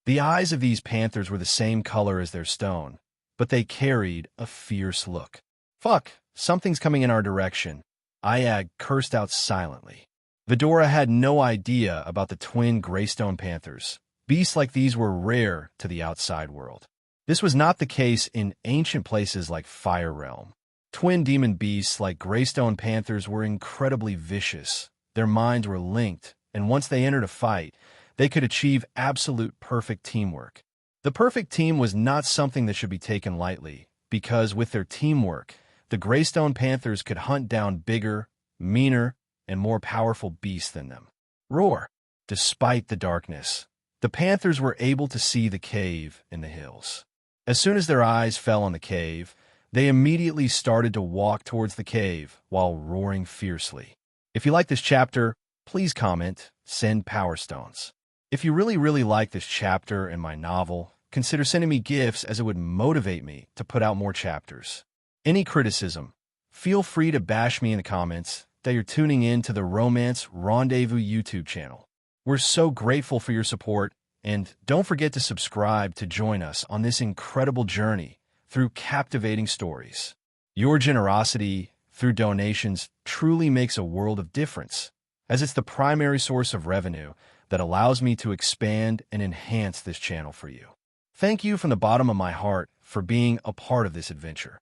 The eyes of these panthers were the same color as their stone, but they carried a fierce look. "Fuck, something's coming in our direction," Iag cursed out silently. Vidora had no idea about the twin Greystone Panthers. Beasts like these were rare to the outside world. This was not the case in ancient places like Fire Realm. Twin demon beasts like Greystone Panthers were incredibly vicious. Their minds were linked, and once they entered a fight, they could achieve absolute perfect teamwork. The perfect team was not something that should be taken lightly, because with their teamwork, the Greystone Panthers could hunt down bigger, meaner, and more powerful beasts than them. Roar! Despite the darkness, the Panthers were able to see the cave in the hills. As soon as their eyes fell on the cave, they immediately started to walk towards the cave while roaring fiercely. If you like this chapter, please comment, send Power Stones. If you really like this chapter and my novel, consider sending me gifts as it would motivate me to put out more chapters. Any criticism, feel free to bash me in the comments that you're tuning in to the Romance Rendezvous YouTube channel. We're so grateful for your support, and don't forget to subscribe to join us on this incredible journey through captivating stories. Your generosity through donations truly makes a world of difference, as it's the primary source of revenue that allows me to expand and enhance this channel for you. Thank you from the bottom of my heart for being a part of this adventure.